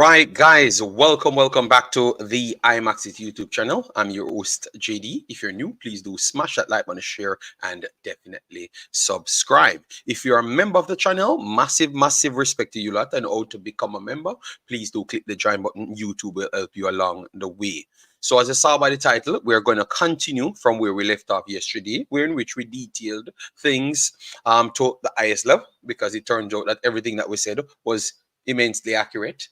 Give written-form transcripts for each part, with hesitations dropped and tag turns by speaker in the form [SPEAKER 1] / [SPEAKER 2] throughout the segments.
[SPEAKER 1] right, guys, welcome back to the Imaxit YouTube channel. I'm your host, JD. If you're new, please do smash that like button, share, and definitely subscribe. If you're a member of the channel, massive respect to you lot, and how to become a member, please do click the join button. YouTube will help you along the way. So as I saw by the title, we're going to continue from where we left off yesterday, where in which we detailed things to the highest level, because it turns out that everything that we said was immensely accurate,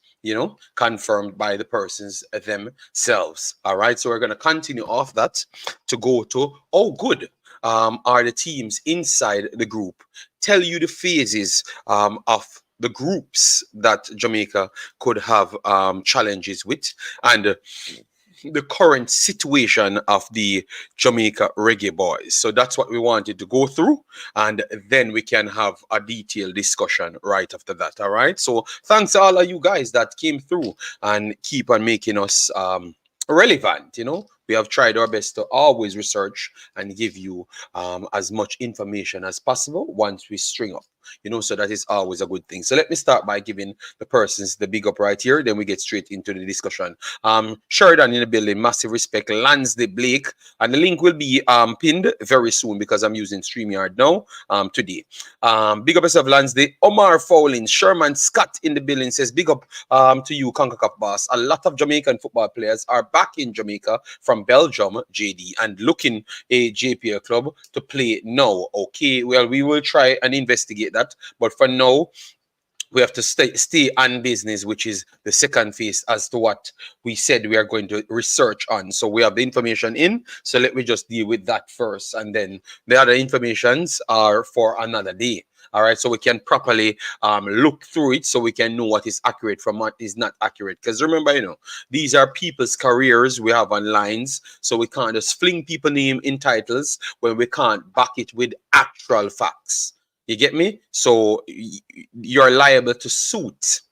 [SPEAKER 1] confirmed by the persons themselves. All right, so we're going to continue off that to go to how good are the teams inside the group, tell you the phases of the groups that Jamaica could have challenges with, and the current situation of the Jamaica Reggae Boyz. So that's what we wanted to go through, and then we can have a detailed discussion right after that. All right, so thanks to all of you guys that came through and keep on making us relevant. We have tried our best to always research and give you as much information as possible once we string up, so that is always a good thing. So let me start by giving the persons the big up right here, then we get straight into the discussion. Sheridan in the building, massive respect. Lansday Blake, and the link will be pinned very soon because I'm using StreamYard now today. Big up yourself, Lansday. Omar Fowling, Sherman Scott in the building says big up to you, Concacaf boss. A lot of Jamaican football players are back in Jamaica from Belgium, JD, and looking a JPL club to play now. Okay, well, we will try and investigate that, but for now we have to stay on business, which is the second phase as to what we said we are going to research on. So we have the information in, so let me just deal with that first, and then the other informations are for another day. All right, so we can properly look through it, so we can know what is accurate from what is not accurate. Because remember, these are people's careers we have on lines, so we can't just fling people name in titles when we can't back it with actual facts. You get me? So you're liable to suit.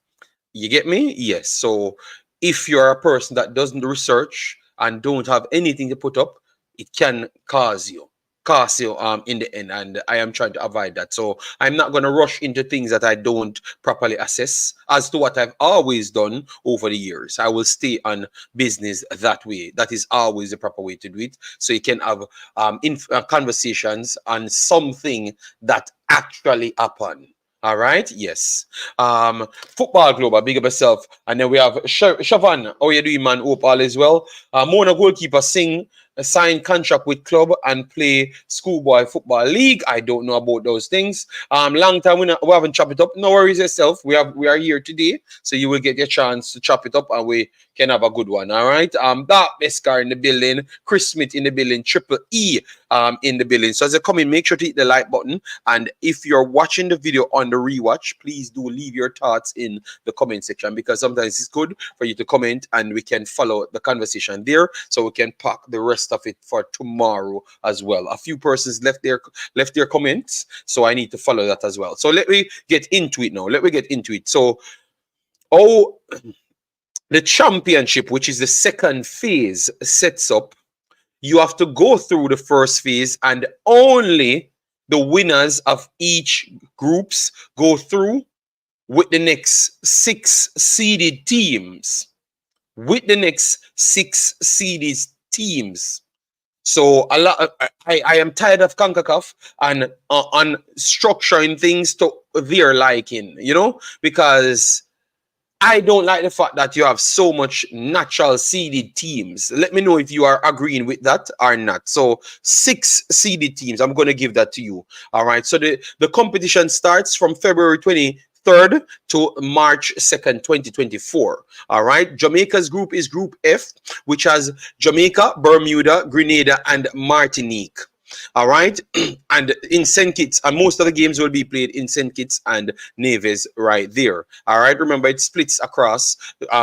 [SPEAKER 1] You get me? Yes. So if you're a person that doesn't research and don't have anything to put up, it can cost you in the end, and I am trying to avoid that. So I'm not going to rush into things that I don't properly assess, as to what I've always done over the years. I will stay on business that way. That is always the proper way to do it, so you can have conversations on something that actually happened. All right, yes. Football Global, big up yourself. And then we have Shavan. How you doing, man? Hope all is well. Mona goalkeeper Singh signed contract with club and play Schoolboy Football League. I don't know about those things. Long time we haven't chopped it up. No worries yourself. We are here today, so you will get your chance to chop it up, and we can have a good one. All right. Dark Beskar in the building, Chris Smith in the building, Triple E in the building. So as you come in, make sure to hit the like button, and if you're watching the video on the rewatch, please do leave your thoughts in the comment section, because sometimes it's good for you to comment and we can follow the conversation there, so we can pack the rest of it for tomorrow as well. A few persons left their comments, so I need to follow that as well. So let me get into it now. So the championship, which is the second phase, sets up. You have to go through the first phase, and only the winners of each groups go through with the next six seeded teams. So I am tired of Concacaf and on structuring things to their liking, because I don't like the fact that you have so much natural seeded teams. Let me know if you are agreeing with that or not. So 6 seeded teams, I'm going to give that to you. All right. So the competition starts from February 23rd to March 2nd, 2024. All right. Jamaica's group is Group F, which has Jamaica, Bermuda, Grenada, and Martinique. All right, and in St. Kitts, and most of the games will be played in St. Kitts and Nevis right there. All right, remember it splits across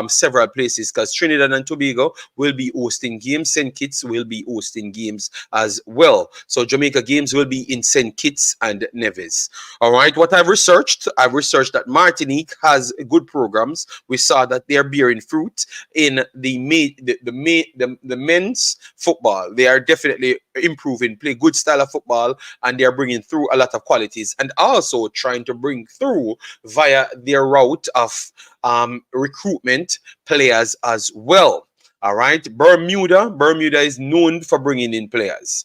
[SPEAKER 1] several places, because Trinidad and Tobago will be hosting games, St. Kitts will be hosting games as well. So Jamaica games will be in St. Kitts and Nevis. All right, what I've researched that Martinique has good programs. We saw that they're bearing fruit in the men's football. They are definitely improving, play good style of football, and they're bringing through a lot of qualities, and also trying to bring through via their route of recruitment players as well. All right, Bermuda is known for bringing in players.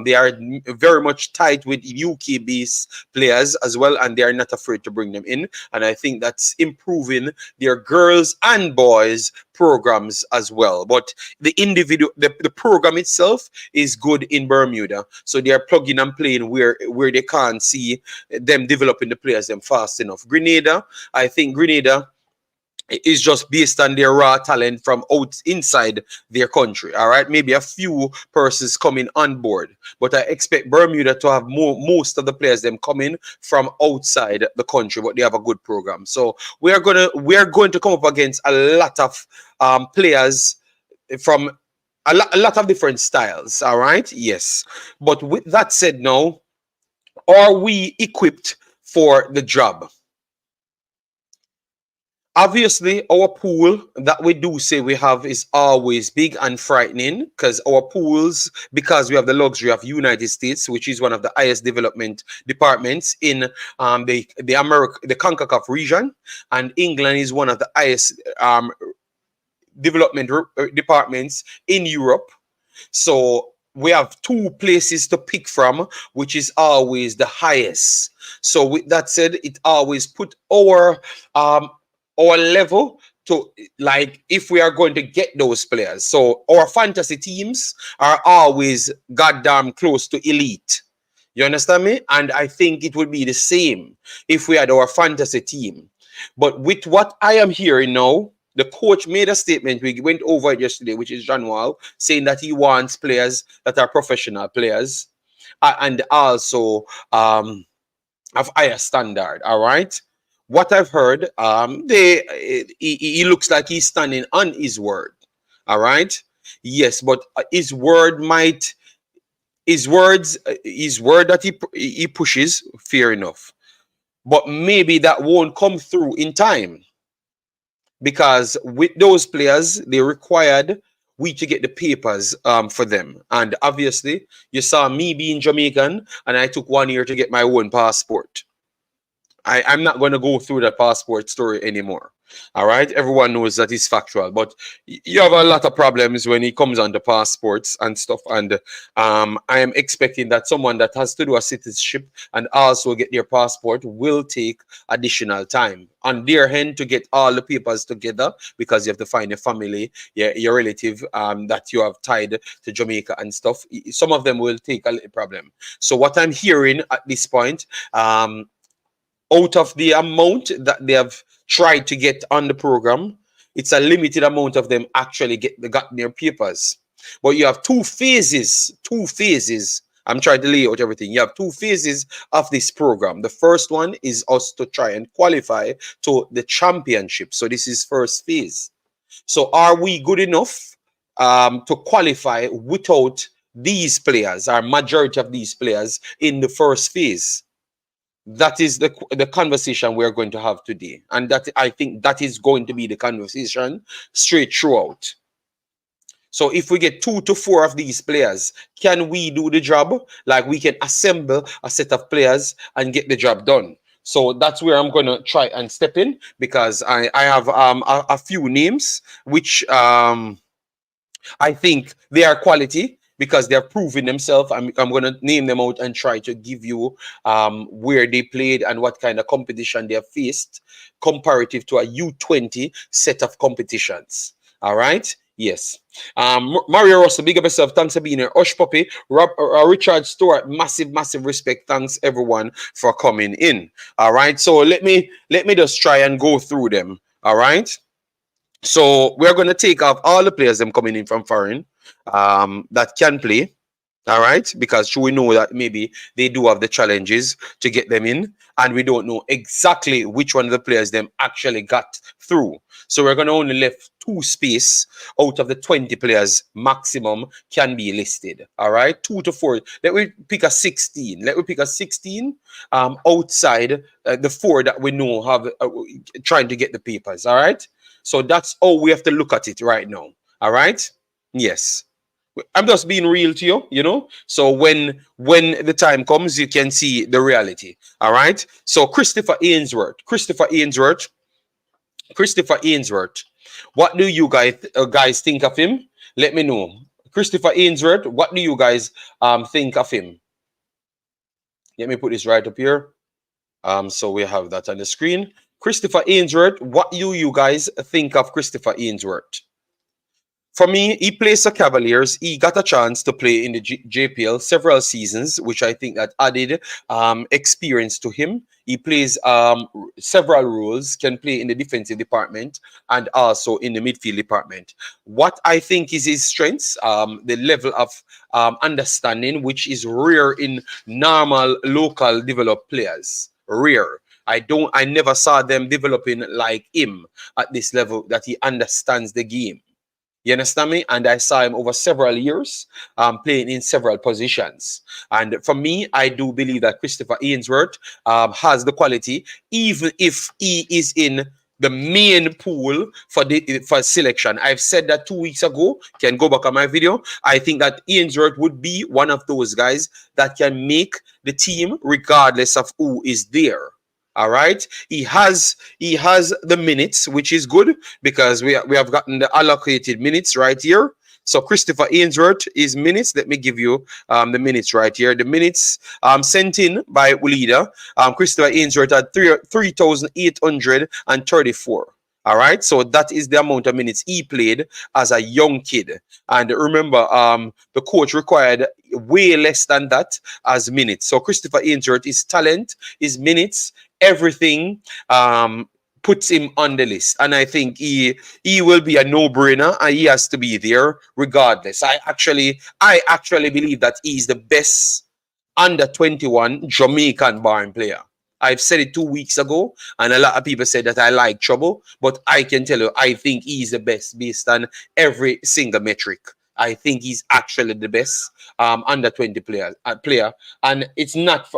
[SPEAKER 1] They are very much tight with UK-based players as well, and they are not afraid to bring them in. And I think that's improving their girls and boys programs as well. But the the program itself is good in Bermuda, so they are plugging and playing where they can't see them developing the players them fast enough. Grenada, I think Grenada is just based on their raw talent from inside their country. All right, maybe a few persons coming on board, but I expect Bermuda to have most of the players them coming from outside the country, but they have a good program. So we are going to come up against a lot of players from a lot of different styles. All right, yes. But with that said, now, are we equipped for the job? Obviously, our pool that we do say we have is always big and frightening, because our pools, because we have the luxury of United States, which is one of the highest development departments in the Concacaf region, and England is one of the highest development departments in Europe. So we have two places to pick from, which is always the highest. So with that said, it always put our level to, like, if we are going to get those players. So our fantasy teams are always goddamn close to elite. You understand me? And I think it would be the same if we had our fantasy team. But with what I am hearing now, the coach made a statement, we went over it yesterday, which is John Wall, saying that he wants players that are professional players and also of higher standard. All right. What I've heard, he looks like he's standing on his word. All right. Yes, but his word that he pushes, fair enough. But maybe that won't come through in time, because with those players, they required we to get the papers for them. And obviously, you saw me being Jamaican, and I took 1 year to get my own passport. I'm not going to go through the passport story anymore. All right, everyone knows that is factual, but you have a lot of problems when it comes on the passports and stuff. And I am expecting that someone that has to do a citizenship and also get their passport will take additional time on their end to get all the papers together, because you have to find a family, your relative that you have tied to Jamaica and stuff. Some of them will take a little problem. So what I'm hearing at this point, out of the amount that they have tried to get on the program, it's a limited amount of them actually got their papers. But you have two phases. I'm trying to lay out everything. You have two phases of this program. The first one is us to try and qualify to the championship. So this is first phase. So are we good enough to qualify without these players, or majority of these players, in the first phase? That is the conversation we're going to have today. And that, I think, that is going to be the conversation straight throughout. So if we get 2 to 4 of these players, can we do the job? Like, we can assemble a set of players and get the job done. So that's where I'm going to try and step in, because I have a few names which I think they are quality, because they're proving themselves. I'm going to name them out and try to give you where they played and what kind of competition they have faced comparative to a U20 set of competitions. All right? Yes. Mario Russell, big up yourself. Thanks for being here. Osh Puppy, Richard Stewart, massive respect. Thanks everyone for coming in. All right. So let me just try and go through them. All right. So we're going to take off all the players them coming in from foreign that can play. All right, because we know that maybe they do have the challenges to get them in, and we don't know exactly which one of the players them actually got through. So we're going to only left 2 space out of the 20 players maximum can be listed. All right, 2 to 4. Let me pick a 16. Let me pick a 16 outside the 4 that we know have trying to get the papers. All right, so that's how we have to look at it right now. All right, yes. I'm just being real to you, you know. So when the time comes, you can see the reality. All right. So Christopher Ainsworth. What do you guys think of him? Let me know. Christopher Ainsworth, what do you guys think of him? Let me put this right up here. So we have that on the screen. Christopher Ainsworth, what do you guys think of Christopher Ainsworth? For me, he plays for Cavaliers. He got a chance to play in the JPL several seasons, which I think that added experience to him. He plays several roles, can play in the defensive department and also in the midfield department. What I think is his strengths, the level of understanding, which is rare in normal local developed players. Rare. I never saw them developing like him at this level, that he understands the game. You understand me? And I saw him over several years playing in several positions. And for me, I do believe that Christopher Ainsworth has the quality, even if he is in the main pool for selection. I've said that 2 weeks ago. Can go back on my video. I think that Ainsworth would be one of those guys that can make the team regardless of who is there. All right, he has the minutes, which is good because we have gotten the allocated minutes right here. So Christopher Ainsworth is minutes. Let me give you the minutes right here. The minutes sent in by leader Christopher Ainsworth at 3,834. All right, so that is the amount of minutes he played as a young kid. And remember, the coach required way less than that as minutes. So Christopher Ainsworth, his talent, his minutes, everything puts him on the list. And I think he will be a no-brainer, and he has to be there regardless. I actually believe that he's the best under 21 Jamaican born player. I've said it 2 weeks ago, and a lot of people said that I like trouble, but I can tell you, I think he's the best based on every single metric. I think he's actually the best under 20 player, and it's not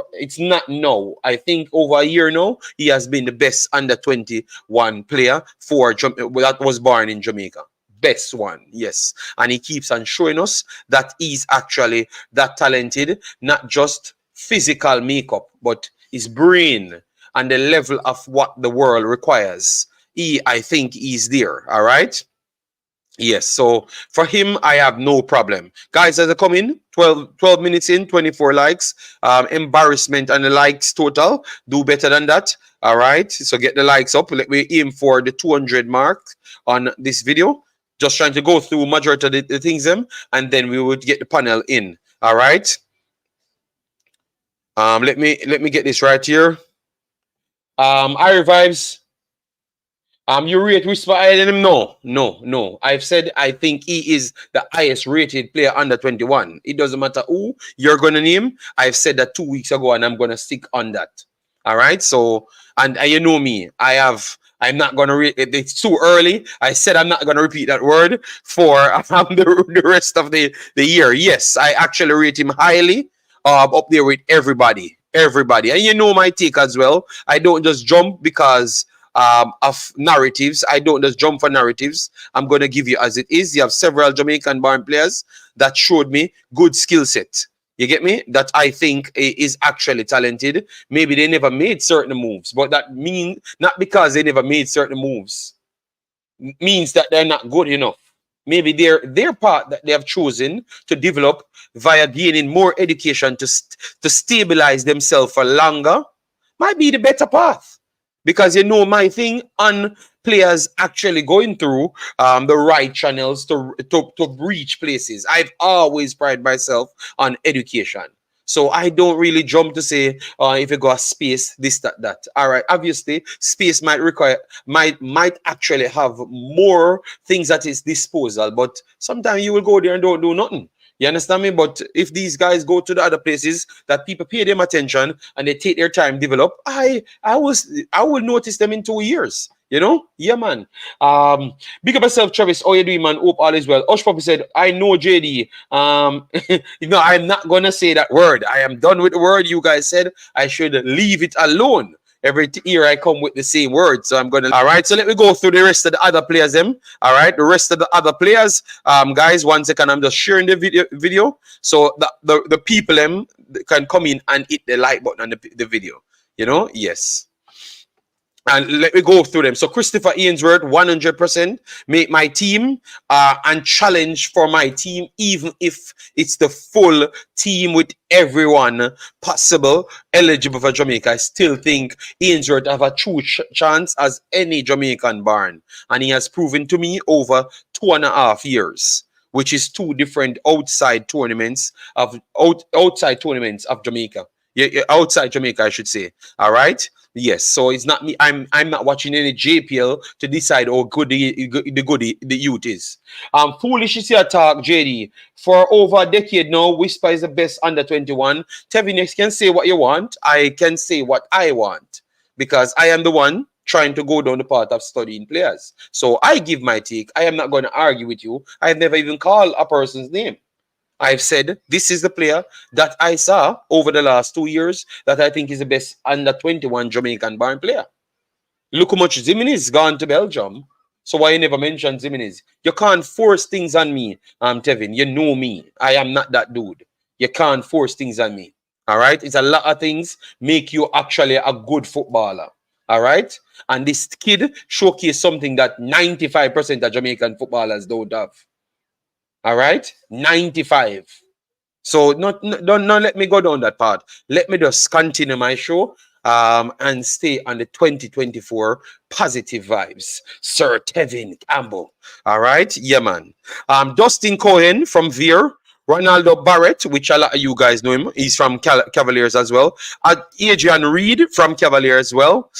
[SPEAKER 1] now. I think over a year now, he has been the best under 21 player for that was born in Jamaica. Best one, yes, and he keeps on showing us that he's actually that talented, not just physical makeup, but his brain and the level of what the world requires. I think he's there. All right. Yes, so for him, I have no problem. Guys, as I come in, 12 minutes in, 24 likes. Embarrassment and the likes total. Do better than that. All right, so get the likes up. Let me aim for the 200 mark on this video. Just trying to go through majority of the things, and then we would get the panel in. All right. Let me get this right here. I revives. You rate Whisper higher than him? No. I've said I think he is the highest rated player under 21. It doesn't matter who you're gonna name. I've said that 2 weeks ago, and I'm gonna stick on that. All right. So, and you know me, I'm not gonna it's too early. I said I'm not gonna repeat that word for the rest of the year. Yes, I actually rate him highly. Up there with everybody, and you know my take as well. I don't just jump because of narratives. I don't just jump for narratives. I'm going to give you as it is. You have several Jamaican born players that showed me good skill set. You get me? That I think is actually talented. Maybe they never made certain moves, but that means not because they never made certain moves means that they're not good enough. Maybe their part that they have chosen to develop via gaining more education to stabilize themselves for longer might be the better path. Because you know my thing on players actually going through the right channels to reach places. I've always prided myself on education. So I don't really jump to say if you go a space, this, that. All right. Obviously, space might actually have more things at its disposal, but sometimes you will go there and don't do nothing. You understand me? But if these guys go to the other places that people pay them attention and they take their time develop, I will notice them in 2 years. You know? Yeah, man. Big up yourself, Travis. How you doing, man? Hope all is well. Osh Poppy said, I know JD. I'm not gonna say that word. I am done with the word. You guys said I should leave it alone. Every year I come with the same word, so I'm gonna. All right, so let me go through the rest of the other players. Them. All right, the rest of the other players. Guys, 1 second. I'm just sharing the video, so the people them can come in and hit the like button on the video. You know, yes. And let me go through them. So Christopher Ainsworth, 100% make my team and challenge for my team, even if it's the full team with everyone possible eligible for Jamaica. I still think Ainsworth have a true chance as any Jamaican born. And he has proven to me over 2.5 years, which is 2 different outside tournaments of Jamaica. Yeah, outside Jamaica, I should say. All right. Yes, so it's not me. I'm not watching any JPL to decide how good the youth is. Foolish is your talk, JD. For over a decade now, Whisper is the best under 21. Tevin, you can say what you want. I can say what I want because I am the one trying to go down the path of studying players. So I give my take. I am not going to argue with you. I have never even called a person's name. I've said this is the player that I saw over the last 2 years that I think is the best under 21 Jamaican born player. Look how much Zimini's gone to Belgium. So why you never mentioned Zimini's? You can't force things on me, Tevin. You know me. I am not that dude. You can't force things on me. All right? It's a lot of things make you actually a good footballer. All right? And this kid showcased something that 95% of Jamaican footballers don't have. All right, 95. So don't let me go down that part. Let me just continue my show and stay on the 2024 positive vibes. Sir Tevin Campbell. All right, yeah, man. Dustin Cohen from Veer. Ronaldo Barrett, which a lot of you guys know him. He's from Cavaliers as well. Adrian Reed from Cavaliers as well.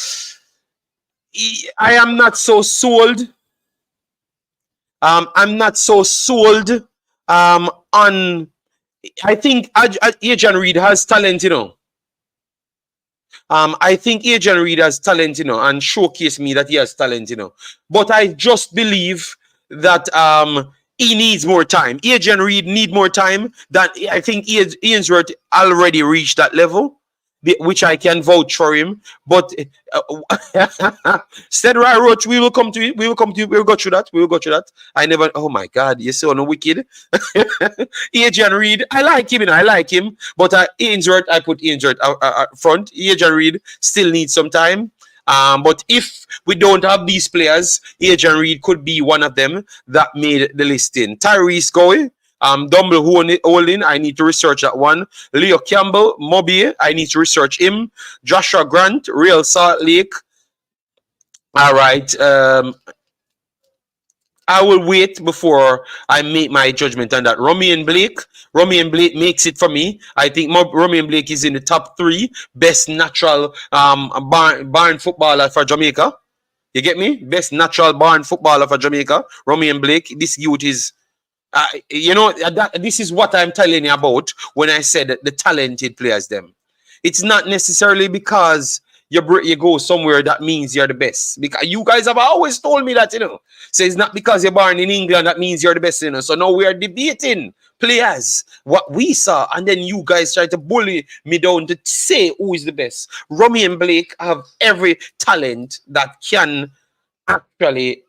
[SPEAKER 1] I am not so sold. I'm not so sold on. I think Adrian Reed has talent, you know. I think Adrian Reed has talent, you know, and showcase me that he has talent, you know. But I just believe that he needs more time. Adrian Reed need more time. That I think Ainsworth already reached that level, which I can vouch for him. But Stedra Roach, we will come to it. We will come to it. We will go through that. We will go through that. I never. Oh my God, you're so wicked. Adrian Reed, I like him. You know, I like him. But Ainsworth, I put Ainsworth front. Adrian Reed still needs some time. But if we don't have these players, Adrian Reed could be one of them that made the listing. Tyrese Goey. Dumble Holding, I need to research that one. Leo Campbell, Moby, I need to research him. Joshua Grant, Real Salt Lake. All right. I will wait before I make my judgment on that. Romy Blake makes it for me. I think Romy Blake is in the top 3 best natural barn footballer for Jamaica. You get me? Best natural barn footballer for Jamaica. Romy Blake. This youth is. You know, this is what I'm telling you about when I said the talented players them. It's not necessarily because you go somewhere that means you're the best. Because you guys have always told me that, you know. So it's not because you're born in England that means you're the best, you know. So now we are debating players, what we saw, and then you guys try to bully me down to say who is the best. Romy and Blake have every talent that can actually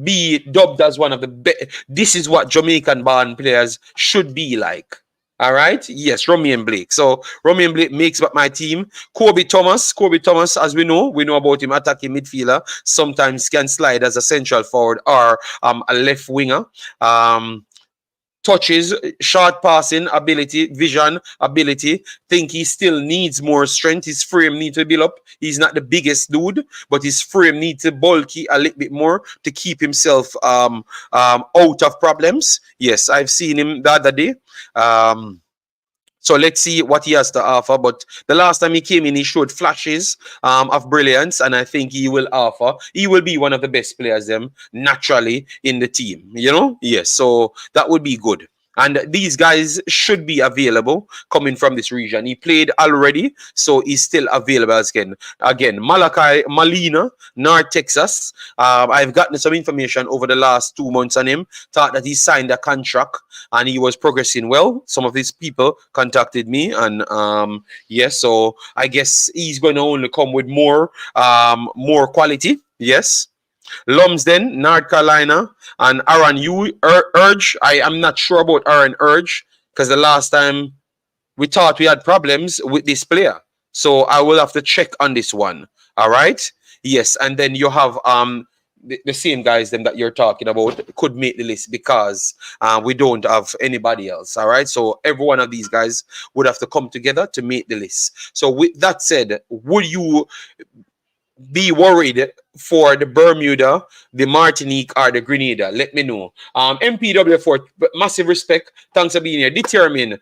[SPEAKER 1] be dubbed as one of the best. This is what Jamaican born players should be like. All right. Yes, Romy and Blake. So Romy and Blake makes up my team. Kobe Thomas, as we know about him, attacking midfielder. Sometimes can slide as a central forward or a left winger. Touches, short passing ability, vision ability. Think he still needs more strength. His frame needs to build up. He's not the biggest dude, but his frame needs to bulky a little bit more to keep himself out of problems. Yes, I've seen him the other day. So let's see what he has to offer. But the last time he came in, he showed flashes of brilliance, and I think he will offer. He will be one of the best players them naturally in the team. You know, yes. So that would be good. And these guys should be available coming from this region. He played already, so he's still available again. Again, Malachi Malina, North Texas. I've gotten some information over the last 2 months on him. Thought that he signed a contract and he was progressing well. Some of these people contacted me, and yes, so I guess he's going to only come with more quality. Yes. Lumsden, North Carolina, and Aaron Urge. I am not sure about Aaron Urge because the last time we thought we had problems with this player. So I will have to check on this one. All right. Yes, and then you have the same guys them that you're talking about could make the list because we don't have anybody else. All right. So every one of these guys would have to come together to make the list. So with that said, would you be worried for the Bermuda, the Martinique, or the Grenada? Let me know. MPW4, massive respect. Thanks for being here. Determine.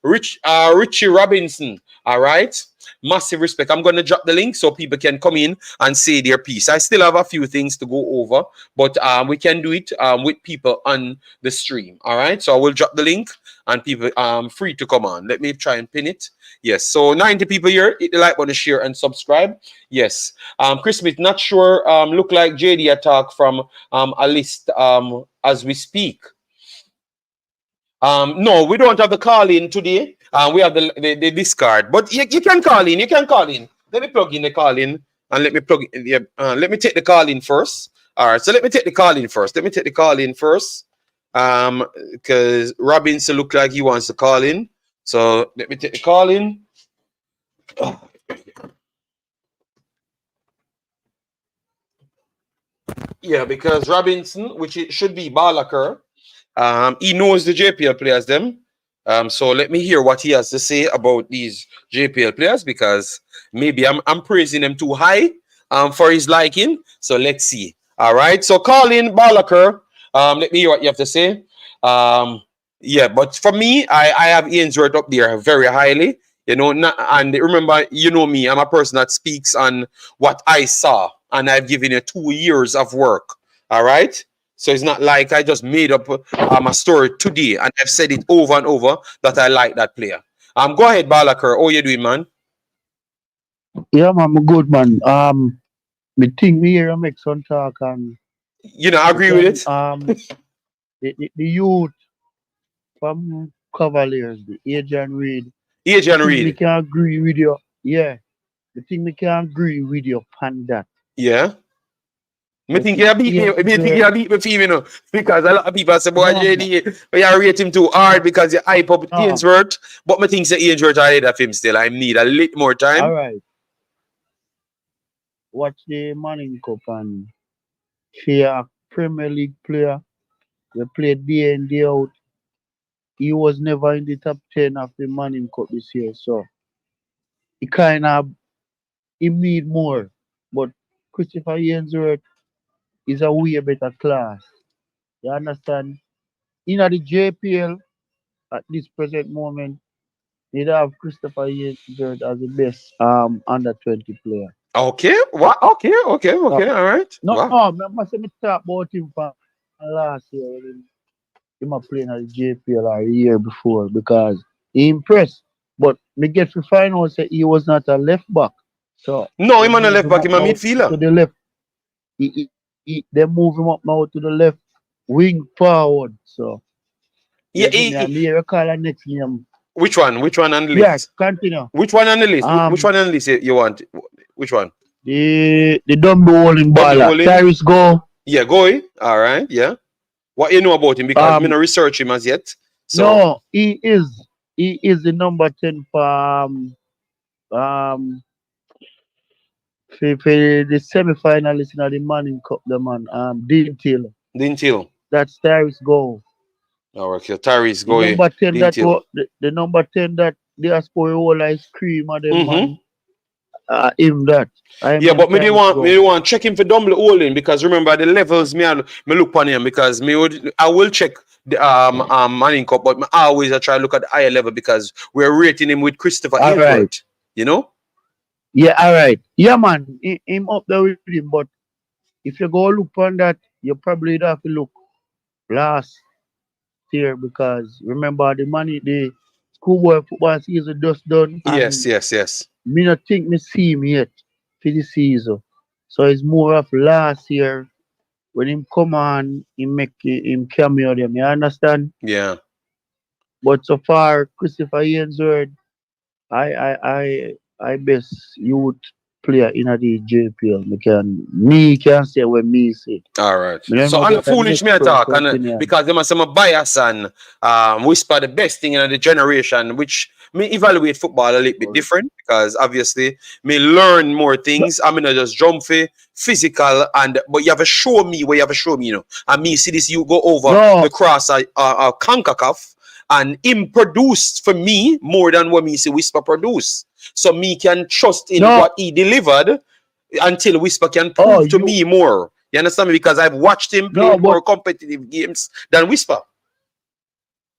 [SPEAKER 1] Richie Robinson. All right. Massive respect. I'm going to drop the link so people can come in and say their piece. I still have a few things to go over, but we can do it with people on the stream. All right. So I will drop the link and people free to come on. Let me try and pin it. Yes. So 90 people here. Hit the like button, share, and subscribe. Yes. Chris Smith, not sure. Look like JD attack from a list as we speak. No, we don't have the call in today. We have the discard, but you can call in. You can call in. Let me plug in the call in and let me plug in. Let me take the call in first. All right, so let me take the call in first. Because Robinson look like he wants to call in. So let me take the call in. Yeah, because Robinson, which it should be Balaker, he knows the JPL players them. So let me hear what he has to say about these JPL players because maybe I'm praising them too high for his liking. So let's see. All right. So call in Balaker. Let me hear what you have to say. Yeah, but for me, I have Ainsworth up there very highly. You know, and remember, you know me, I'm a person that speaks on what I saw, and I've given you 2 years of work. All right. So it's not like I just made up a story today, and I've said it over and over that I like that player. Go ahead, Balaker. How you doing, man?
[SPEAKER 2] Yeah, man, I'm good, man. Me think me here make some talk and
[SPEAKER 1] You know, I agree with it.
[SPEAKER 2] The youth from Cavaliers, the Adrian Reid.
[SPEAKER 1] Adrian
[SPEAKER 2] I think me
[SPEAKER 1] Reid.
[SPEAKER 2] can agree with you. Yeah, I think me can agree with you on that.
[SPEAKER 1] Yeah. Me
[SPEAKER 2] I
[SPEAKER 1] think
[SPEAKER 2] think
[SPEAKER 1] you beat me. Me think you beat me for him, you know, because a lot of people say, "Boy,
[SPEAKER 2] no,
[SPEAKER 1] JD, you rate him too hard because you hype up
[SPEAKER 2] no.
[SPEAKER 1] Ainsworth." But me think say Ainsworth ahead of him still. I need a little more
[SPEAKER 2] All
[SPEAKER 1] time.
[SPEAKER 2] right, watch the Manning Cup and she a Premier League player. We played day in day out. He was never in the top 10 of the Manning Cup this year, so he kind of he need more. But Christopher Ainsworth is a way better class. You understand? In the JPL at this present moment, they have Christopher Ainsworth as the best under 20 player.
[SPEAKER 1] Okay. What? Okay. Okay.
[SPEAKER 2] So,
[SPEAKER 1] Okay. All right.
[SPEAKER 2] no,
[SPEAKER 1] Wow.
[SPEAKER 2] I must say me talk about him from last year when he was playing at the JPL or the year before because he impressed. But me get to find out that he was not a left back. So
[SPEAKER 1] No,
[SPEAKER 2] they
[SPEAKER 1] him on the
[SPEAKER 2] move
[SPEAKER 1] left
[SPEAKER 2] him
[SPEAKER 1] back.
[SPEAKER 2] up
[SPEAKER 1] Him a
[SPEAKER 2] now to
[SPEAKER 1] midfielder.
[SPEAKER 2] the left. They move him up now to the left wing forward. So
[SPEAKER 1] Yeah.
[SPEAKER 2] you get me? I'm here call the next name.
[SPEAKER 1] Which one? Which one on the
[SPEAKER 2] Yeah,
[SPEAKER 1] list?
[SPEAKER 2] continue.
[SPEAKER 1] Which one on the list? Which
[SPEAKER 2] Um
[SPEAKER 1] one on the list you want? Which one?
[SPEAKER 2] the dumb bowling
[SPEAKER 1] Double
[SPEAKER 2] baller.
[SPEAKER 1] Olin.
[SPEAKER 2] Tyrese go.
[SPEAKER 1] Yeah, Goy. All right. Yeah. What you know about him because me
[SPEAKER 2] Um
[SPEAKER 1] no research him as yet. So
[SPEAKER 2] no, he is the number 10 for um for the semi finalist in the Manning Cup the man Dintil.
[SPEAKER 1] didn't tell.
[SPEAKER 2] That's Tyrese go.
[SPEAKER 1] All right. Okay. Tyrese
[SPEAKER 2] The
[SPEAKER 1] Goy.
[SPEAKER 2] number 10
[SPEAKER 1] Didn't
[SPEAKER 2] that
[SPEAKER 1] tell.
[SPEAKER 2] the number 10 that they are scoring all ice cream of them
[SPEAKER 1] Mm-hmm.
[SPEAKER 2] man. Him that. I
[SPEAKER 1] Yeah,
[SPEAKER 2] mean
[SPEAKER 1] but
[SPEAKER 2] Tyrese
[SPEAKER 1] me
[SPEAKER 2] go.
[SPEAKER 1] want check him for double holding because remember the levels me look on him because I will check the Manning Cup, but I always I try to look at the higher level because we're rating him with Christopher
[SPEAKER 2] Alright.
[SPEAKER 1] Ainsworth. You know?
[SPEAKER 2] Yeah, alright. Yeah man, him up there with him, but if you go look on that, you probably have to look last year because remember the schoolboy football season just done
[SPEAKER 1] Yes,
[SPEAKER 2] and
[SPEAKER 1] yes, yes.
[SPEAKER 2] me not think me see him yet for the season. So it's more of last year when him come on, him make him cameo them. You understand?
[SPEAKER 1] Yeah.
[SPEAKER 2] But so far, Christopher Ainsworth, I best youth player in the JPL. Me can say what me say.
[SPEAKER 1] All right.
[SPEAKER 2] Me don't
[SPEAKER 1] So
[SPEAKER 2] know
[SPEAKER 1] on the
[SPEAKER 2] about the
[SPEAKER 1] foolish
[SPEAKER 2] next
[SPEAKER 1] me
[SPEAKER 2] person
[SPEAKER 1] talk, and
[SPEAKER 2] opinion.
[SPEAKER 1] because them are some bias and whisper the best thing in the generation, which me evaluate football a little bit different because obviously me learn more
[SPEAKER 2] No,
[SPEAKER 1] things. I mean, I just jump for physical and but you have to show me where you have to show me, you know. And me see this, you go over
[SPEAKER 2] no,
[SPEAKER 1] the cross Concacaf and him produced for me more than what me see whisper produce. So me can trust in
[SPEAKER 2] no.
[SPEAKER 1] what he delivered until Whisper can
[SPEAKER 2] Oh,
[SPEAKER 1] prove to
[SPEAKER 2] you
[SPEAKER 1] me more. You understand me? Because I've watched him play
[SPEAKER 2] no, but
[SPEAKER 1] more competitive games than Whisper.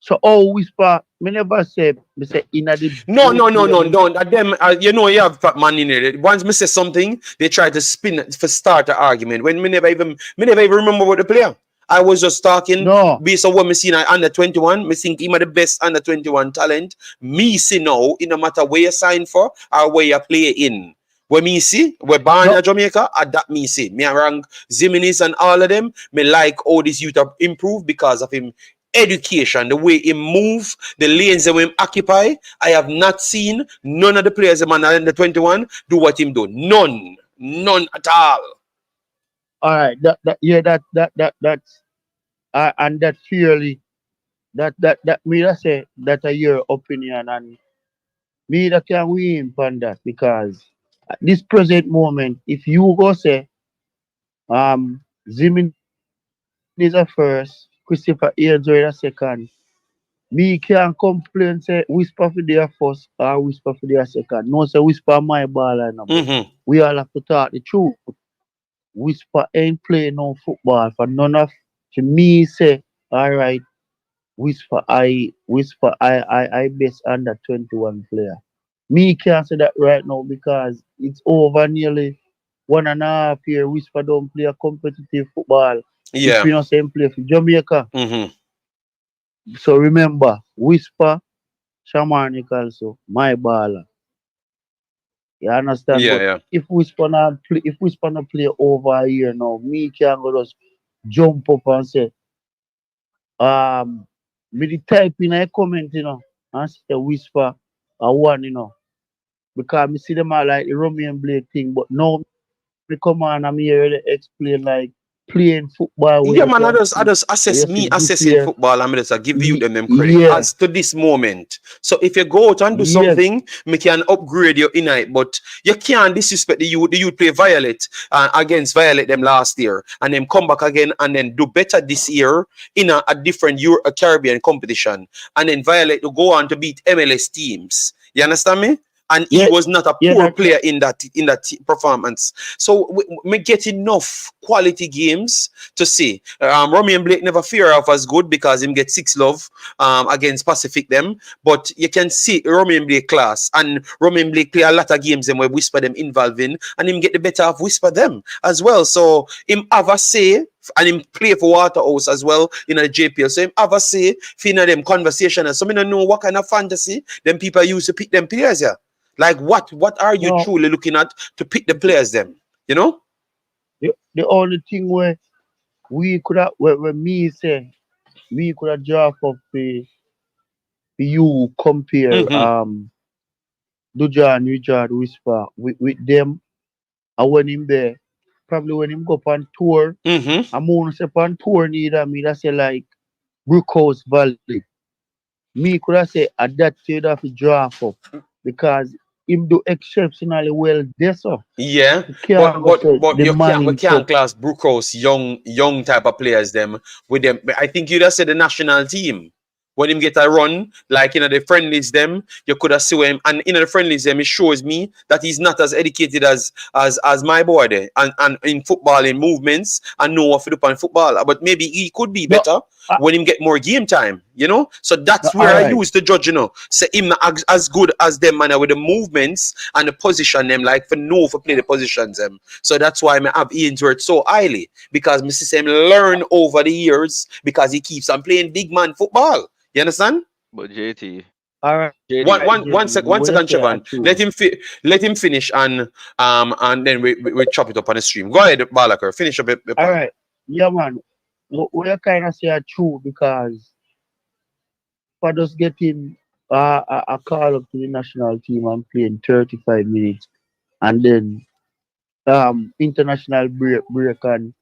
[SPEAKER 2] so oh whisper. Me never say me say in the
[SPEAKER 1] No, no, no,
[SPEAKER 2] JPL.
[SPEAKER 1] no, no. Them, you know, you have fat man in it. Once me say something, they try to spin it for start an argument. When me never even remember what the player. I was just talking
[SPEAKER 2] No,
[SPEAKER 1] based on what me seen at under 21. Me think him are the best under 21 talent. Me see now, it no matter where you sign for or where you play in. When me see, we're born
[SPEAKER 2] no.
[SPEAKER 1] in Jamaica, that me see. Me rank Ziminis and all of them. Me like all these youth have improved because of him education, the way he move, the lanes that we occupy. I have not seen none of the players the man under 21 do what him do. None. None at all.
[SPEAKER 2] All right. That's and that clearly that me that say that a your opinion and me that can win on that because at this present moment, if you go say Zimin is a first, Christopher Ainsworth a second, me can't complain say whisper for their first or whisper for their second. No say whisper my ball and but
[SPEAKER 1] Mm-hmm.
[SPEAKER 2] we all have to talk the truth. Whisper ain't playing no football for none of to me say alright whisper I best under 21 player. Me can't say that right now because it's over nearly 1.5 year. Whisper don't play a competitive football. If
[SPEAKER 1] Yeah.
[SPEAKER 2] we not say him play for Jamaica.
[SPEAKER 1] Mm-hmm.
[SPEAKER 2] So remember, Whisper, Shamanic also, my baller. You understand?
[SPEAKER 1] Yeah,
[SPEAKER 2] But
[SPEAKER 1] yeah.
[SPEAKER 2] if Whisper not play over a year now, me can go just jump up and say, me the type in a comment, and say Whisper I one, because me see them all like the Romeo and Blake thing, but now me come on and me hear they explain like playing football where
[SPEAKER 1] Yeah,
[SPEAKER 2] you
[SPEAKER 1] man,
[SPEAKER 2] can
[SPEAKER 1] I
[SPEAKER 2] see
[SPEAKER 1] just
[SPEAKER 2] where
[SPEAKER 1] assess
[SPEAKER 2] you see
[SPEAKER 1] me
[SPEAKER 2] good
[SPEAKER 1] assessing
[SPEAKER 2] player.
[SPEAKER 1] football. I'm just give you them credit
[SPEAKER 2] Yeah,
[SPEAKER 1] as to this moment. So if you go out and do
[SPEAKER 2] yes,
[SPEAKER 1] something, me can upgrade your innate, but you can't disrespect the youth. The youth play Violet against Violet them last year, and then come back again and then do better this year in a different a Caribbean competition, and then Violet to go on to beat MLS teams. You understand me? And he
[SPEAKER 2] yeah,
[SPEAKER 1] was not a
[SPEAKER 2] yeah,
[SPEAKER 1] poor
[SPEAKER 2] that
[SPEAKER 1] player in that performance. So we get enough quality games to see. Romy and Blake never fear of as good because him get 6 love against Pacific them. But you can see Romy and Blake class. And Romy and Blake play a lot of games them where Whisper them involved in. And him get the better of Whisper them as well. So him have a say and him play for Waterhouse as well in a JPL. So him have a say for them conversation. So I don't know what kind of fantasy them people use to pick them players, yeah. Like what are you
[SPEAKER 2] no
[SPEAKER 1] truly looking at to pick the players them? You know?
[SPEAKER 2] the only thing where we could have where me say we could have draft up you compare
[SPEAKER 1] Mm-hmm.
[SPEAKER 2] Dujuan Richard Whisper with them and when him there probably when him go up on tour
[SPEAKER 1] Mm-hmm.
[SPEAKER 2] I'm gonna say on tour neither me that say like Brookhouse Valley. Me could have say at that trade have to draft up because him do exceptionally well there so.
[SPEAKER 1] Yeah,
[SPEAKER 2] You can't
[SPEAKER 1] but
[SPEAKER 2] go
[SPEAKER 1] but
[SPEAKER 2] say
[SPEAKER 1] but
[SPEAKER 2] the
[SPEAKER 1] you
[SPEAKER 2] man
[SPEAKER 1] we
[SPEAKER 2] him
[SPEAKER 1] can't
[SPEAKER 2] tough.
[SPEAKER 1] class Brookhouse young type of players them with them. I think you just said the national team. When him get a run, like the friendlies them, you could have seen him and the friendlies them, it shows me that he's not as educated as my boy there and in football in movements and know what to do on football. But maybe he could be
[SPEAKER 2] No,
[SPEAKER 1] better
[SPEAKER 2] I,
[SPEAKER 1] when him get more game time. You know, so
[SPEAKER 2] No,
[SPEAKER 1] that's where
[SPEAKER 2] all
[SPEAKER 1] I
[SPEAKER 2] right.
[SPEAKER 1] use to judge. You know, say him not as good as them man with the movements and the position them like for know for play the positions them. So that's why I have Ian's word so highly because Mr. Sam learn over the years because he keeps on playing big man football. You understand?
[SPEAKER 3] But JT,
[SPEAKER 2] All right,
[SPEAKER 3] JD,
[SPEAKER 1] One
[SPEAKER 2] what you
[SPEAKER 1] second,
[SPEAKER 2] say are
[SPEAKER 1] Chevon.
[SPEAKER 2] true.
[SPEAKER 1] Let him finish and then we chop it up on the stream. Go ahead, Balakar. Finish up your
[SPEAKER 2] All
[SPEAKER 1] point.
[SPEAKER 2] right, yeah, man. What you kind of say are true because for just getting a call up to the national team and playing 35 minutes and then international break and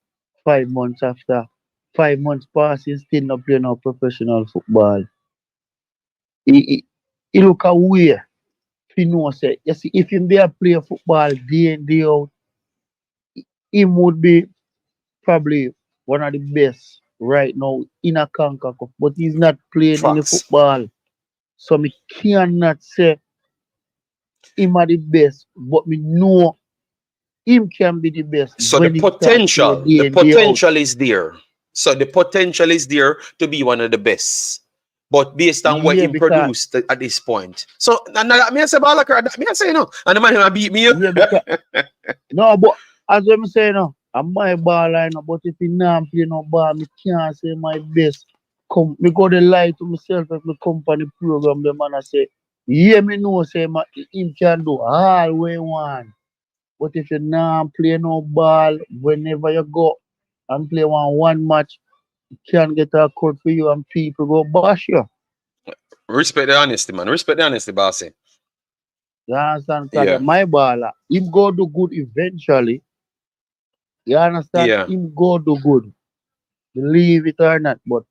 [SPEAKER 2] 5 months after 5 months passing still not playing no professional football. He look away. He know say you see if him there play football day in day out, him would be probably one of the best right now in a Concacaf, but he's not playing any
[SPEAKER 1] Facts.
[SPEAKER 2] football. So me cannot say him are the best, but me know him can be the best
[SPEAKER 1] So the
[SPEAKER 2] when he start play
[SPEAKER 1] potential, the
[SPEAKER 2] day in day out.
[SPEAKER 1] potential is there. So the potential is there to be one of the best. But based on what
[SPEAKER 2] Yeah,
[SPEAKER 1] he
[SPEAKER 2] because
[SPEAKER 1] produced at this point. So and me I say Balakar, me I say no. And the man him a beat me.
[SPEAKER 2] yeah, because no, but as I'm saying now, I'm my ball line, but if he not play no ball, me can't say my best. Come, me go to lie to myself if me company program the man I say, yeah, me know say him can do all we want. But if you not play no ball, whenever you go and play one match, you can get a cut for you and people go bash you.
[SPEAKER 1] Respect the honesty, man. Respect the honesty, bossy.
[SPEAKER 2] You understand? Because
[SPEAKER 1] Yeah.
[SPEAKER 2] my baller, him go do good eventually. You understand?
[SPEAKER 1] Yeah.
[SPEAKER 2] Him go do good. Believe it or not. But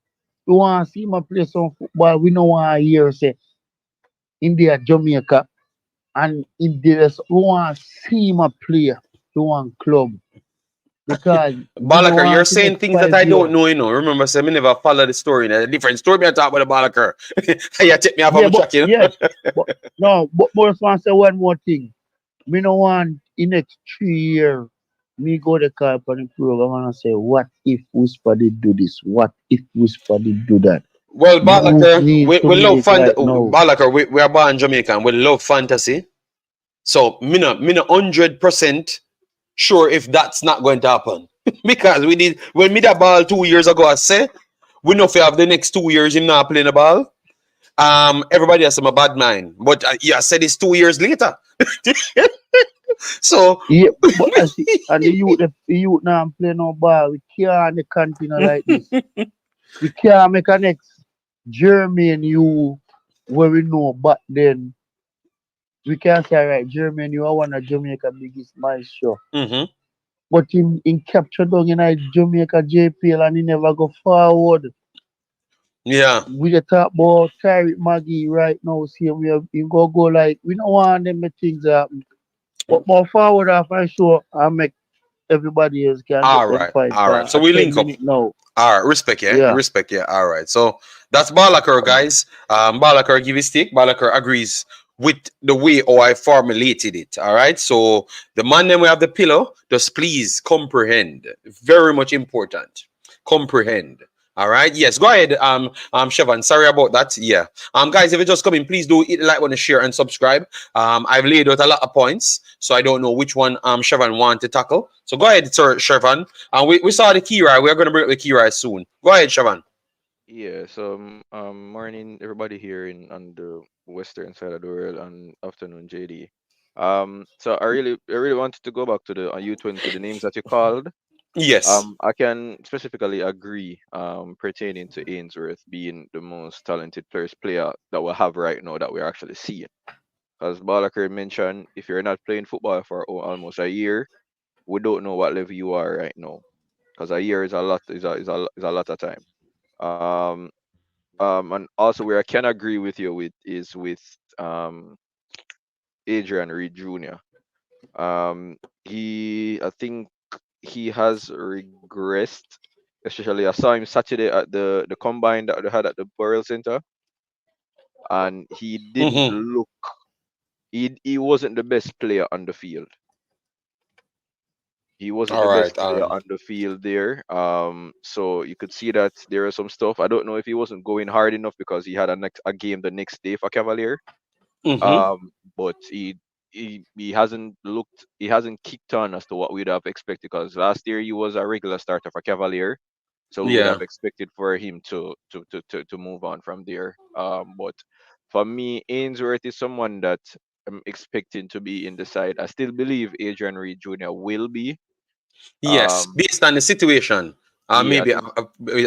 [SPEAKER 2] we want to see him play some football. We don't want to hear say India, Jamaica, and India. We want to see him play to one club. Because we don't
[SPEAKER 1] Balakar, you're
[SPEAKER 2] want the
[SPEAKER 1] saying
[SPEAKER 2] next
[SPEAKER 1] things that
[SPEAKER 2] five
[SPEAKER 1] I don't
[SPEAKER 2] years.
[SPEAKER 1] know, you know. Remember, say me never follow the story. A different story me I talk about the Balakar. You take me off of
[SPEAKER 2] Yeah,
[SPEAKER 1] my
[SPEAKER 2] but
[SPEAKER 1] track, you know.
[SPEAKER 2] yes. But no, but more want to say one more thing. Me no want in next 3 years me go the car on the program and say, what if Whisper did do this? What if Whisper did do that?
[SPEAKER 1] Well,
[SPEAKER 2] Youth
[SPEAKER 1] Balakar,
[SPEAKER 2] need to
[SPEAKER 1] we love
[SPEAKER 2] make right now.
[SPEAKER 1] Balakar, we are born Jamaican. We love fantasy. So me no 100% sure if that's not going to happen. Because we did when me that ball 2 years ago, I say we know if we have the next 2 years him not playing the ball. Everybody has some bad mind. But yeah, I said it's 2 years later. So
[SPEAKER 2] Yeah, but I see, and the youth now play no ball. We can't continue like this. We can't make a next German you where we know back then. We can't say, right, German you are one of Jamaica biggest maestro.
[SPEAKER 1] mhm.
[SPEAKER 2] But in capture down in a Jamaica JPL and he never go forward.
[SPEAKER 1] Yeah.
[SPEAKER 2] We dey talk about Tyreek Maggie right now. See, we go like we don't want them make things happen. But more forward off and sure and make everybody else can get
[SPEAKER 1] All
[SPEAKER 2] them
[SPEAKER 1] right.
[SPEAKER 2] fight
[SPEAKER 1] All right.
[SPEAKER 2] for
[SPEAKER 1] So
[SPEAKER 2] a
[SPEAKER 1] we link up.
[SPEAKER 2] 10 minute now.
[SPEAKER 1] All right, respect, yeah,
[SPEAKER 2] Yeah.
[SPEAKER 1] respect, yeah. All right, so that's Balakar, guys. Balakar give his take. Balakar agrees with the way how I formulated it. All right, so the man then we have the pillow. Just please comprehend. Very much important. Comprehend. All right. Yes. Go ahead. Chevon. Sorry about that. Yeah. Guys, if you're just coming, please do hit the like button, share, and subscribe. I've laid out a lot of points, so I don't know which one Chevon want to tackle. So go ahead, sir, Chevon. We saw the key right. We're gonna bring up the key right soon. Go ahead, Chevon.
[SPEAKER 3] yeah. So morning everybody here in on the western side of the world, and afternoon JD. So I really wanted to go back to the U20, the names that you called.
[SPEAKER 1] Yes.
[SPEAKER 3] I can specifically agree pertaining to Ainsworth being the most talented first player that we have right now that we're actually seeing. As Balakir mentioned, if you're not playing football for almost a year, we don't know what level you are right now. Because a year is a lot is a lot of time. Um and also where I can agree with you with is with Adrian Reed Jr. I think he has regressed. Especially, I saw him Saturday at the combine that they had at the Burial Center, and he didn't
[SPEAKER 1] Mm-hmm.
[SPEAKER 3] look. He wasn't the best player on the field. He wasn't
[SPEAKER 1] All
[SPEAKER 3] the best
[SPEAKER 1] right.
[SPEAKER 3] player on the field there. So you could see that there was some stuff. I don't know if he wasn't going hard enough because he had a game the next day for Cavalier.
[SPEAKER 1] Mm-hmm.
[SPEAKER 3] But he hasn't kicked on as to what we'd have expected because last year he was a regular starter for Cavalier. So we would
[SPEAKER 1] Yeah.
[SPEAKER 3] have expected for him to move on from there. But for me, Ainsworth is someone that I'm expecting to be in the side. I still believe Adrian Reed Jr. will be.
[SPEAKER 1] Yes,
[SPEAKER 3] Um,
[SPEAKER 1] based on the situation.
[SPEAKER 3] yeah, I
[SPEAKER 1] Maybe
[SPEAKER 3] think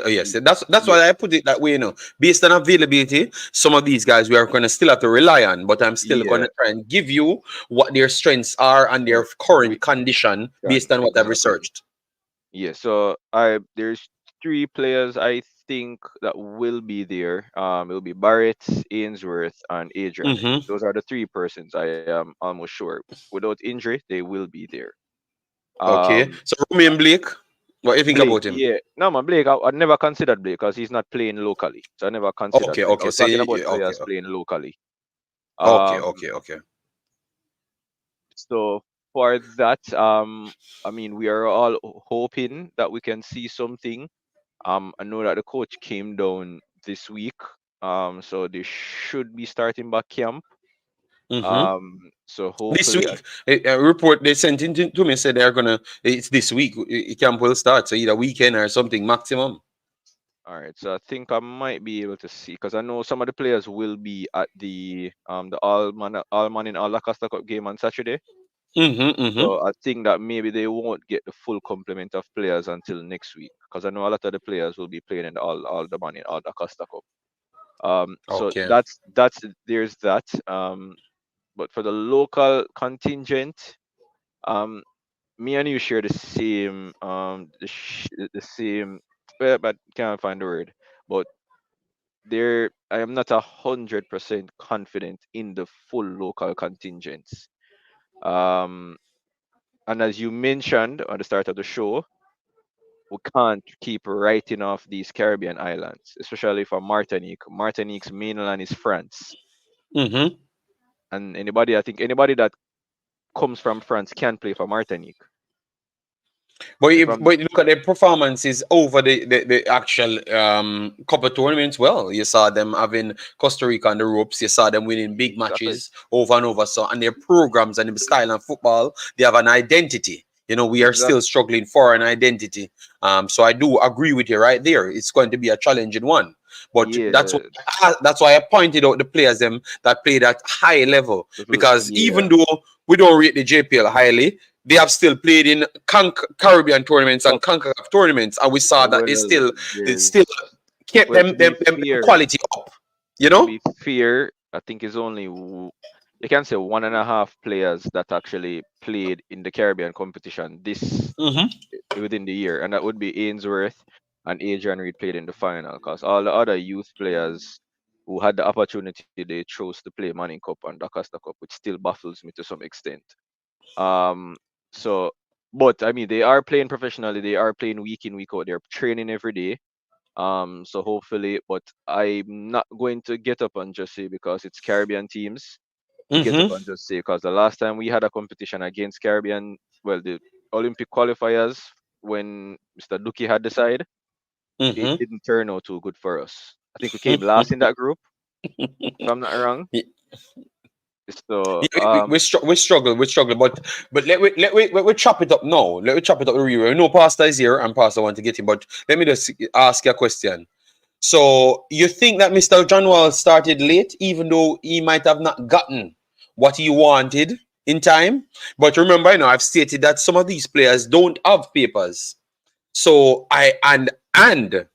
[SPEAKER 1] yes.
[SPEAKER 3] y-
[SPEAKER 1] That's
[SPEAKER 3] yeah,
[SPEAKER 1] why I put it that way. Based on availability, some of these guys we are going to still have to rely on. But I'm still going
[SPEAKER 3] yeah,
[SPEAKER 1] to try and give you what their strengths are and their
[SPEAKER 3] what we
[SPEAKER 1] current condition
[SPEAKER 3] can
[SPEAKER 1] based on what I've
[SPEAKER 3] exactly.
[SPEAKER 1] researched.
[SPEAKER 3] Yeah, so I there's three players I think that will be there. It'll be Barrett, Ainsworth, and Adrian Reed.
[SPEAKER 1] Mm-hmm.
[SPEAKER 3] Those are the three persons I am almost sure. Without injury, they will be there.
[SPEAKER 1] Okay.
[SPEAKER 3] Um,
[SPEAKER 1] So Romain Blake, what do you think
[SPEAKER 3] Blake,
[SPEAKER 1] about him?
[SPEAKER 3] yeah, no man, Blake. I never considered Blake because he's not playing locally, so I never considered
[SPEAKER 1] Okay.
[SPEAKER 3] Blake. I
[SPEAKER 1] Okay.
[SPEAKER 3] was
[SPEAKER 1] So
[SPEAKER 3] talking about
[SPEAKER 1] okay.
[SPEAKER 3] players playing locally.
[SPEAKER 1] Okay.
[SPEAKER 3] Um,
[SPEAKER 1] Okay. Okay.
[SPEAKER 3] so for that, I mean, we are all hoping that we can see something. I know that the coach came down this week. So they should be starting back camp.
[SPEAKER 1] Mm-hmm.
[SPEAKER 3] So
[SPEAKER 1] This
[SPEAKER 3] hopefully,
[SPEAKER 1] week, a report they sent in to me said they're gonna. It's this week. Camp will start, so either weekend or something maximum.
[SPEAKER 3] all right. So I think I might be able to see because I know some of the players will be at the all man in all Dacosta Cup game on Saturday.
[SPEAKER 1] Mm-hmm. Mm-hmm.
[SPEAKER 3] So I think that maybe they won't get the full complement of players until next week because I know a lot of the players will be playing in the all the man in all Dacosta Cup. So
[SPEAKER 1] Okay.
[SPEAKER 3] that's there's that. But for the local contingent, um, me and you share the same the same, well, but can't find the word. But there, I am not 100% confident in the full local contingents. Um, and as you mentioned on the start of the show, we can't keep writing off these Caribbean islands, especially for Martinique. Martinique's mainland is France,
[SPEAKER 1] Mm-hmm.
[SPEAKER 3] and I think anybody that comes from France can play for Martinique. If I'm
[SPEAKER 1] But you look at their performances over the actual Copa tournaments. Well, you saw them having Costa Rica on the ropes. You saw them winning big
[SPEAKER 3] exactly,
[SPEAKER 1] matches over and over. So, and their programs and the style of football, they have an identity. We are still
[SPEAKER 3] exactly,
[SPEAKER 1] struggling for an identity. So I do agree with you right there. It's going to be a challenging one. But
[SPEAKER 3] yeah,
[SPEAKER 1] that's why I pointed out the players them that played at high level, because
[SPEAKER 3] yeah,
[SPEAKER 1] even though we don't rate the JPL highly, they have still played in Caribbean tournaments and
[SPEAKER 3] cup
[SPEAKER 1] Concacaf tournaments, and we saw that they
[SPEAKER 3] well.
[SPEAKER 1] still it still
[SPEAKER 3] There's
[SPEAKER 1] kept
[SPEAKER 3] well
[SPEAKER 1] them quality up. You
[SPEAKER 3] to
[SPEAKER 1] know.
[SPEAKER 3] be fair, I think it's only you can say one and a half players that actually played in the Caribbean competition this
[SPEAKER 1] Mm-hmm.
[SPEAKER 3] within the year, and that would be Ainsworth and Adrian Reed played in the final. Because all the other youth players who had the opportunity, they chose to play Manning Cup and Dacosta Cup, which still baffles me to some extent. Um, so, but I mean, they are playing professionally. They are playing week in, week out. They're training every day. So hopefully, but I'm not going to get up and just say because it's Caribbean teams to get up
[SPEAKER 1] Mm-hmm.
[SPEAKER 3] and just say because the last time we had a competition against Caribbean, well, the Olympic qualifiers when Mr. Duki had the side, it
[SPEAKER 1] Mm-hmm.
[SPEAKER 3] didn't turn out too good for us. I think we came last in that group, if I'm not wrong. So
[SPEAKER 1] Yeah, we struggle, but let we chop it up now. Let me chop it up. We know Pastor is here, and Pastor want to get him, but let me just ask you a question. So you think that Mr. John Wall started late, even though he might have not gotten what he wanted in time? But remember, I've stated that some of these players don't have papers. So and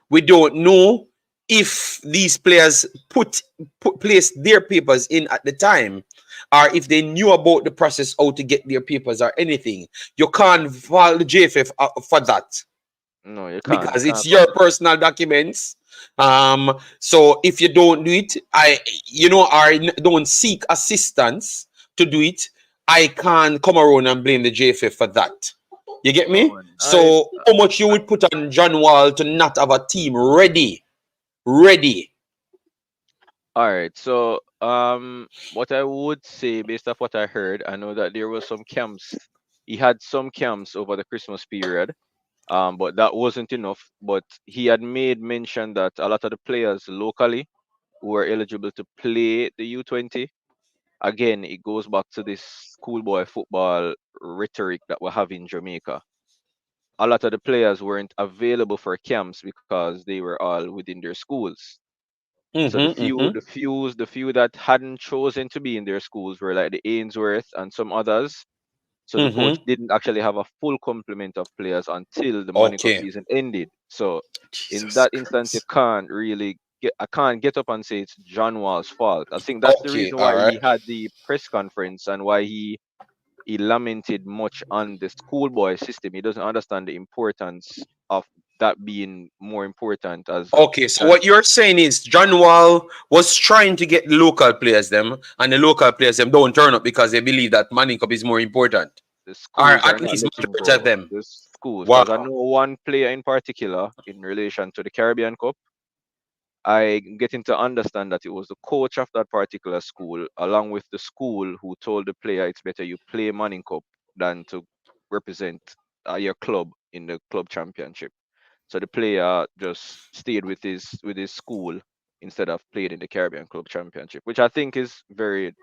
[SPEAKER 1] we don't know if these players placed their papers in at the time, or if they knew about the process how to get their papers or anything. You can't file the JFF for that,
[SPEAKER 3] no, you can't. You
[SPEAKER 1] because it's
[SPEAKER 3] can't
[SPEAKER 1] your
[SPEAKER 3] find it.
[SPEAKER 1] personal documents. So if you don't do it, or don't seek assistance to do it, I can't come around and blame the JFF for that. You get
[SPEAKER 3] No
[SPEAKER 1] me?
[SPEAKER 3] man.
[SPEAKER 1] So how much you would put on John Wall to not have a team ready?
[SPEAKER 3] All right. So what I would say based off what I heard, I know that there was some camps He had some camps over the Christmas period, but that wasn't enough. But he had made mention that a lot of the players locally who were eligible to play the U20, again, it goes back to this schoolboy football rhetoric that we have in Jamaica. A lot of the players weren't available for camps because they were all within their schools. So
[SPEAKER 1] Mm-hmm, mm-hmm,
[SPEAKER 3] the few that hadn't chosen to be in their schools were like the Ainsworth and some others. So the coach
[SPEAKER 1] mm-hmm.
[SPEAKER 3] didn't actually have a full complement of players until the Money Cup
[SPEAKER 1] Okay.
[SPEAKER 3] season ended. So in
[SPEAKER 1] Jesus
[SPEAKER 3] that instance, you
[SPEAKER 1] Christ.
[SPEAKER 3] can't really I can't get up and say it's John Wall's fault. I think that's the
[SPEAKER 1] Okay,
[SPEAKER 3] reason
[SPEAKER 1] all
[SPEAKER 3] why
[SPEAKER 1] right.
[SPEAKER 3] he had the press conference and why he lamented much on the schoolboy system. He doesn't understand the importance of that being more important as
[SPEAKER 1] Okay, so
[SPEAKER 3] than
[SPEAKER 1] what you're saying is John Wall was trying to get local players them, and the local players them don't turn up because they believe that Manning Cup is more important,
[SPEAKER 3] the
[SPEAKER 1] or
[SPEAKER 3] schools are
[SPEAKER 1] at
[SPEAKER 3] not
[SPEAKER 1] least
[SPEAKER 3] letting
[SPEAKER 1] majority of
[SPEAKER 3] go.
[SPEAKER 1] them.
[SPEAKER 3] The schools, because I
[SPEAKER 1] Wow.
[SPEAKER 3] know one player in particular in relation to the Caribbean Cup. I getting to understand that it was the coach of that particular school, along with the school, who told the player it's better you play Manning Cup than to represent your club in the club championship. So the player just stayed with his school instead of playing in the Caribbean Club Championship, which I think is very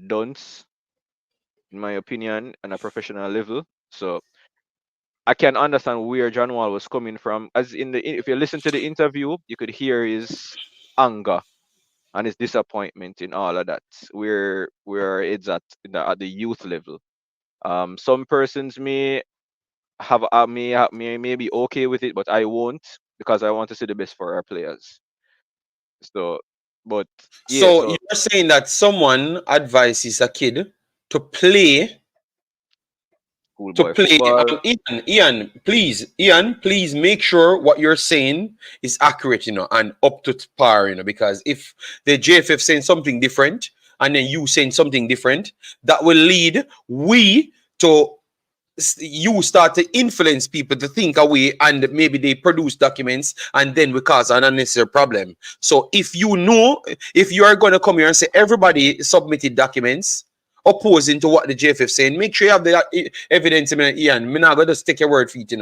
[SPEAKER 3] dunce, in my opinion, on a professional level. So I can understand where John Wall was coming from. As in the if you listen to the interview, you could hear his anger and his disappointment in all of that. Where it's at the youth level. Some persons may be okay with it, but I won't because I want to see the best for our players. So, but yeah,
[SPEAKER 1] So
[SPEAKER 3] so
[SPEAKER 1] you're saying that someone advises a kid to play to
[SPEAKER 3] schoolboy
[SPEAKER 1] play.
[SPEAKER 3] football.
[SPEAKER 1] Ian, please make sure what you're saying is accurate, and up to par, because if the JFF saying something different and then you saying something different, that will lead we to you start to influence people to think away and maybe they produce documents and then we cause an unnecessary problem. So if you are going to come here and say everybody submitted documents opposing to what the JFF saying, make sure you have the evidence. Ian, me not going to just take your word for it.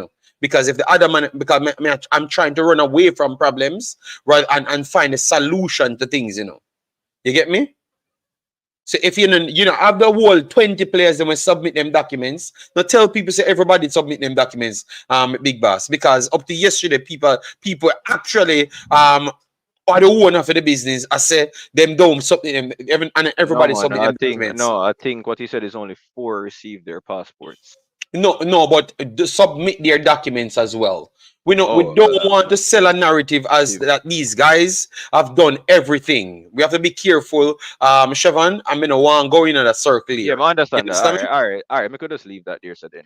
[SPEAKER 1] Because if the other man, because I'm trying to run away from problems, right, and find a solution to things. You get me? So if have the whole 20 players that will submit them documents, now tell people say everybody submit them documents, big boss. Because up to yesterday, people actually are the owner for the business. I say them don't submit them and
[SPEAKER 3] No
[SPEAKER 1] everybody
[SPEAKER 3] man,
[SPEAKER 1] submit them documents.
[SPEAKER 3] I think what he said is only four received their passports.
[SPEAKER 1] No, but submit their documents as well. We
[SPEAKER 3] Oh,
[SPEAKER 1] don't want to sell a narrative as
[SPEAKER 3] see,
[SPEAKER 1] that these guys have done everything. We have to be careful. Siobhan, I'm gonna want to go in a circle
[SPEAKER 3] yeah,
[SPEAKER 1] here.
[SPEAKER 3] I
[SPEAKER 1] You
[SPEAKER 3] understand that.
[SPEAKER 1] understand me?
[SPEAKER 3] All right. We could just leave that there, so then.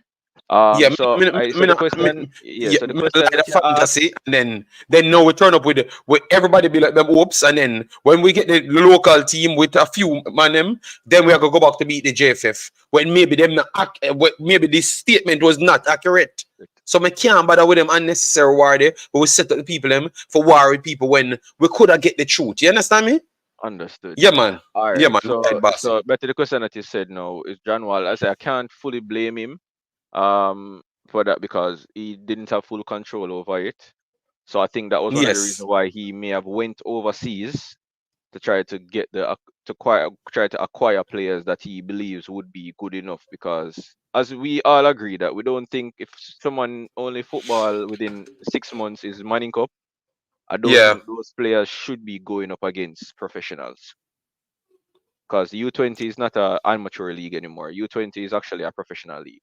[SPEAKER 1] Yeah,
[SPEAKER 3] So I so the question, yeah,
[SPEAKER 1] yeah,
[SPEAKER 3] so the
[SPEAKER 1] me not
[SPEAKER 3] question
[SPEAKER 1] like
[SPEAKER 3] that
[SPEAKER 1] the
[SPEAKER 3] you asked,
[SPEAKER 1] fantasy, and then now we turn up with everybody be like them hopes, and then when we get the local team with a few man them, then we are gonna go back to beat the JFF when maybe them not maybe this statement was not accurate. So me can't bother with them unnecessary war there, but we set up the people them for war with people when we could have get the truth. You understand me?
[SPEAKER 3] understood.
[SPEAKER 1] Yeah, man.
[SPEAKER 3] All
[SPEAKER 1] Yeah,
[SPEAKER 3] right.
[SPEAKER 1] man. Go ahead, boss.
[SPEAKER 3] But to the question that you said no is John Wall. I say I can't fully blame him um for that because he didn't have full control over it. So I think that was one of the reasons
[SPEAKER 1] Yes.
[SPEAKER 3] why he may have went overseas to try to get try to acquire players that he believes would be good enough. Because as we all agree that we don't think if someone only football within 6 months is manning up, I don't
[SPEAKER 1] Yeah.
[SPEAKER 3] think those players should be going up against professionals. Because U20 is not a amateur league anymore. U20 is actually a professional league.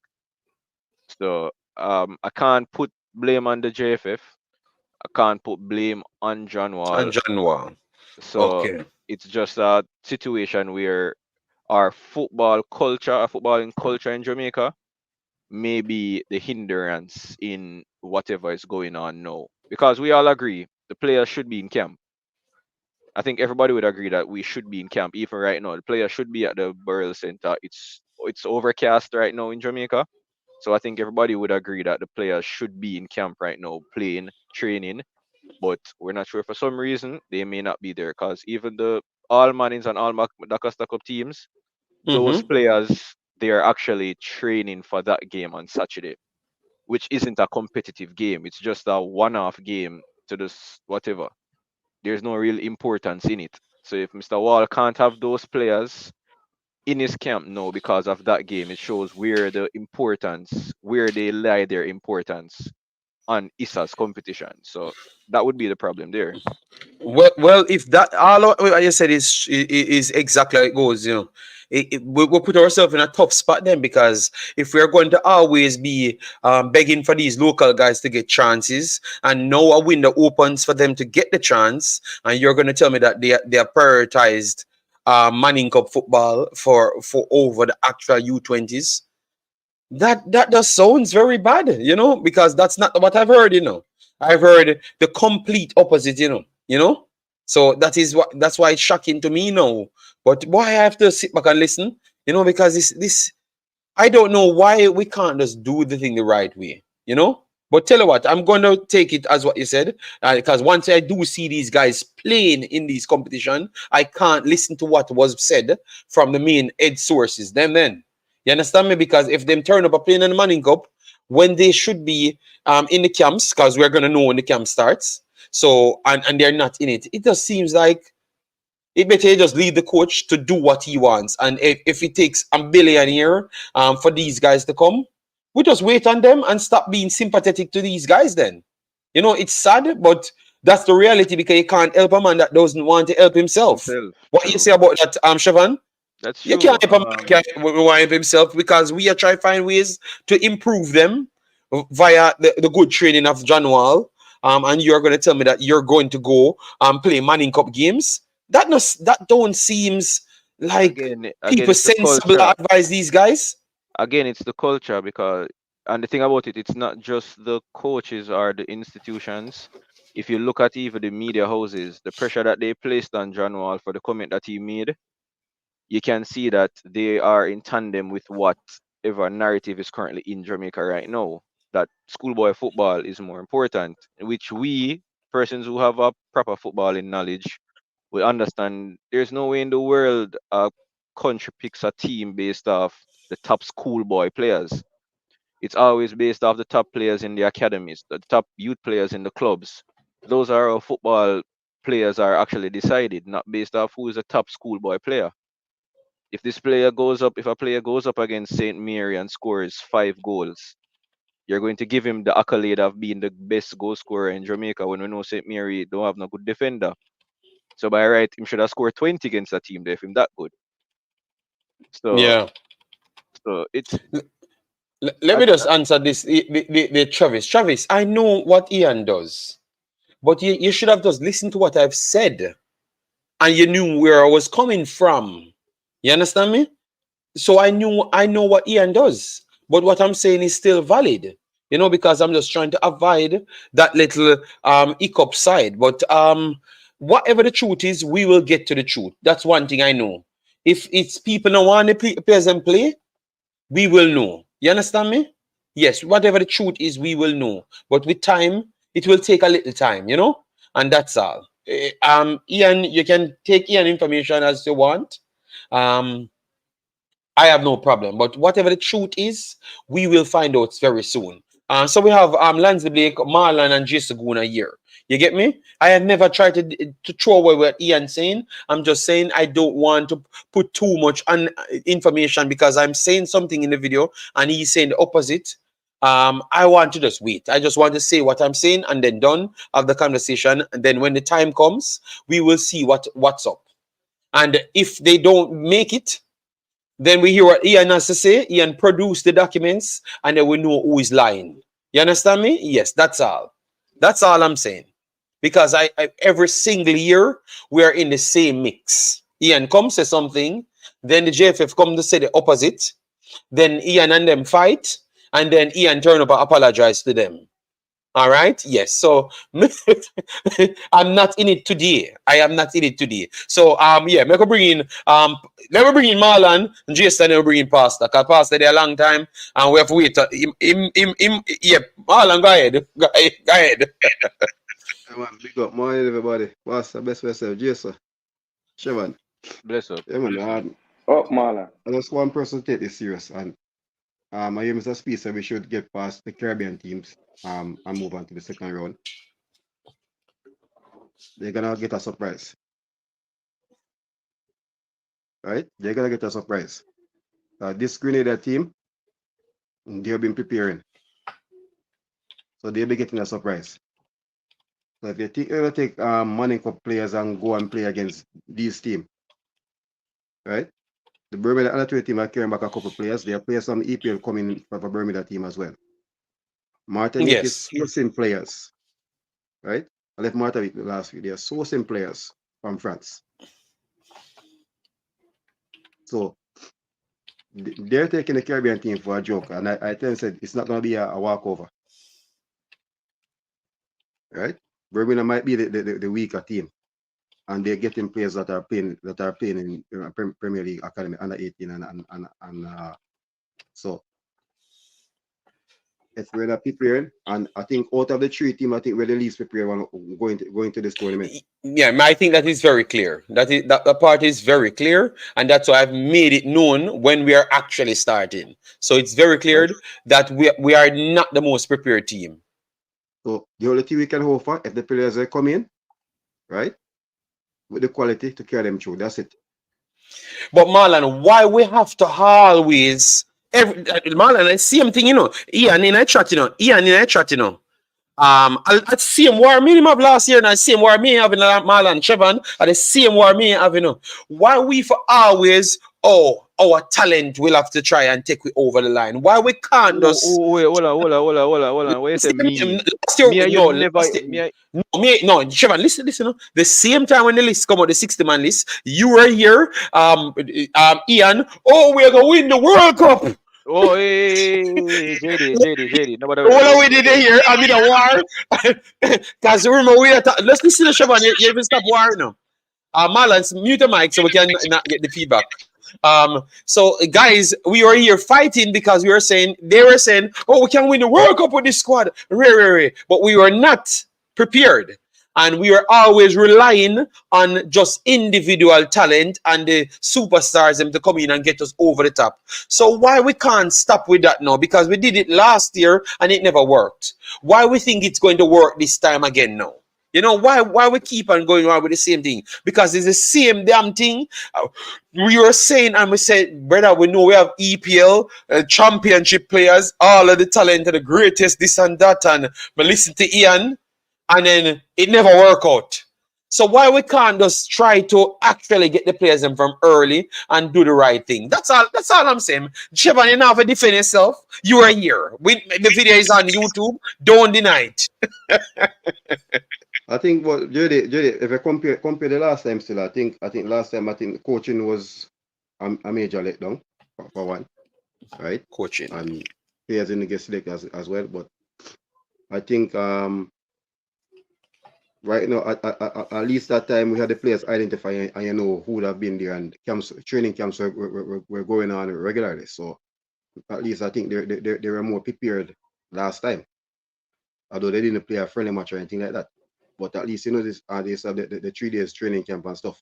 [SPEAKER 3] So I can't put blame on the JFF. I can't put blame on John
[SPEAKER 1] And
[SPEAKER 3] Wall.
[SPEAKER 1] John Wall.
[SPEAKER 3] So
[SPEAKER 1] Okay.
[SPEAKER 3] it's just a situation where our our footballing culture in Jamaica may be the hindrance in whatever is going on now. Because we all agree the players should be in camp. I think everybody would agree that we should be in camp even right now. The players should be at the burial center. It's overcast right now in Jamaica. So I think everybody would agree that the players should be in camp right now, playing, training. But we're not sure for some reason they may not be there because even the all Mannings and all Dacosta Cup teams, those
[SPEAKER 1] Mm-hmm.
[SPEAKER 3] players they are actually training for that game on Saturday, which isn't a competitive game. It's just a one-off game to this whatever. There's no real importance in it. So if Mr. Wall can't have those players in his camp now because of that game, it shows where the importance, where they lie their importance on ISA's competition. So that would be the problem there.
[SPEAKER 1] Well, if that all what you said is exactly how it goes, we put ourselves in a tough spot then, because if we're going to always be begging for these local guys to get chances, and now a window opens for them to get the chance, and you're going to tell me that they are prioritized Manning Cup football for over the actual U20s, that just sounds very bad, because that's not what I've heard. I've heard the complete opposite, so that's why it's shocking to me now. But why I have to sit back and listen, because this I don't know why we can't just do the thing the right way. But tell you what, I'm going to take it as what you said, because once I do see these guys playing in these competition, I can't listen to what was said from the main head sources. Then, you understand me? Because if them turn up a playing in the Manning Cup when they should be in the camps, because we're going to know when the camp starts, so and they're not in it, it just seems like it better just leave the coach to do what he wants. And if it takes $1 billion a year for these guys to come, we just wait on them and stop being sympathetic to these guys then. It's sad, but that's the reality, because you can't help a man that doesn't want to help himself.
[SPEAKER 3] Himself,
[SPEAKER 1] What you
[SPEAKER 3] true.
[SPEAKER 1] say about that, Siobhan?
[SPEAKER 3] That's
[SPEAKER 1] You
[SPEAKER 3] true.
[SPEAKER 1] can't help a man that can't want to help himself, because we are trying to find ways to improve them via the good training of John Wall. And you're going to tell me that you're going to go play Manning Cup games? That don't seems like
[SPEAKER 3] Again,
[SPEAKER 1] people
[SPEAKER 3] it's the
[SPEAKER 1] sensible
[SPEAKER 3] culture.
[SPEAKER 1] advise these guys.
[SPEAKER 3] Again, it's the culture because, and the thing about it, it's not just the coaches or the institutions. If you look at even the media houses, the pressure that they placed on John Wall for the comment that he made, you can see that they are in tandem with whatever narrative is currently in Jamaica right now. That schoolboy football is more important, which we, persons who have a proper footballing knowledge, will understand. There's no way in the world a country picks a team based off the top schoolboy players. It's always based off the top players in the academies, the top youth players in the clubs. Those are how football players are actually decided, not based off who is a top schoolboy player. If a player goes up against St. Mary and scores 5 goals, you're going to give him the accolade of being the best goal scorer in Jamaica when we know St. Mary don't have no good defender. So by right, him should have scored 20 against that team there if him that good. So
[SPEAKER 1] Yeah.
[SPEAKER 3] so it's
[SPEAKER 1] Let
[SPEAKER 3] I,
[SPEAKER 1] me just answer this. The Travis. Travis, I know what Ian does, but you should have just listened to what I've said, and you knew where I was coming from. You understand me? So I know what Ian does, but what I'm saying is still valid. Because I'm just trying to avoid that little hiccup side. But whatever the truth is, we will get to the truth. That's one thing I know. If it's people don't want to play and play, we will know. You understand me? Yes, whatever the truth is, we will know. But with time, it will take a little time, and that's all. Ian, you can take Ian information as you want. Um, I have no problem. But whatever the truth is, we will find out very soon. So we have Lansley Blake, Marlon, and Jason Guna here. You get me? I have never tried to throw away what Ian saying. I'm just saying I don't want to put too much information, because I'm saying something in the video and he's saying the opposite. I want to just wait. I just want to say what I'm saying and then done of the conversation. And then when the time comes, we will see what's up. And if they don't make it, then we hear what Ian has to say. Ian produced the documents, and then we know who is lying. You understand me? Yes, that's all. That's all I'm saying. Because I every single year we are in the same mix. Ian comes say something, then the JFF come to say the opposite. Then Ian and them fight, and then Ian turn up and apologize to them. All right. Yes. So I'm not in it today. I am not in it today. So yeah, let me bring in Marlon and Jason, and bring in Pastor. Cause Pastor there a long time, and we have to wait. Yeah, Marlon, go ahead. Go ahead.
[SPEAKER 4] I want big up morning everybody. What's the best yourself, Jason? Chevron.
[SPEAKER 3] bless up.
[SPEAKER 4] Yeah, man, hard.
[SPEAKER 5] Oh, Marlon.
[SPEAKER 4] I just one person take this serious, and my aim is a speech that we should get past the Caribbean teams and move on to the second round. They're gonna get a surprise, right? They're gonna get a surprise. This Grenada team, they've been preparing, so they'll be getting a surprise. So if you think you're gonna take money for players and go and play against these teams, right? The Bermuda under 20 team are carrying back a couple players. They play some EPL coming for the Bermuda team as well. Martinique is
[SPEAKER 1] Yes.
[SPEAKER 4] sourcing players, right? I left Martinique last week. They are sourcing players from France. So they're taking the Caribbean team for a joke, and I tell them it's not going to be a walkover, right? Bermuda might be the weaker team, and they're getting players that are playing in Premier League Academy under 18 and so if we're not prepared, and I think out of the three teams, I think we're the least prepared one going to this tournament.
[SPEAKER 1] Yeah, I think that is very clear. That part is very clear, and that's why I've made it known when we are actually starting. So it's very clear that we are not the most prepared team.
[SPEAKER 4] So the only thing we can hope for, if the players come in, right, with the quality to carry them through. That's it.
[SPEAKER 1] But Marlon, why we have to always Marlon, the same thing, Ian in a chat, I same war me have last year, and the same war me having Marlon Chevan, and the same war me having. Why we for always our talent will have to try and take we over the line? Why we can't just
[SPEAKER 3] wait, hold on. Wait a minute.
[SPEAKER 1] No, Chevan, listen. The same time when the list come out, the 60-man list, you were here, Ian. We're gonna win the World Cup.
[SPEAKER 3] Oh, hey, JD. Nobody.
[SPEAKER 1] What we did here, I mean, a war. Because remember, let's listen to Shaban. You even stop war now. Marlon, mute the mic so we can not get the feedback. So guys, we were here fighting because they were saying, we can win the World Cup with this squad. But we were not prepared. And we were always relying on just individual talent and the superstars them to come in and get us over the top. So why we can't stop with that now? Because we did it last year and it never worked. Why we think it's going to work this time again now? Why we keep on going on with the same thing? Because it's the same damn thing. We were saying, and we said, brother, we know we have EPL, championship players, all of the talent, the greatest, this and that. And but listen to Ian. And then it never work out. So why we can't just try to actually get the players in from early and do the right thing? That's all I'm saying. Chevan, you know how to defend yourself. You are here. The video is on YouTube. Don't deny it.
[SPEAKER 4] I think what Jody, if I compare the last time still, I think last time coaching was a major letdown for one. Right?
[SPEAKER 1] Coaching.
[SPEAKER 4] And players didn't get selected as well. But I think right now, at least that time we had the players identifying and who would have been there, and training camps were going on regularly. So at least I think they were more prepared last time, although they didn't play a friendly match or anything like that. But at least this they have the 3 days training camp and stuff,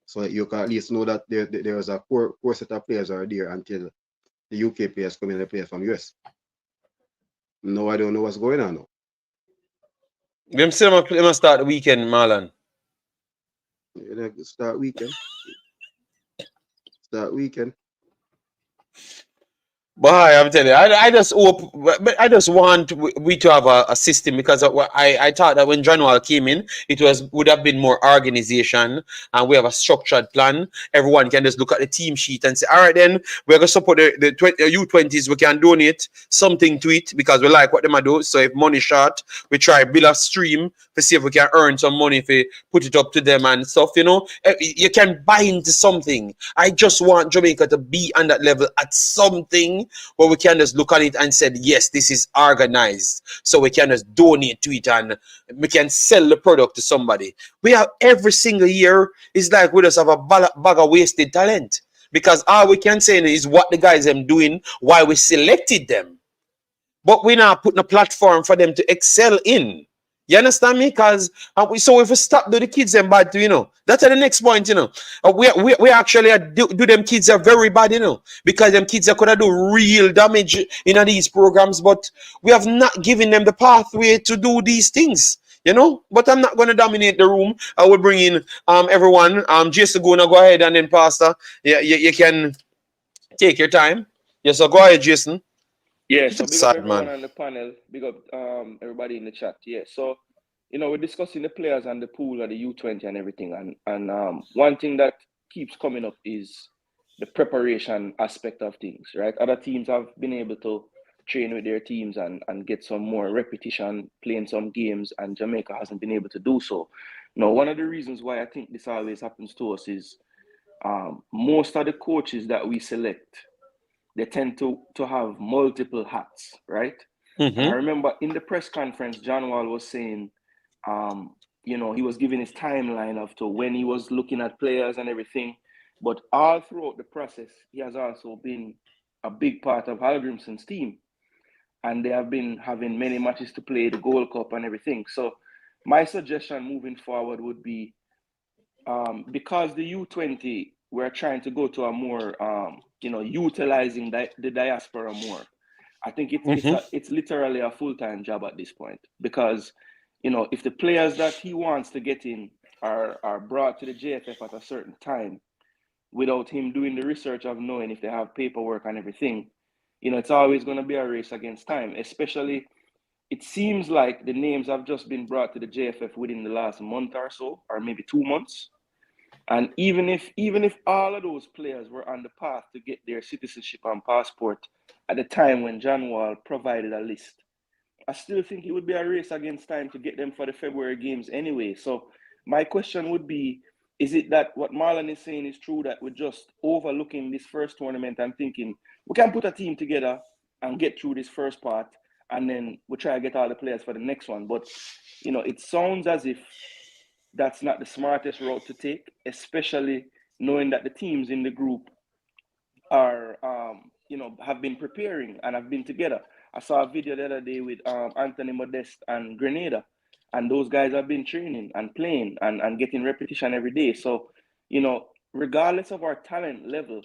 [SPEAKER 4] so you can at least know that there was a core set of players are there until the UK players come in and play from US. No, I don't know what's going on now.
[SPEAKER 1] Them still must start the weekend, Marlon.
[SPEAKER 4] Start weekend.
[SPEAKER 1] Boy, I'm telling you, I just hope, but I just want we to have a system, because I thought that when January came in, it would have been more organization, and we have a structured plan. Everyone can just look at the team sheet and say, all right, then we're going to support the U20s. We can donate something to it because we like what they do. So if money short, we try build a stream to see if we can earn some money if we put it up to them and stuff. You can buy into something. I just want Jamaica to be on that level at something where we can just look at it and say, yes, this is organized. So we can just donate to it and we can sell the product to somebody. We have every single year, it's like we just have a bag of wasted talent. Because all we can say is what the guys are doing, why we selected them. But we're not putting a platform for them to excel in. You understand me? Because so if we stop do the kids them bad too, you know, that's at the next point, you know. We actually do them kids are very bad, you know, because them kids are could do real damage in these programs, but we have not given them the pathway to do these things. You know, but I'm not going to dominate the room. I will bring in everyone. Jason, go ahead, and then Pastor, you can take your time. Yes, so go ahead, Jason.
[SPEAKER 5] Yeah,
[SPEAKER 1] It's
[SPEAKER 5] so
[SPEAKER 1] a
[SPEAKER 5] big up
[SPEAKER 1] sad
[SPEAKER 5] everyone
[SPEAKER 1] man.
[SPEAKER 5] on the panel. Big up everybody in the chat. Yeah, so we're discussing the players and the pool of the U20 and everything. And one thing that keeps coming up is the preparation aspect of things, right? Other teams have been able to train with their teams and get some more repetition playing some games, and Jamaica hasn't been able to do so. One of the reasons why I think this always happens to us is most of the coaches that we select, they tend to have multiple hats, right? And I remember in the press conference, John Wall was saying, he was giving his timeline of to when he was looking at players and everything. But all throughout the process, he has also been a big part of Hallgrimsson's team. And they have been having many matches to play, the Gold Cup and everything. So my suggestion moving forward would be, because the U20, we're trying to go to a more, utilizing the diaspora more. I think it's literally a full-time job at this point, because, if the players that he wants to get in are brought to the JFF at a certain time, without him doing the research of knowing if they have paperwork and everything, it's always going to be a race against time. Especially, it seems like the names have just been brought to the JFF within the last month or so, or maybe 2 months. And even if all of those players were on the path to get their citizenship and passport at the time when John Wall provided a list, I still think it would be a race against time to get them for the February games anyway. So my question would be, is it that what Marlon is saying is true, that we're just overlooking this first tournament and thinking we can put a team together and get through this first part, and then we'll try to get all the players for the next one? But, it sounds as if that's not the smartest route to take, especially knowing that the teams in the group are, have been preparing and have been together. I saw a video the other day with Anthony Modeste and Grenada, and those guys have been training and playing and getting repetition every day. So, regardless of our talent level,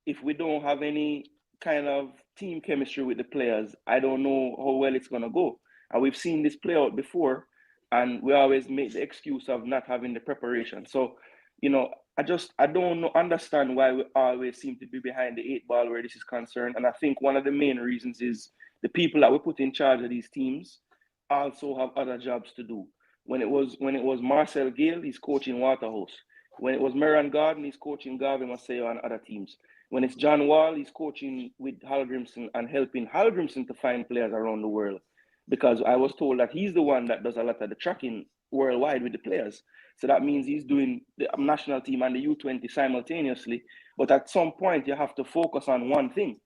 [SPEAKER 5] if we don't have any kind of team chemistry with the players, I don't know how well it's going to go. And we've seen this play out before, and we always make the excuse of not having the preparation. So, I don't understand why we always seem to be behind the 8 ball where this is concerned. And I think one of the main reasons is the people that we put in charge of these teams also have other jobs to do. When it was Marcel Gale, he's coaching Waterhouse. When it was Meran Garden, he's coaching Garvey Maceo and other teams. When it's John Wall, he's coaching with Hallgrimsson and helping Hallgrimsson to find players around the world. Because I was told that he's the one that does a lot of the tracking worldwide with the players. So that means he's doing the national team and the U20 simultaneously. But at some point, you have to focus on one thing.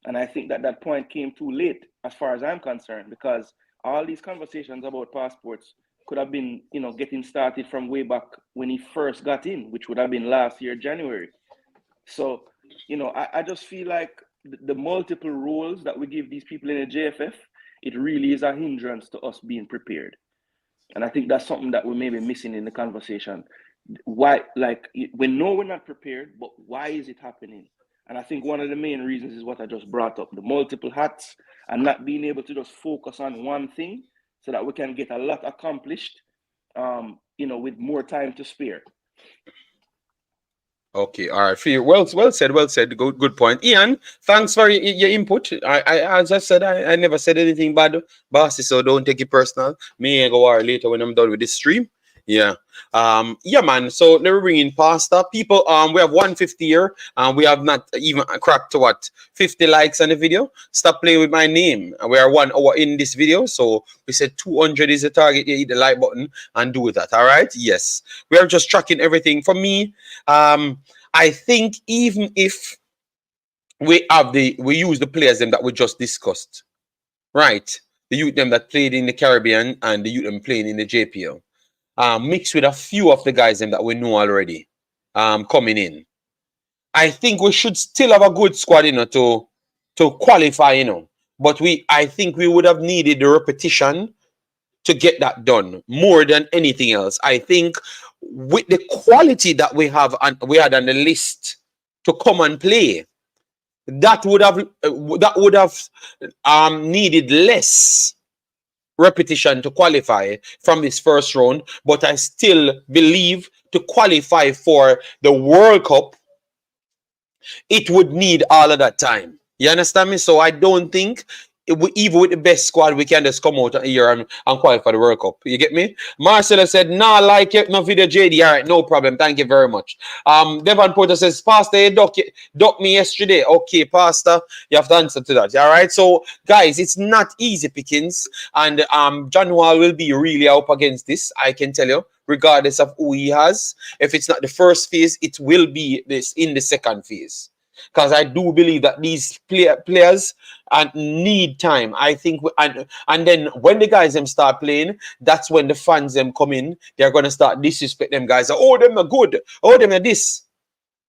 [SPEAKER 5] And I think that point came too late, as far as I'm concerned, because all these conversations about passports could have been, getting started from way back when he first got in, which would have been last year, January. So, I just feel like the multiple roles that we give these people in the JFF, it really is a hindrance to us being prepared. And I think that's something that we may be missing in the conversation. Why, we know we're not prepared, but why is it happening? And I think one of the main reasons is what I just brought up, the multiple hats and not being able to just focus on one thing so that we can get a lot accomplished, with more time to spare.
[SPEAKER 1] Okay, all right. Well said, well said. Good point. Ian, thanks for your input. As I said, I never said anything bad, bossy, so don't take it personal. Me go war later when I'm done with this stream. Yeah. Yeah, man. So let me bring in Pastor. People, we have 150 here, and we have not even cracked to 50 likes on the video. Stop playing with my name. We are 1 hour in this video, so we said 200 is the target. You hit the like button and do that. All right. Yes. We are just tracking everything. For me, I think even if we use the players them that we just discussed, right? The youth them that played in the Caribbean and the youth them playing in the JPL. Mixed with a few of the guys them that we know already coming in. I think we should still have a good squad, to qualify, But I think we would have needed the repetition to get that done more than anything else. I think with the quality that we have and we had on the list to come and play, that would have needed less repetition to qualify from this first round. But I still believe to qualify for the World Cup, it would need all of that time. You understand me? So I don't think even with the best squad, we can just come out here and qualify for the World Cup. You get me? Marcelo said, nah, like it, no video JD. All right, no problem. Thank you very much. Devon Porter says, Pastor, you duck me yesterday. Okay, Pastor, you have to answer to that. All right. So, guys, it's not easy pickings. And John Wall will be really up against this, I can tell you, regardless of who he has. If it's not the first phase, it will be this in the second phase. Because I do believe that these players need time. I think, and then when the guys them start playing, that's when the fans them come in. They're gonna start disrespect them guys. Oh, them are good. Oh, them are this.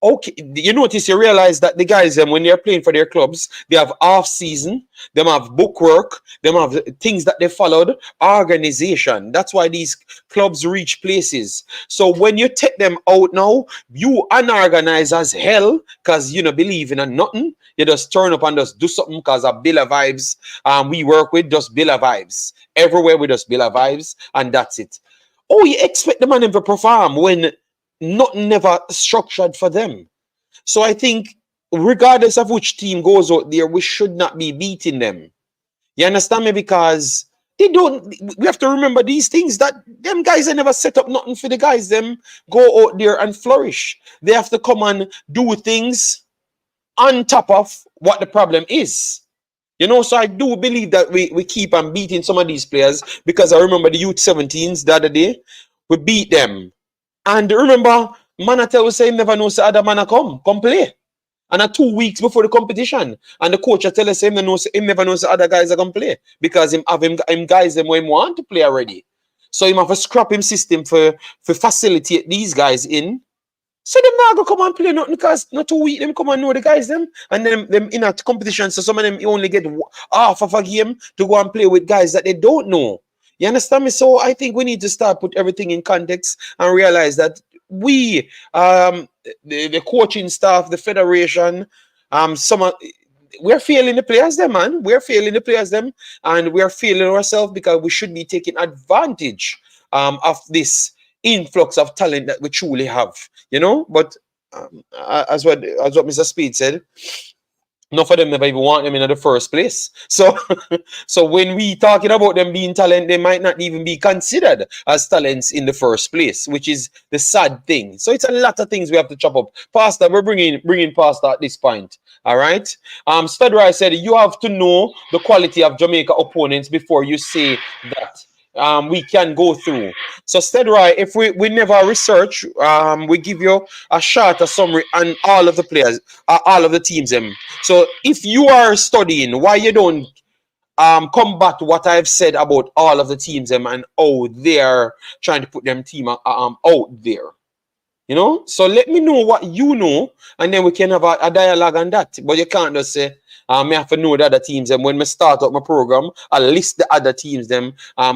[SPEAKER 1] Okay, you notice, you realize that the guys them when they're playing for their clubs, they have off season, them have book work, them have things that they followed, organization. That's why these clubs reach places. So when you take them out now, you unorganized as hell because you don't believe in nothing. You just turn up and just do something because of Billa vibes. We work with just Billa vibes everywhere. We just Billa vibes, and that's it. Oh, you expect the man to perform when nothing never structured for them. So I think regardless of which team goes out there, we should not be beating them. You understand me? Because we have to remember these things, that them guys are never set up nothing for the guys them go out there and flourish. They have to come and do things on top of what the problem is. You know, so I do believe that we keep on beating some of these players, because I remember the U17s the other day, we beat them. And remember, Manatel was saying never knows the other man come play. And 2 weeks before the competition, and the coach tell us him never knows the other guys are gonna play, because him guys them when him want to play already. So him have to scrap him system for facilitate these guys in. So them not gonna come and play nothing, because not 2 weeks them come and know the guys them, and then them in a competition. So some of them only get half of a game to go and play with guys that they don't know. You understand me? So I think we need to start put everything in context and realize that we, the coaching staff, the federation, we're failing the players them, man. We're failing the players them, and we're failing ourselves, because we should be taking advantage of this influx of talent that we truly have, you know. But as what Mr. Speed said, enough of them never even want them in the first place. So, so when we talking about them being talent, they might not even be considered as talents in the first place, which is the sad thing. So it's a lot of things we have to chop up. Pastor, we're bringing Pastor at this point. All right. Studrai said you have to know the quality of Jamaica opponents before you say that we can go through. So Stedrai, if we never research, we give you a short, a summary on all of the players, all of the teams. So if you are studying, why you don't combat what I've said about all of the teams and how they're trying to put them team out there. You know, so let me know what you know, and then we can have a dialogue on that. But you can't just say, I have to know the other teams. And when I start up my program, I list the other teams, them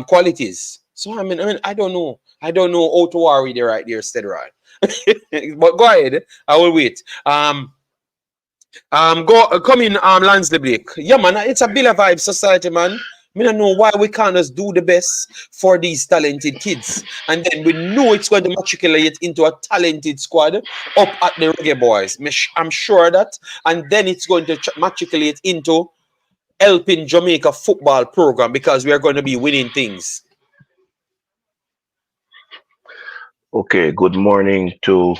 [SPEAKER 1] qualities. So I mean, I don't know. I don't know how to worry there right there, steady right. But go ahead. I will wait. Come in, Lansley Blake. Yeah, man, it's a Billa Vibe society, man. I don't know why we can't just do the best for these talented kids. And then we know it's going to matriculate into a talented squad up at the Reggae Boyz. I'm sure that. And then it's going to matriculate into helping Jamaica football program, because we are going to be winning things.
[SPEAKER 6] Okay, good morning to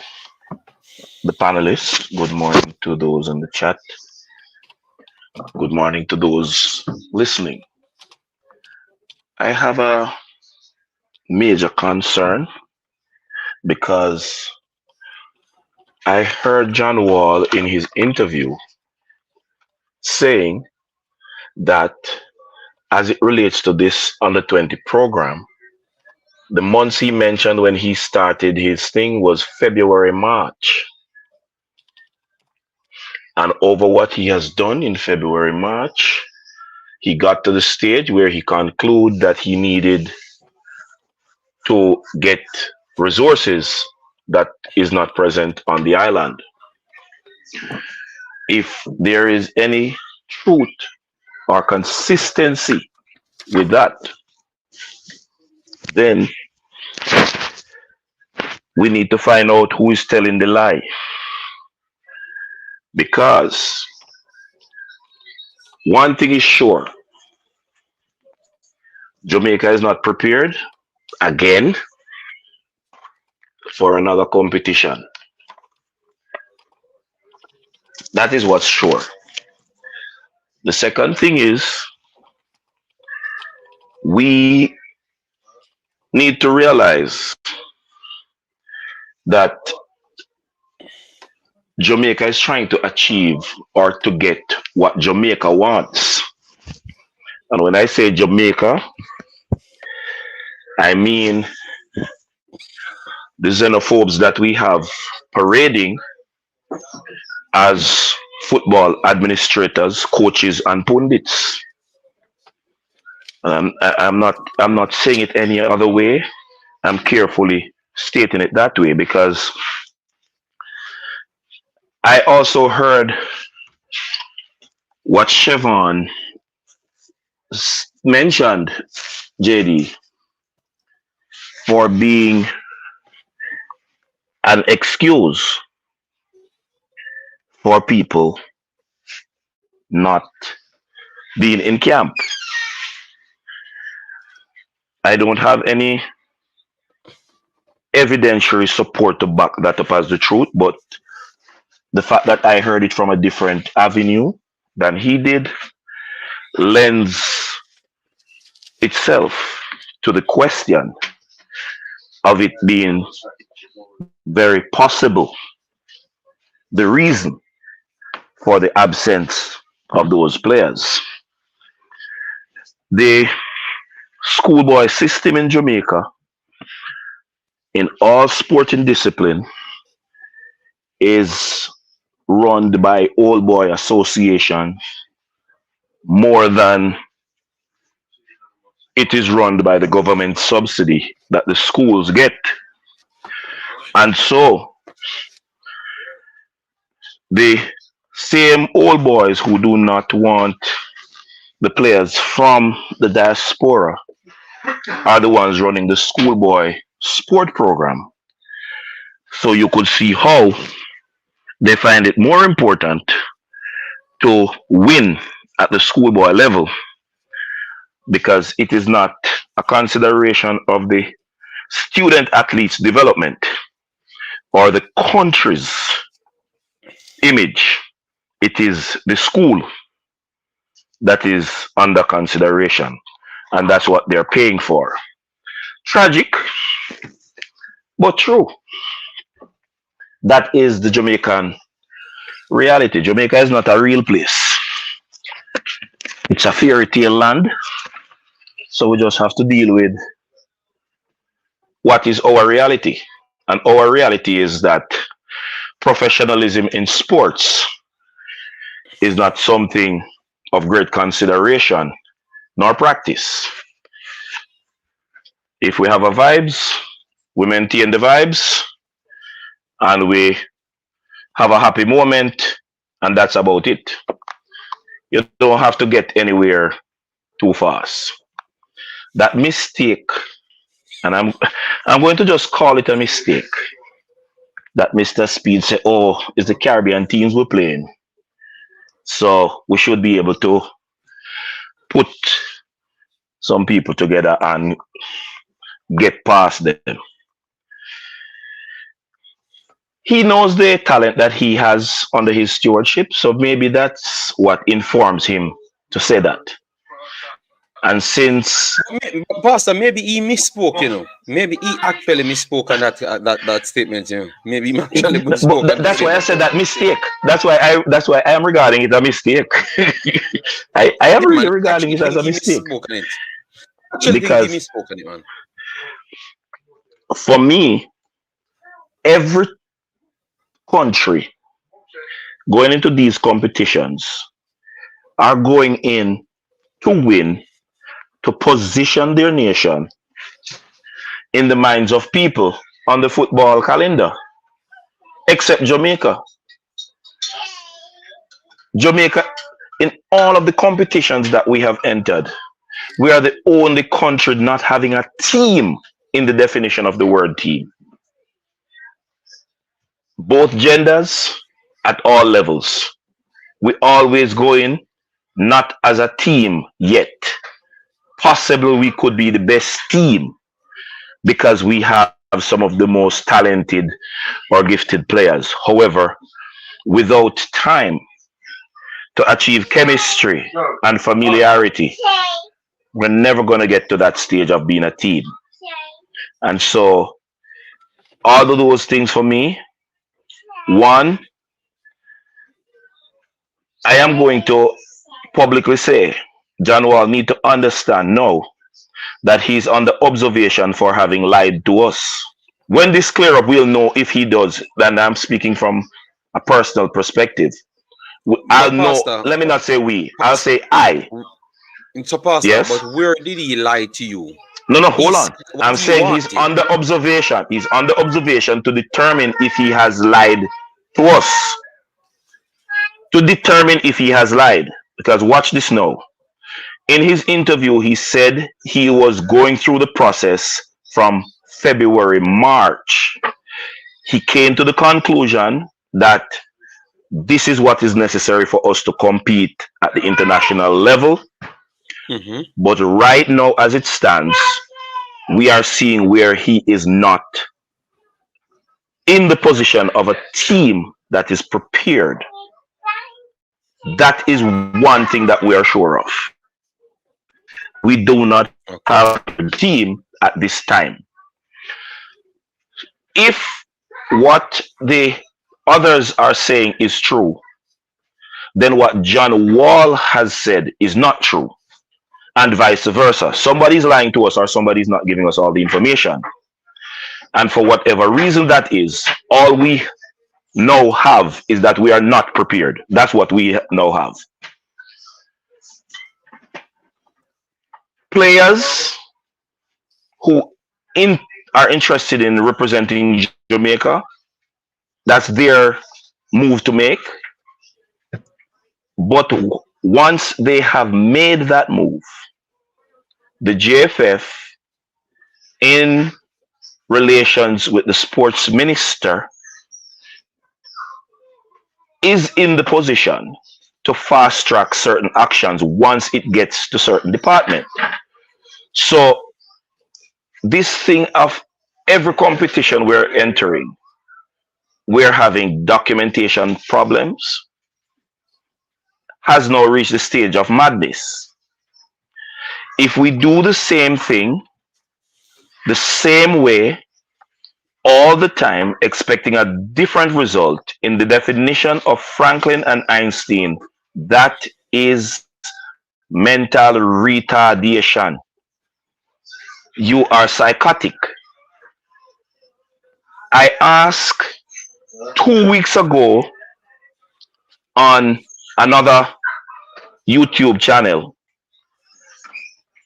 [SPEAKER 6] the panelists. Good morning to those in the chat. Good morning to those listening. I have a major concern because I heard John Wall in his interview saying that as it relates to this under 20 program, the months he mentioned when he started his thing was February, March. And over what he has done in February, March, he got to the stage where he concluded that he needed to get resources that is not present on the island. If there is any truth or consistency with that, then we need to find out who is telling the lie. Because one thing is sure, Jamaica is not prepared again for another competition. That is what's sure. The second thing is we need to realize that Jamaica is trying to achieve or to get what Jamaica wants. And when I say Jamaica, I mean the xenophobes that we have parading as football administrators, coaches, and pundits. I'm not saying it any other way. I'm carefully stating it that way because I also heard what Chevron mentioned, JD, for being an excuse for people not being in camp. I don't have any evidentiary support to back that up as the truth, but the fact that I heard it from a different avenue than he did lends itself to the question of it being very possible the reason for the absence of those players. The schoolboy system in Jamaica, in all sporting discipline, is run by old boy association more than it is run by the government subsidy that the schools get. And so the same old boys who do not want the players from the diaspora are the ones running the schoolboy sport program. So you could see how they find it more important to win at the schoolboy level because it is not a consideration of the student athletes' development or the country's image. It is the school that is under consideration, and that's what they're paying for. Tragic, but true. That is the Jamaican reality. Jamaica is not a real place. It's a fairy tale land. So we just have to deal with what is our reality. And our reality is that professionalism in sports is not something of great consideration nor practice. If we have a vibes, we maintain the vibes and we have a happy moment, and that's about it. You don't have to get anywhere too fast. That mistake, and I'm going to just call it a mistake, that Mr. Speed said, oh, it's the Caribbean teams we're playing. So we should be able to put some people together and get past them. He knows the talent that he has under his stewardship, so maybe that's what informs him to say that. And since
[SPEAKER 1] Pastor, maybe he misspoke, you know. Maybe he actually misspoke on that statement, you know. Maybe he actually misspoke.
[SPEAKER 6] That's why I said that mistake. That's why I am regarding it a mistake. I am really regarding it as a mistake. Because
[SPEAKER 1] he misspoke on it, man.
[SPEAKER 6] For me, every country going into these competitions are going in to win, to position their nation in the minds of people on the football calendar, except Jamaica. Jamaica, in all of the competitions that we have entered, we are the only country not having a team in the definition of the word team. Both genders at all levels. We always go in not as a team yet. Possibly we could be the best team because we have some of the most talented or gifted players. However, without time to achieve chemistry and familiarity, we're never going to get to that stage of being a team. And so, all of those things for me, one, I am going to publicly say, John Wall need to understand now that he's under observation for having lied to us. When this clear up, we'll know if he does. Then I'm speaking from a personal perspective. I'll
[SPEAKER 1] But
[SPEAKER 6] know.
[SPEAKER 1] Pastor,
[SPEAKER 6] Let me not say we. I'll
[SPEAKER 1] Pastor,
[SPEAKER 6] say I.
[SPEAKER 1] so Pastor,
[SPEAKER 6] Yes.
[SPEAKER 1] but where did he lie to you?
[SPEAKER 6] No, no,
[SPEAKER 1] He
[SPEAKER 6] hold
[SPEAKER 1] said
[SPEAKER 6] on.
[SPEAKER 1] what
[SPEAKER 6] I'm
[SPEAKER 1] he
[SPEAKER 6] saying he's
[SPEAKER 1] wanted.
[SPEAKER 6] under observation. He's under observation to determine if he has lied to us. To determine if he has lied. Because watch this now. In his interview, he said he was going through the process from February, March. He came to the conclusion that this is what is necessary for us to compete at the international level.
[SPEAKER 1] Mhm.
[SPEAKER 6] But right now, as it stands, we are seeing where he is not in the position of a team that is prepared. That is one thing that we are sure of. We do not
[SPEAKER 1] Okay.
[SPEAKER 6] have a team at this time. If what the others are saying is true, then what John Wall has said is not true, and vice versa. Somebody's lying to us or somebody's not giving us all the information. And for whatever reason that is, all we now have is that we are not prepared. That's what we now have. Players who in, are interested in representing Jamaica, that's their move to make. But once they have made that move, the JFF, in relations with the sports minister, is in the position to fast track certain actions once it gets to certain department. So this thing of every competition we're entering, we're having documentation problems, has now reached the stage of madness. If we do the same thing, the same way, all the time, expecting a different result in the definition of Franklin and Einstein, that is mental retardation. You are psychotic. I asked 2 weeks ago on another YouTube channel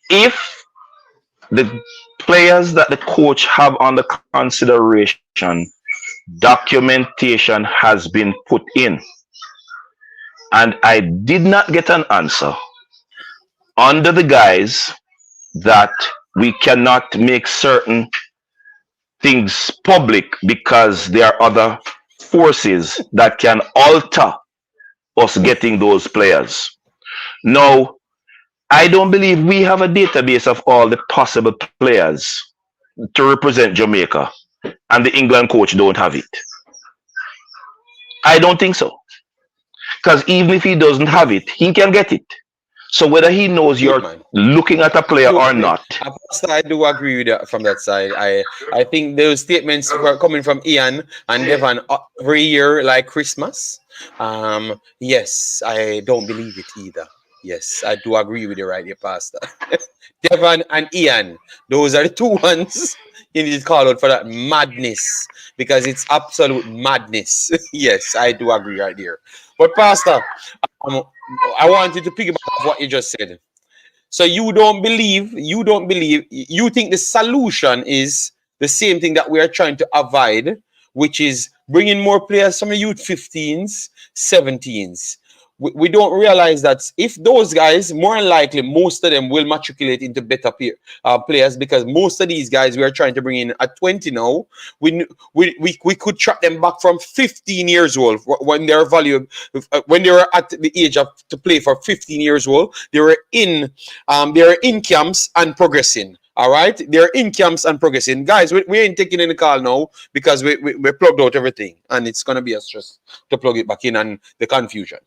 [SPEAKER 6] if the players that the coach have under consideration, documentation has been put in. And I did not get an answer under the guise that we cannot make certain things public because there are other forces that can alter us getting those players. Now, I don't believe we have a database of all the possible players to represent Jamaica, and the England coach don't have it. I don't think so. Because even if he doesn't have it, he can get it. So whether he knows
[SPEAKER 1] Good
[SPEAKER 6] you're
[SPEAKER 1] man.
[SPEAKER 6] looking at a player or
[SPEAKER 1] Absolutely.
[SPEAKER 6] not,
[SPEAKER 1] Pastor, I do agree with that from that side. I think those statements were coming from Ian and Devon every year like Christmas. Yes, I don't believe it either. Yes, I do agree with you right here, Pastor. Devon and Ian, those are the two ones you need to call out for that madness because it's absolute madness. Yes, I do agree right there. But Pastor, I wanted to piggyback off what you just said. So you think the solution is the same thing that we are trying to avoid, which is bringing more players from the youth 15s, 17s. We don't realize that if those guys, more than likely, most of them will matriculate into better players, because most of these guys we are trying to bring in at 20 now, we could track them back from 15 years old when they're valued, when they were at the age of to play for 15 years old. They were in camps and progressing. All right, they're in camps and progressing. Guys, we ain't taking any call now because we plugged out everything, and it's gonna be a stress to plug it back in and the confusion.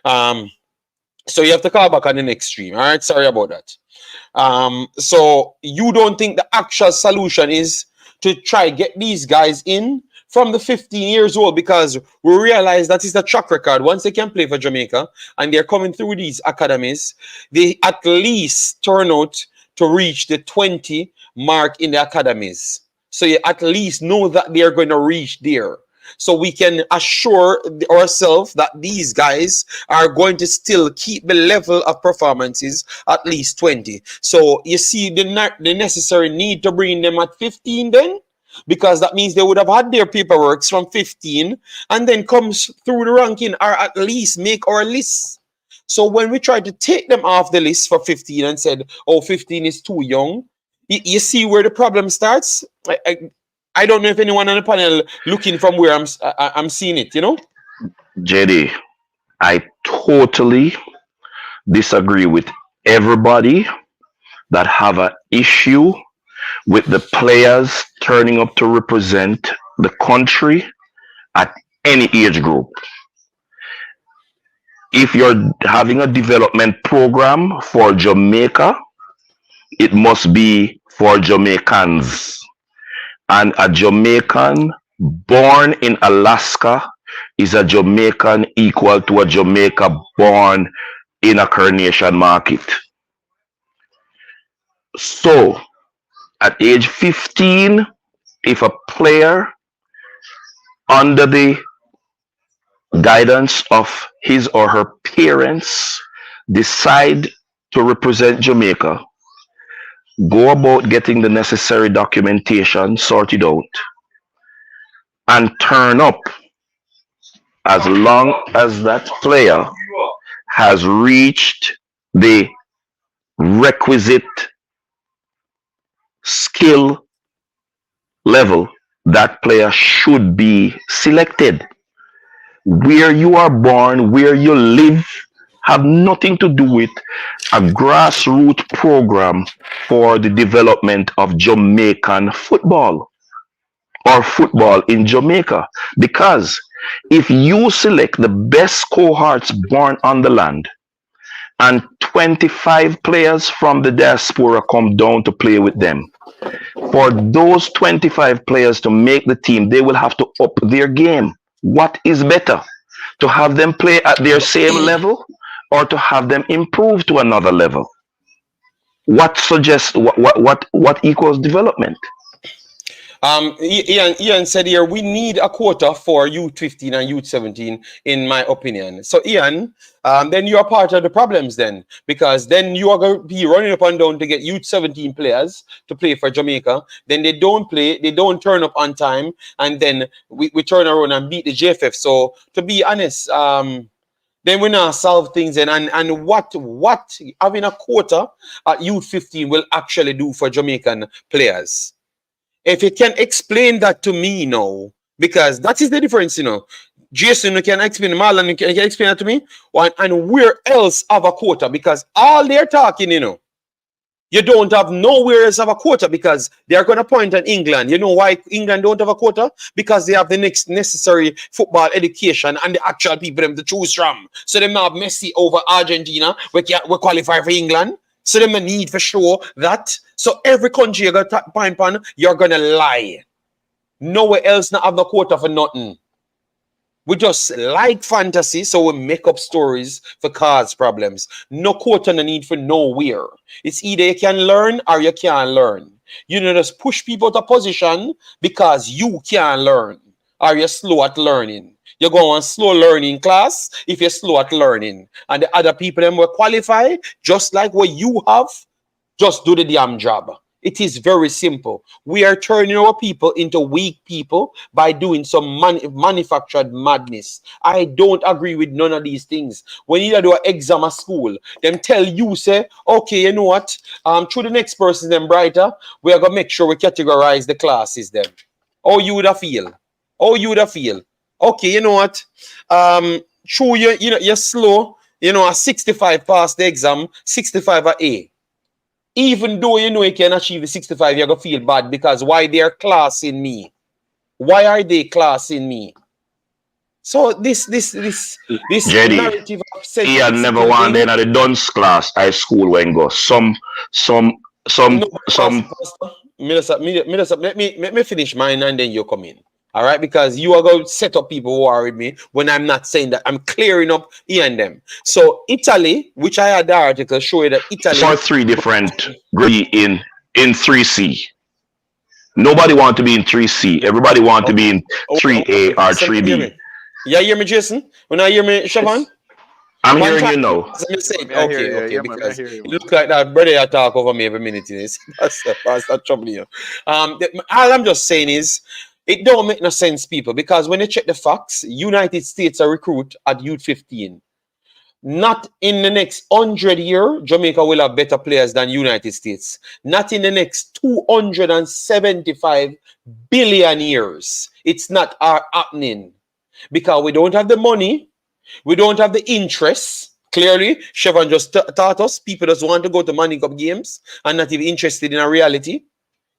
[SPEAKER 1] So you have to call back on the next stream. All right, sorry about that. So you don't think the actual solution is to try get these guys in from the 15 years old, because we realize that is the track record. Once they can play for Jamaica and they're coming through these academies, they at least turn out to reach the 20 mark in the academies. So you at least know that they're going to reach there. So we can assure ourselves that these guys are going to still keep the level of performances at least 20. So you see the necessary need to bring them at 15 then, because that means they would have had their paperwork from 15 and then comes through the ranking, or at least make our list. So when we tried to take them off the list for 15 and said, oh, 15 is too young, you see where the problem starts? I don't know if anyone on the panel looking from where I'm seeing it, you know?
[SPEAKER 6] JD, I totally disagree with everybody that have an issue with the players turning up to represent the country at any age group. If you're having a development program for Jamaica, it must be for Jamaicans. And a Jamaican born in Alaska is a Jamaican equal to a Jamaica born in a Coronation Market. So, at age 15, if a player under the guidance of his or her parents decide to represent Jamaica, go about getting the necessary documentation sorted out and turn up, as long as that player has reached the requisite skill level, that player should be selected. Where you are born, where you live, have nothing to do with a grassroots program for the development of Jamaican football or football in Jamaica. Because if you select the best cohorts born on the land and 25 players from the diaspora come down to play with them, for those 25 players to make the team, they will have to up their game. What is better? To have them play at their same level or to have them improve to another level? What suggests what equals development?
[SPEAKER 1] Ian said here, we need a quota for youth 15 and youth 17, in my opinion. So Ian, then you are part of the problems then, because then you are going to be running up and down to get youth 17 players to play for Jamaica. Then they don't play, they don't turn up on time, and then we turn around and beat the JFF. So to be honest, then we now solve things. And what having a quota at youth 15 will actually do for Jamaican players? If you can explain that to me now, because that is the difference, you know. Jason, you can explain, Marlon, you can explain that to me. And where else have a quota? Because all they're talking, you know, you don't have nowhere else have a quota, because they're going to point at England. You know why England don't have a quota? Because they have the next necessary football education and the actual people them to choose from. So they have Messi over Argentina. We qualify for England. So them a need for sure that. So every country you got to point on, you're gonna lie. Nowhere else not have no quota for nothing. We just like fantasy, so we make up stories for cause problems. No quota, no need for nowhere. It's either you can learn or you can't learn. You know, just push people to position because you can't learn or you're slow at learning. You go on slow learning class if you're slow at learning. And the other people them will qualify just like what you have. Just do the damn job. It is very simple. We are turning our people into weak people by doing some manufactured madness. I don't agree with none of these things. When you do an exam at school, them tell you, say, okay, you know what? Through the next person, them brighter, we are going to make sure we categorize the classes, them. How you would have feel? How you would have feel? Okay, you know what? True, you're slow. You know, a 65 pass the exam, 65 a A. Even though you know you can achieve the 65, you're going to feel bad because why they're classing me? Why are they classing me? So this
[SPEAKER 6] JD,
[SPEAKER 1] narrative of
[SPEAKER 6] Ian never
[SPEAKER 1] second
[SPEAKER 6] won
[SPEAKER 1] thing.
[SPEAKER 6] in the dunce class high school when go. Some,
[SPEAKER 1] No,
[SPEAKER 6] some.
[SPEAKER 1] Pastor, Minister, let me finish mine and then you come in. All right, because you are going to set up people who are with me when I'm not saying that. I'm clearing up here and them. So Italy, which I had the article show you that
[SPEAKER 6] For
[SPEAKER 1] Italy
[SPEAKER 6] three different grade in 3C. Nobody want to be in 3C. Everybody want to be in
[SPEAKER 1] Oh,
[SPEAKER 6] 3A or
[SPEAKER 1] Jason, can you hear
[SPEAKER 6] 3B.
[SPEAKER 1] me? Yeah, hear me, Jason? When I hear me, Siobhan?
[SPEAKER 5] Yes.
[SPEAKER 6] I'm
[SPEAKER 1] One
[SPEAKER 6] hearing
[SPEAKER 1] time,
[SPEAKER 6] you now.
[SPEAKER 1] let me say
[SPEAKER 3] Yeah,
[SPEAKER 1] it.
[SPEAKER 3] me I hear
[SPEAKER 1] Okay,
[SPEAKER 3] you.
[SPEAKER 1] okay,
[SPEAKER 3] Yeah, man, me I
[SPEAKER 1] because
[SPEAKER 3] hear you,
[SPEAKER 1] it
[SPEAKER 3] man.
[SPEAKER 1] look like that brother you talk over me every minute. Pastor trouble you. All I'm just saying is, it don't make no sense, people, because when you check the facts, United States are recruit at youth 15. Not in the next 100 years, Jamaica will have better players than United States. Not in the next 275 billion years. It's not happening because we don't have the money. We don't have the interest. Clearly, Chevron just taught us people just want to go to Manning Cup games and not even interested in a reality.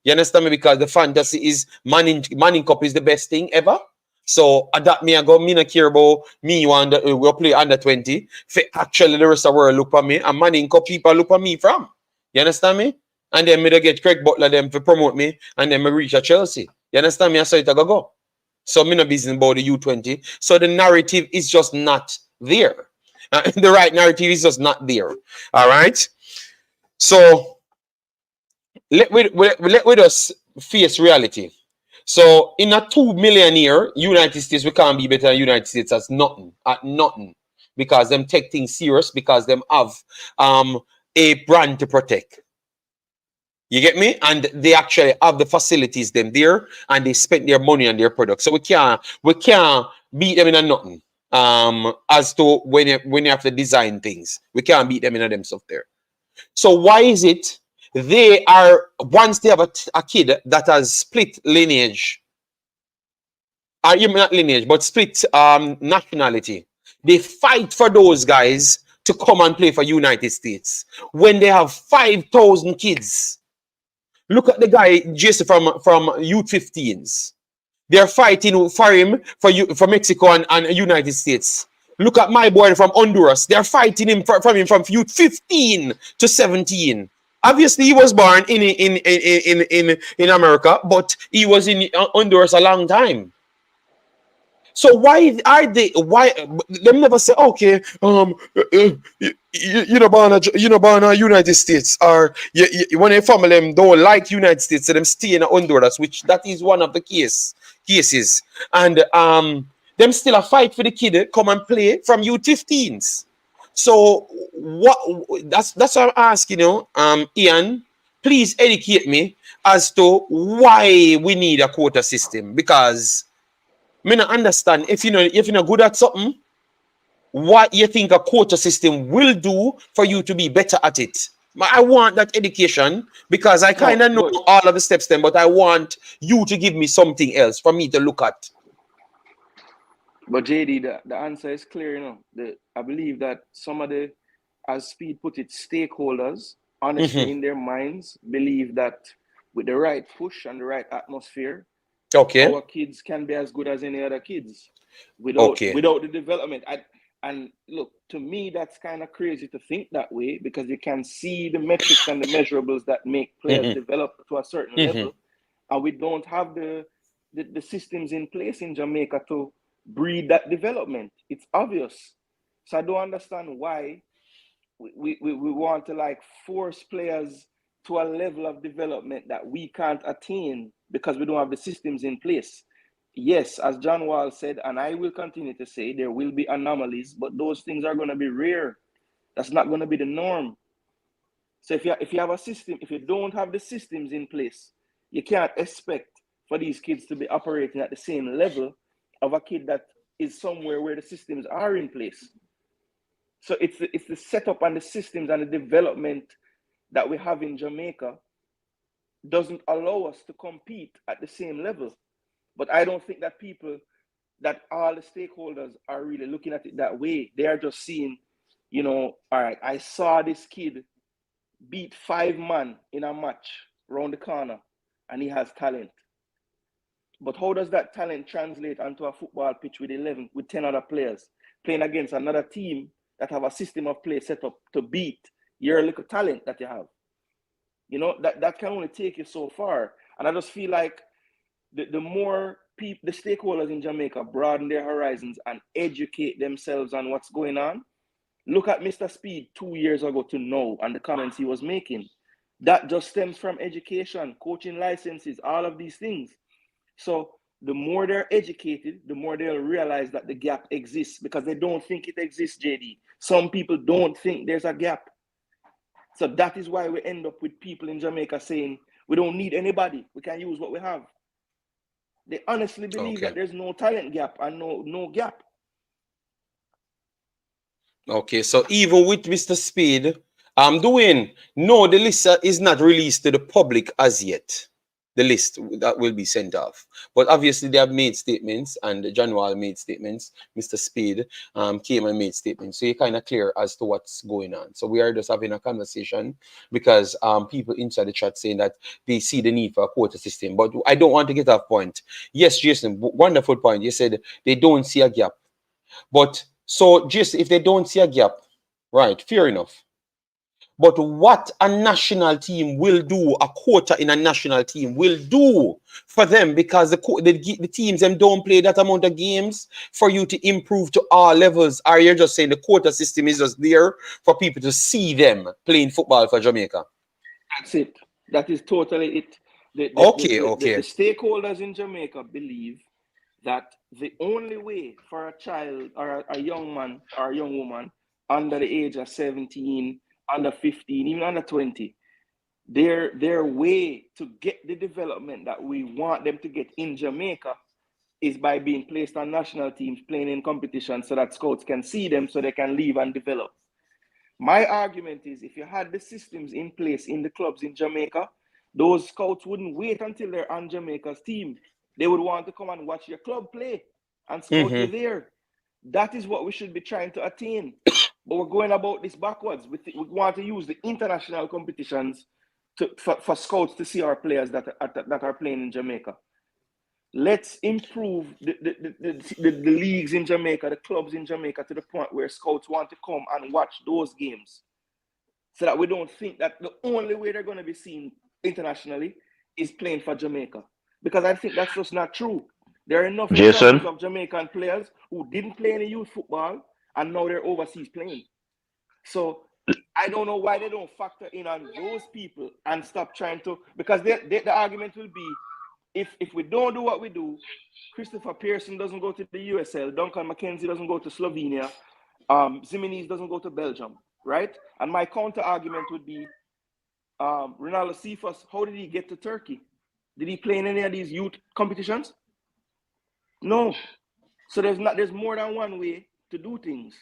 [SPEAKER 1] You understand me? Because the fantasy is Manning Cup is the best thing ever. So that me I go me not care about me want we'll play under 20. Actually the rest of the world look at me and Manning Cup people look at me from. You understand me? And then me to get Craig Butler them to promote me and then me reach a Chelsea. You understand me? I saw it go. So me no business about the U20. So the narrative is just not there. The right narrative is just not there. All right. So let we just face reality. So in a 2 million year, United States, we can't be better than United States as nothing, at nothing. Because them take things serious, because them have a brand to protect. You get me? And they actually have the facilities them there and they spend their money on their products. So we can't beat them in a nothing. As to when you have to design things. We can't beat them in a them stuff there. So why is it they are once they have a kid that has split lineage, or even not lineage, but split nationality, they fight for those guys to come and play for United States when they have 5,000 kids. Look at the guy Jason from U15s. They're fighting for him for Mexico and United States. Look at my boy from Honduras. They're fighting him from youth 15 to 17. Obviously, he was born in America, but he was in Honduras a long time. So why are they? Why them never say okay? You know, born a United States, or when a family them don't like United States, so them stay in Honduras, which that is one of the cases, and them still a fight for the kid come and play from U15s. So what? That's what I'm asking you, Ian. Please educate me as to why we need a quota system, because me not understand if you're not good at something, what you think a quota system will do for you to be better at it. I want that education because I kind
[SPEAKER 5] No,
[SPEAKER 1] of know
[SPEAKER 5] but
[SPEAKER 1] all of the steps then, but I want you to give me something else for me to look at.
[SPEAKER 5] JD, the answer is clear, I believe that some of the, as Speed put it, stakeholders, honestly
[SPEAKER 1] Mm-hmm.
[SPEAKER 5] in their minds, believe that with the right push and the right atmosphere,
[SPEAKER 1] Okay.
[SPEAKER 5] our kids can be as good as any other kids
[SPEAKER 1] Okay.
[SPEAKER 5] without the development. And look, to me, that's kind of crazy to think that way because you can see the metrics and the measurables that make players
[SPEAKER 1] Mm-hmm.
[SPEAKER 5] develop to a certain
[SPEAKER 1] Mm-hmm.
[SPEAKER 5] level, and we don't have the systems in place in Jamaica to breed that development. It's obvious. So I don't understand why we want to like force players to a level of development that we can't attain because we don't have the systems in place. Yes, as John Wall said, and I will continue to say, there will be anomalies, but those things are going to be rare. That's not going to be the norm. So if you have a system, if you don't have the systems in place, you can't expect for these kids to be operating at the same level of a kid that is somewhere where the systems are in place. So it's the setup and the systems and the development that we have in Jamaica doesn't allow us to compete at the same level. But I don't think that all the stakeholders are really looking at it that way. They are just seeing, all right, I saw this kid beat 5 man in a match round the corner and he has talent. But how does that talent translate onto a football pitch with 10 other players playing against another team that have a system of play set up to beat your little talent that you have? That can only take you so far. And I just feel like the more people, the stakeholders in Jamaica broaden their horizons and educate themselves on what's going on. Look at Mr. Speed 2 years ago to now and the comments he was making. That just stems from education, coaching licenses, all of these things. So the more they're educated, the more they'll realize that the gap exists because they don't think it exists, JD. Some people don't think there's a gap. So that is why we end up with people in Jamaica saying, we don't need anybody. We can use what we have. They honestly believe that there's no talent gap and no gap.
[SPEAKER 1] Okay, so even with Mr. Speed, the list is not released to the public as yet. The list that will be sent off. But obviously they have made statements and John Wall made statements. Mr. Speed came and made statements. So you're kind of clear as to what's going on. So we are just having a conversation because people inside the chat saying that they see the need for a quota system. But I don't want to get off point. Yes, Jason, wonderful point. You said they don't see a gap. But so Jason, if they don't see a gap, right, fair enough. But what a national team will do, a quota in a national team will do for them, because the teams them don't play that amount of games for you to improve to all levels. Are you just saying the quota system is just there for people to see them playing football for Jamaica?
[SPEAKER 5] That's it. That is totally it. The stakeholders in Jamaica believe that the only way for a child or a young man or a young woman under the age of 17, under 15, even under 20, their way to get the development that we want them to get in Jamaica is by being placed on national teams, playing in competitions so that scouts can see them so they can leave and develop. My argument is if you had the systems in place in the clubs in Jamaica, those scouts wouldn't wait until they're on Jamaica's team. They would want to come and watch your club play and scout you there. That is what we should be trying to attain. But we're going about this backwards. We want to use the international competitions for scouts to see our players that are playing in Jamaica. Let's improve the leagues in Jamaica, the clubs in Jamaica, to the point where scouts want to come and watch those games, so that we don't think that the only way they're going to be seen internationally is playing for Jamaica. Because I think that's just not true. There are enough examples of Jamaican players who didn't play any youth football and now they're overseas playing. So I don't know why they don't factor in on those people and stop trying to, because the argument will be, if we don't do what we do, Christopher Pearson doesn't go to the USL, Duncan McKenzie doesn't go to Slovenia, Zimenez doesn't go to Belgium, right? And my counter argument would be, Ronaldo Cephas, how did he get to Turkey? Did he play in any of these youth competitions? No. So there's more than one way to do things.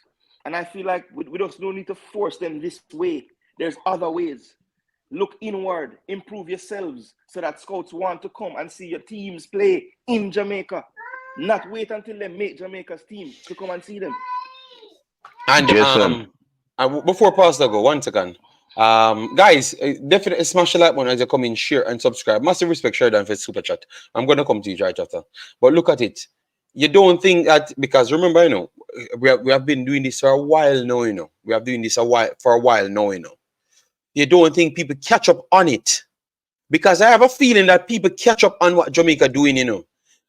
[SPEAKER 5] And I feel like we just don't need to force them this way. There's other ways. Look inward, improve yourselves so that scouts want to come and see your teams play in Jamaica. Not wait until they make Jamaica's team to come and see them.
[SPEAKER 1] And before Pastor go, 1 second. Guys, definitely smash the like button as you come in, share and subscribe. Massive respect, Sheridan, for super chat. I'm gonna come to you right after. But look at it. You don't think that, because remember, we have been doing this for a while now, We have been doing this for a while now, You don't think people catch up on it? Because I have a feeling that people catch up on what Jamaica doing,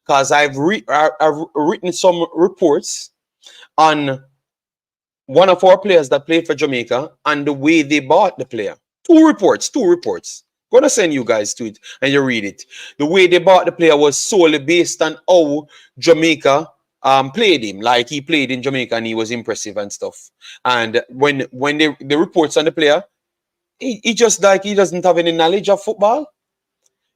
[SPEAKER 1] Because I've written some reports on one of our players that played for Jamaica and the way they bought the player. Two reports. Gonna send you guys to it and you read it. The way they bought the player was solely based on how Jamaica played him. Like he played in Jamaica and he was impressive and stuff. And when the reports on the player, he just like he doesn't have any knowledge of football.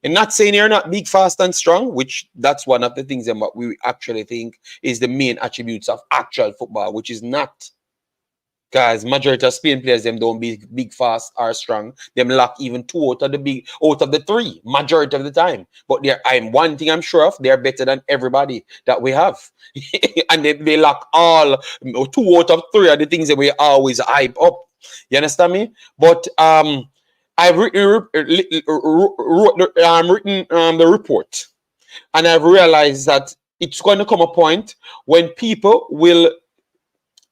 [SPEAKER 1] And not saying you're not big, fast, and strong, which that's one of the things that we actually think is the main attributes of actual football, which is not. Because majority of Spain players, them don't be big, fast, or strong. Them lack even two out of the three, majority of the time. But I'm one thing I'm sure of, they're better than everybody that we have. And they lack all two out of three of the things that we always hype up. You understand me? But I've written the report, and I've realized that it's going to come a point when people will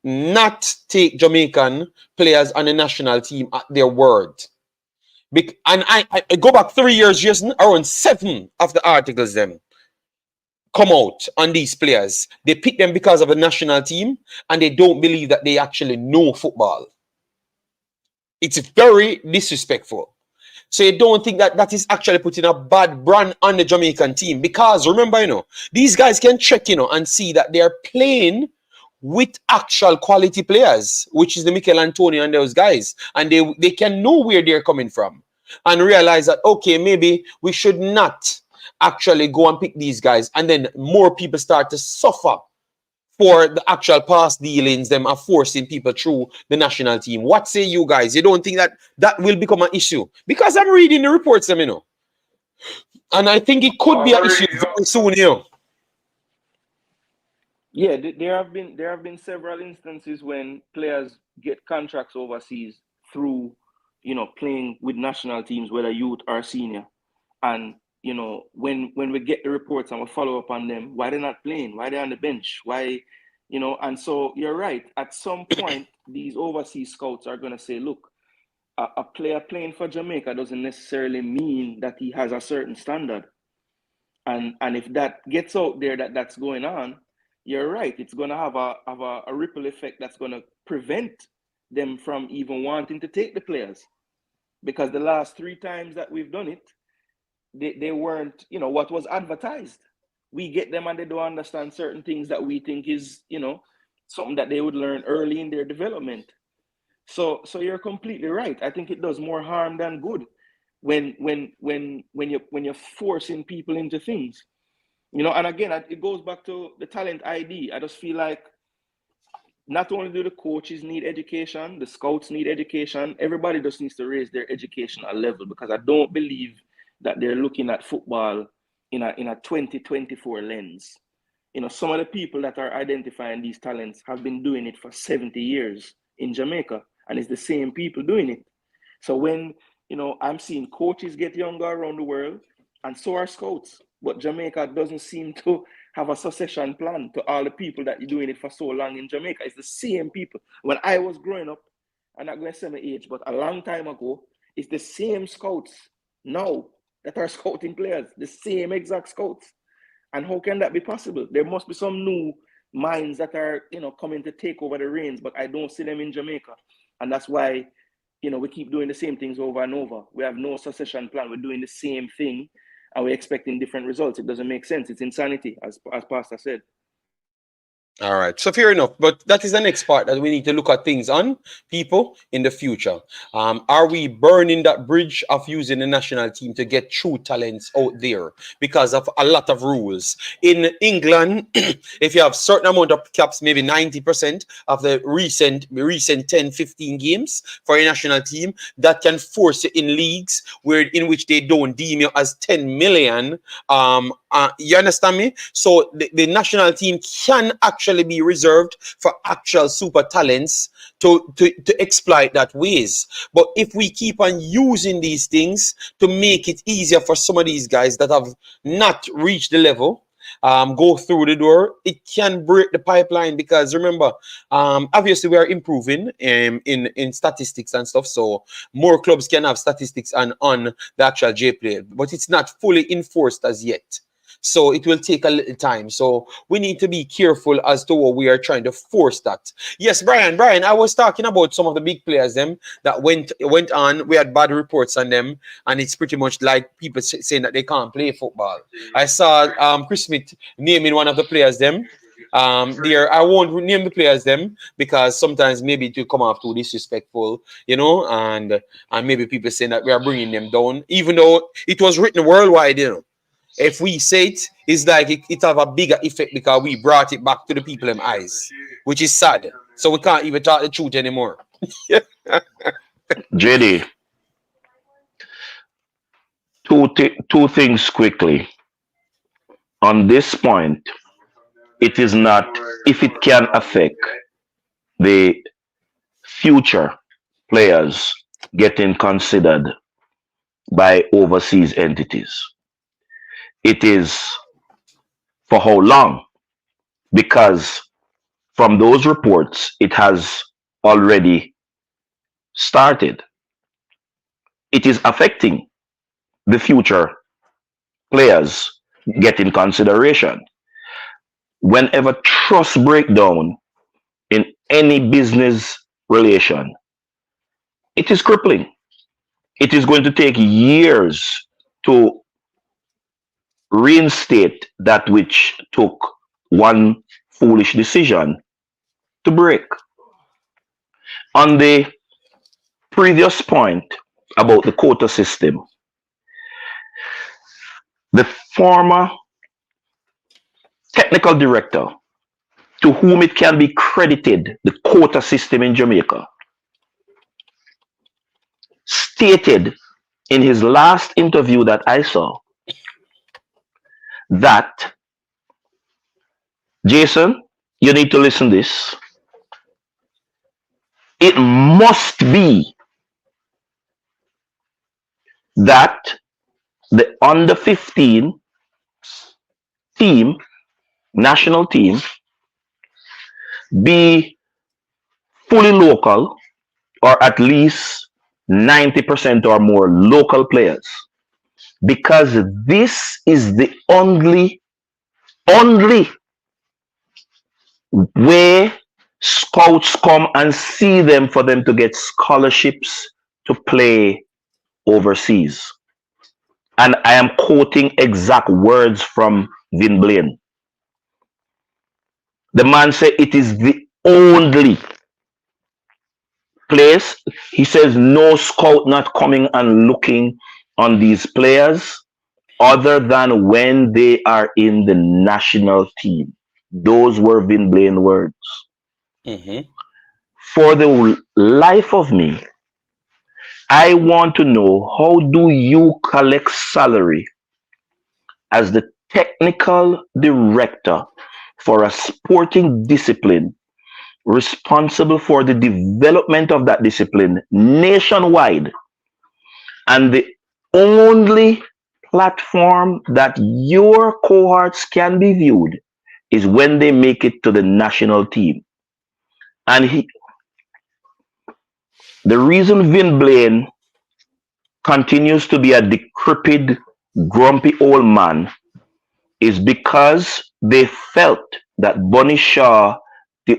[SPEAKER 1] not take Jamaican players on the national team at their word. And I go back 3 years, just around 7 of the articles them come out on these players. They pick them because of a national team, and they don't believe that they actually know football. It's very disrespectful. So you don't think that that is actually putting a bad brand on the Jamaican team, because remember, these guys can check, and see that they are playing with actual quality players, which is the Mikel Antonio and those guys, and they can know where they're coming from and realize that, okay, maybe we should not actually go and pick these guys, and then more people start to suffer for the actual past dealings them are forcing people through the national team. What say you guys? You don't think that that will become an issue? Because I'm reading the reports them, and I think it could be an issue very soon,
[SPEAKER 5] Yeah, there have been several instances when players get contracts overseas through, playing with national teams, whether youth or senior. And, when we get the reports and we follow up on them, why they're not playing? Why they're on the bench? Why, and so you're right. At some point, these overseas scouts are going to say, look, a player playing for Jamaica doesn't necessarily mean that he has a certain standard. And if that gets out there that's going on, you're right. It's going to have a ripple effect that's going to prevent them from even wanting to take the players. Because the last 3 times that we've done it, they weren't, what was advertised. We get them and they don't understand certain things that we think is, something that they would learn early in their development. So you're completely right. I think it does more harm than good when you're forcing people into things. And again, it goes back to the talent ID. I just feel like not only do the coaches need education, the scouts need education, everybody just needs to raise their educational level, because I don't believe that they're looking at football in a 2024 lens. Some of the people that are identifying these talents have been doing it for 70 years in Jamaica, and it's the same people doing it. So when, I'm seeing coaches get younger around the world, and so are scouts. But Jamaica doesn't seem to have a succession plan to all the people that are doing it for so long in Jamaica. It's the same people. When I was growing up, I'm not going to say my age, but a long time ago, it's the same scouts now that are scouting players, the same exact scouts. And how can that be possible? There must be some new minds that are, coming to take over the reins, but I don't see them in Jamaica. And that's why, we keep doing the same things over and over. We have no succession plan. We're doing the same thing, and we're expecting different results. It doesn't make sense. It's insanity, as Pastor said.
[SPEAKER 1] All right, so fair enough. But that is the next part that we need to look at things on people in the future. Are we burning that bridge of using the national team to get true talents out there because of a lot of rules? In England, if you have certain amount of caps, maybe 90% of the recent 10, 15 games for a national team, that can force you in leagues in which they don't deem you as 10 million. You understand me? So the national team can actually be reserved for actual super talents to exploit that ways. But if we keep on using these things to make it easier for some of these guys that have not reached the level, go through the door, it can break the pipeline. Because remember, obviously we are improving in statistics and stuff, so more clubs can have statistics on the actual J play, but it's not fully enforced as yet. So it will take a little time. So we need to be careful as to what we are trying to force that. Yes, Brian, I was talking about some of the big players them that went on. We had bad reports on them, and it's pretty much like people saying that they can't play football. I saw Chris Smith naming one of the players them. There, I won't name the players them because sometimes maybe it will come off too disrespectful, you know, and maybe people saying that we are bringing them down, even though it was written worldwide, you know. If we say it, it's like it have a bigger effect because we brought it back to the people in eyes, which is sad. So we can't even talk the truth anymore.
[SPEAKER 6] JD, two things quickly. On this point, it is not if it can affect the future players getting considered by overseas entities. It is for how long? Because from those reports, it has already started. It is affecting the future players getting consideration. Whenever trust breakdown in any business relation, it is crippling. It is going to take years to reinstate that which took one foolish decision to break. On the previous point about the quota system, the former technical director to whom it can be credited, the quota system in Jamaica, stated in his last interview that I saw that, Jason, you need to listen this. It must be that the under 15 team, national team, be fully local or at least 90% or more local players, because this is the only way scouts come and see them for them to get scholarships to play overseas. And I am quoting exact words from Vin Blaine. The man said it is the only place. He says no scout not coming and looking on these players other than when they are in the national team. Those were Vin Blaine words.
[SPEAKER 1] Mm-hmm.
[SPEAKER 6] For the life of me, I want to know, how do you collect salary as the technical director for a sporting discipline responsible for the development of that discipline nationwide, and the only platform that your cohorts can be viewed is when they make it to the national team? And the reason Vin Blaine continues to be a decrepit, grumpy old man is because they felt that Bunny Shaw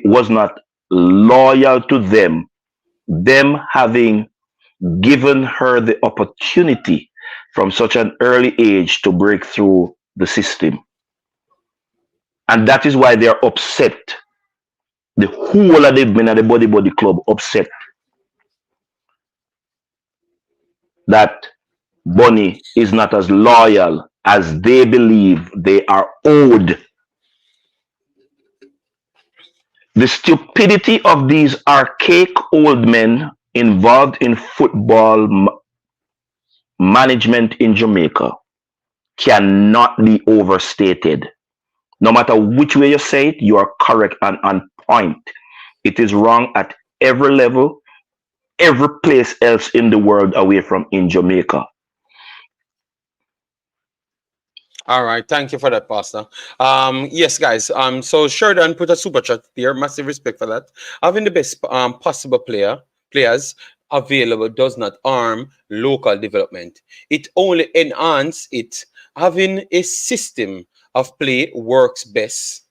[SPEAKER 6] was not loyal to them having given her the opportunity from such an early age to break through the system. And that is why they are upset. The whole of the men at the Body Club upset that Bunny is not as loyal as they believe they are owed. The stupidity of these archaic old men involved in football management in Jamaica cannot be overstated. No matter which way you say it, you are correct and on point. It is wrong at every level, every place else in the world away from in Jamaica.
[SPEAKER 1] All right, thank you for that, Pastor. Yes, guys. So Sheridan put a super chat there. Massive respect for that. Having the best possible players available does not harm local development. It only enhances it. Having a system of play works best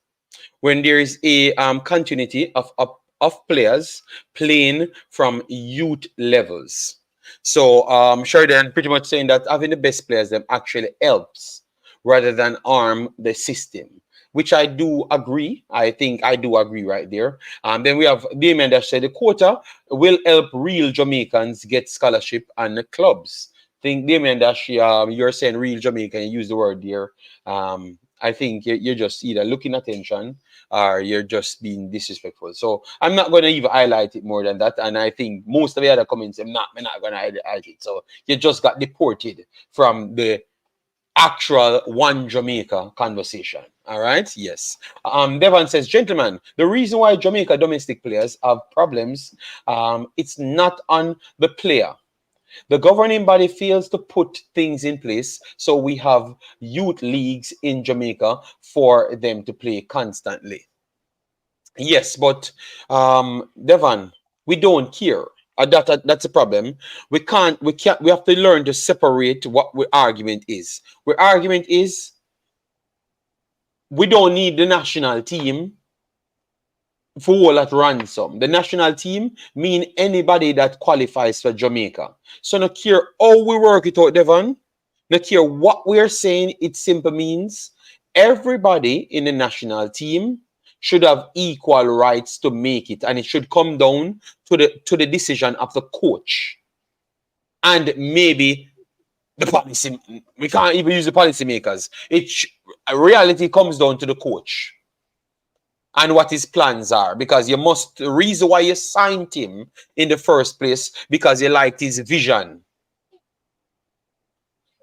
[SPEAKER 1] when there is a continuity of players playing from youth levels. So Sheridan pretty much saying that having the best players them actually helps rather than harm the system. which I do agree. I think I do agree right there. Then we have Damien that said the quota will help real Jamaicans get scholarship and clubs. Think Damien Dash, you're saying real Jamaican, you use the word there. I think you're just either looking attention or you're just being disrespectful. So I'm not going to even highlight it more than that. And I think most of the other comments, I'm not going to highlight it. So you just got deported from the actual One Jamaica conversation. All right. Yes. Devon says, gentlemen, the reason why Jamaica domestic players have problems, it's not on the player. The governing body fails to put things in place, so we have youth leagues in Jamaica for them to play constantly. Yes, but Devon, we don't care. That's a problem. We have to learn to separate what our argument is. Our argument is we don't need the national team for all at ransom. The national team mean anybody that qualifies for Jamaica. So no care how we work it out, Devon, no care what we're saying, it simply means everybody in the national team should have equal rights to make it, and it should come down to the decision of the coach. And maybe the policy, we can't even use the policymakers. Reality comes down to the coach and what his plans are, because you must reason why you signed him in the first place, because you liked his vision.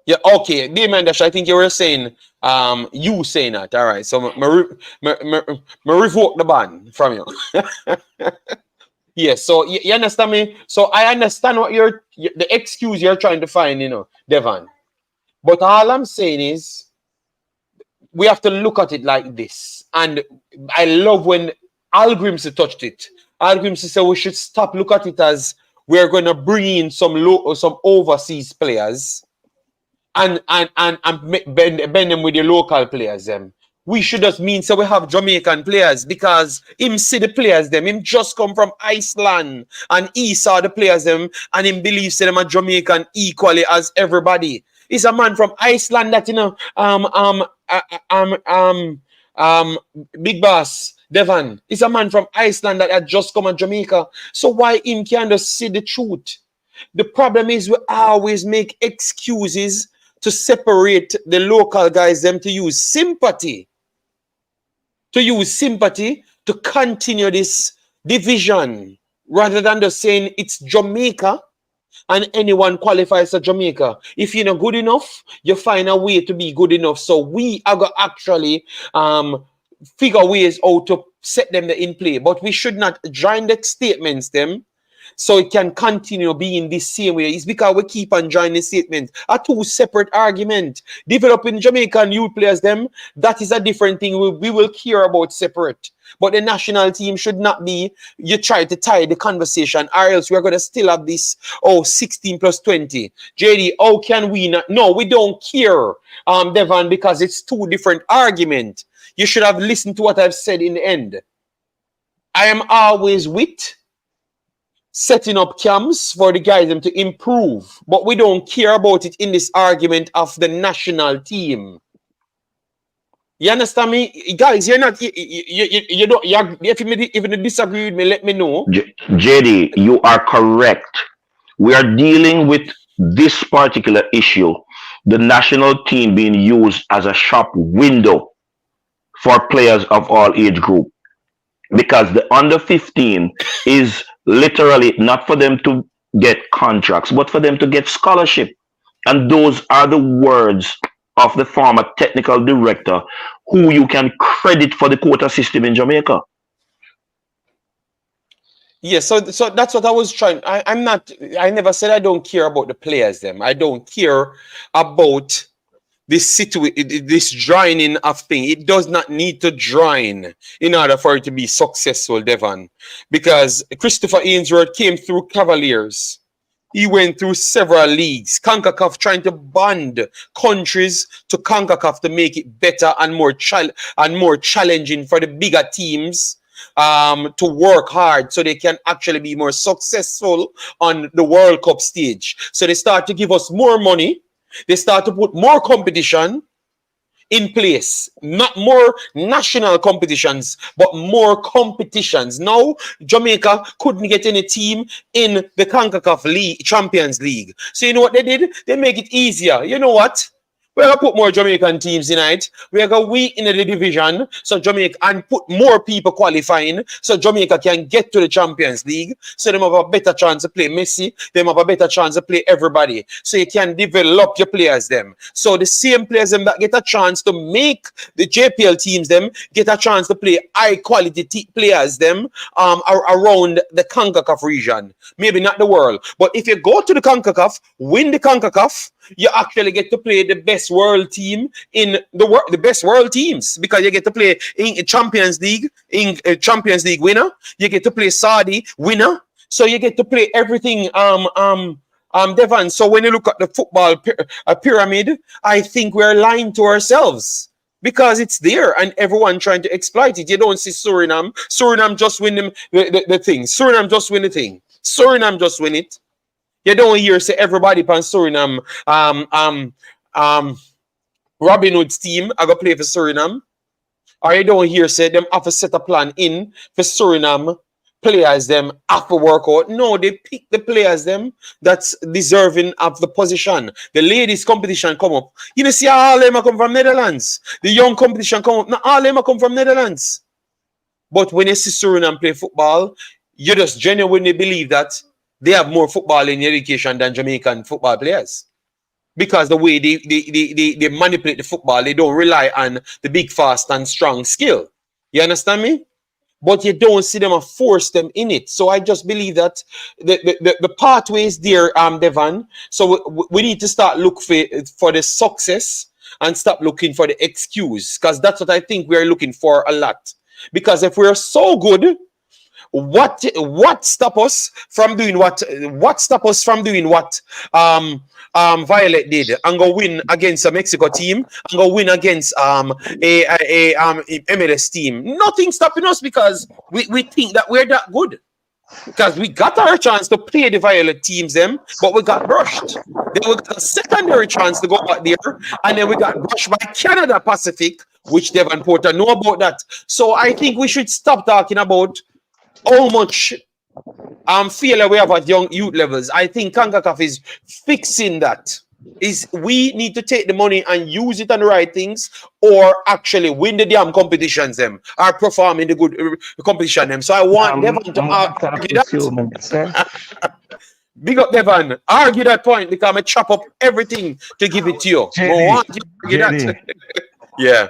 [SPEAKER 1] Yeah, okay, Damien Dash, I think you were saying, you saying that, all right, so I revoke the ban from you. Yes, so you understand me? So I understand what the excuse you're trying to find, Devon. But all I'm saying is, we have to look at it like this. And I love when Hallgrimsson touched it. Hallgrimsson said we should stop look at it as we're going to bring in some overseas players and bend them with the local players. We should just mean so we have Jamaican players, because him see the players them. Him just come from Iceland and he saw the players them and him believes them are Jamaican equally as everybody. He's a man from Iceland that Big Boss Devon. He's a man from Iceland that had just come to Jamaica. So why him can't just see the truth? The problem is we always make excuses to separate the local guys them to use sympathy. To continue this division, rather than just saying it's Jamaica and anyone qualifies for Jamaica. If you're not good enough, you find a way to be good enough. So we are going to actually figure ways how to set them in play. But we should not join the statements them so it can continue being the same way. It's because we keep on joining statements. A two separate argument. Developing Jamaican youth players them, that is a different thing. We will care about separate. But the national team should not be, you try to tie the conversation, or else we're going to still have this, 16 plus 20. JD, how can we not? No, we don't care, Devon, because it's two different arguments. You should have listened to what I've said in the end. I am always with setting up camps for the guys them to improve, but we don't care about it in this argument of the national team. You understand me, guys? You're not. You don't. If you disagree with me, let me know.
[SPEAKER 6] JD, you are correct. We are dealing with this particular issue, the national team being used as a shop window for players of all age group, because the under 15 is literally not for them to get contracts, but for them to get scholarship. And those are the words of the former technical director, who you can credit for the quota system in Jamaica.
[SPEAKER 1] Yes, so that's what I was trying. I never said I don't care about the players them. I don't care about this joining of thing. It does not need to join in order for it to be successful, Devon. Because Christopher Ainsworth came through Cavaliers. He went through several leagues. Concacaf trying to bond countries to Concacaf to make it better and more challenging for the bigger teams to work hard so they can actually be more successful on the World Cup stage. So they start to give us more money. They start to put more competition in place. Not more national competitions, but more competitions. Now, Jamaica couldn't get any team in the Concacaf League, Champions League. So you know what they did? They make it easier. You know what? We're gonna put more Jamaican teams in it. We're gonna weaken the division so Jamaica and put more people qualifying so Jamaica can get to the Champions League. So they have a better chance to play Messi. They have a better chance to play everybody. So you can develop your players them. So the same players them that get a chance to make the JPL teams them get a chance to play high quality players them around the CONCACAF region. Maybe not the world, but if you go to the CONCACAF, win the CONCACAF, you actually get to play the best world team in the world, the best world teams, because you get to play in Champions League, in Champions League winner. You get to play Saudi winner. So you get to play everything. Devon. So when you look at the football pyramid, I think we're lying to ourselves. Because it's there and everyone trying to exploit it. You don't see Suriname. Suriname just win the thing. Suriname just win the thing. Suriname just win it. You don't hear say everybody on Suriname Robin Hood's team are gonna play for Suriname. Or you don't hear say them have to set a plan in for Suriname players them have to work out. No, they pick the players them that's deserving of the position. The ladies competition come up. You know, see all them come from Netherlands. The young competition come up. Not all them come from Netherlands. But when you see Suriname play football, you just genuinely believe that they have more football in education than Jamaican football players. Because the way they manipulate the football, they don't rely on the big, fast, and strong skill. You understand me? But you don't see them force them in it. So I just believe that the pathway is there, Devon. So we need to start look for the success and stop looking for the excuse. Because that's what I think we're looking for a lot. Because if we're so good, what stop us from doing what? What stop us from doing what Violet did and go win against a Mexico team and go win against a MLS team? Nothing stopping us because we think that we're that good. Because we got our chance to play the Violet teams them, but we got brushed. Then we got a secondary chance to go back there, and then we got brushed by Canada Pacific, which Devon Porter know about that. So I think we should stop talking about how much failure we have at young youth levels. I think CONCACAF is fixing that. Is we need to take the money and use it on the right things, or actually win the damn competitions them, or perform in the good competition them. So I want Devon to argue that. Big up Devon. Argue that point because I chop up everything to give it to you. I want you to argue that. Yeah.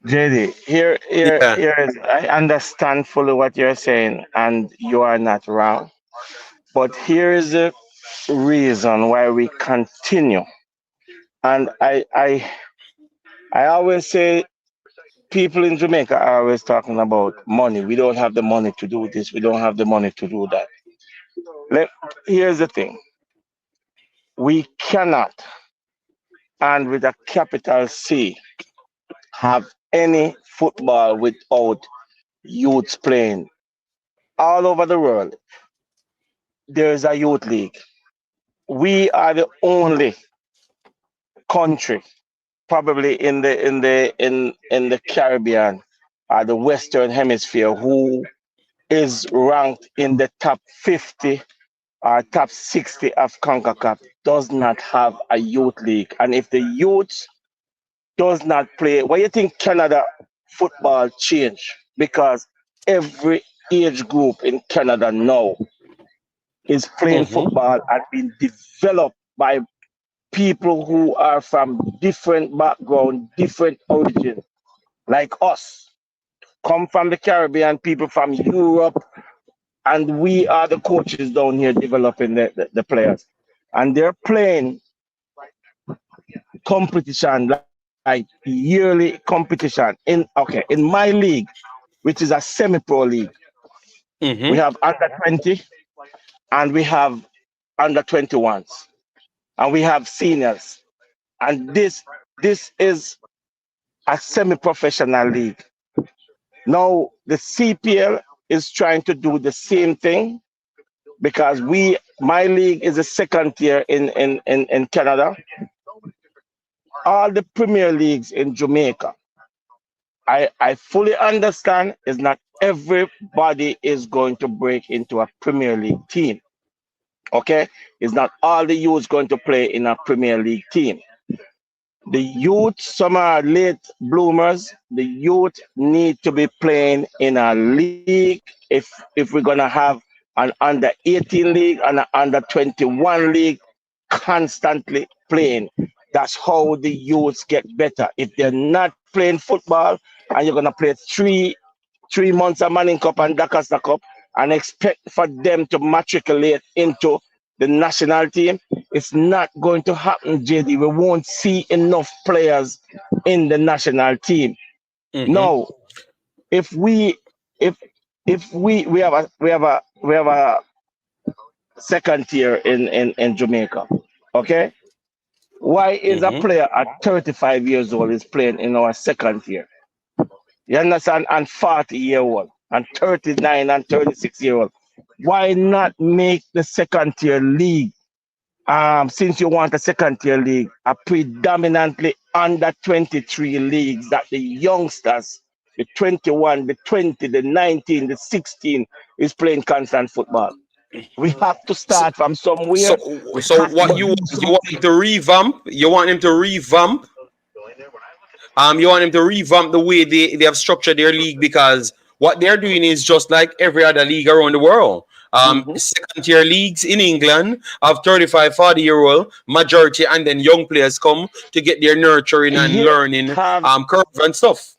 [SPEAKER 7] JD, here is, I understand fully what you're saying, and you are not wrong. But here is the reason why we continue. And I always say people in Jamaica are always talking about money. We don't have the money to do this. We don't have the money to do that. Here's the thing. We cannot, and with a capital C, have any football without youths playing. All over the world, there's a youth league. We are the only country, probably in the Caribbean or the Western Hemisphere, who is ranked in the top 50 or top 60 of CONCACAF, does not have a youth league. And if the youth does not play, what do you think Canada football change? Because every age group in Canada now is playing football and being developed by people who are from different background, different origin, like us. Come from the Caribbean, people from Europe, and we are the coaches down here developing the players. And they're playing competition, like yearly competition. In my league, which is a semi-pro league, we have under 20 and we have under 21s and we have seniors. And this is a semi-professional league. Now the CPL is trying to do the same thing, because my league is the second tier in Canada. all the Premier Leagues in Jamaica. I fully understand is not everybody is going to break into a Premier League team. Okay? It's not all the youths going to play in a Premier League team. The youth, some are late bloomers. The youth need to be playing in a league if we're gonna have an under 18 league and an under 21 league constantly playing. That's how the youths get better. If they're not playing football and you're gonna play three months of Manning Cup and Dacosta Cup and expect for them to matriculate into the national team, it's not going to happen, JD. We won't see enough players in the national team. No, if we have a second tier in Jamaica, okay? Why is a player at 35 years old is playing in our second tier? You understand? And 40-year-old, and 39 and 36-year-old. Why not make the second tier league? Since you want a second tier league, a predominantly under 23 leagues that the youngsters, the 21, the 20, the 19, the 16 is playing constant football. We have to start from somewhere.
[SPEAKER 1] So what you want him to revamp? You want him to revamp? You want him to revamp the way they have structured their league, because what they're doing is just like every other league around the world. Second tier leagues in England of 35, 40-year-old majority, and then young players come to get their nurturing and learning curve and stuff.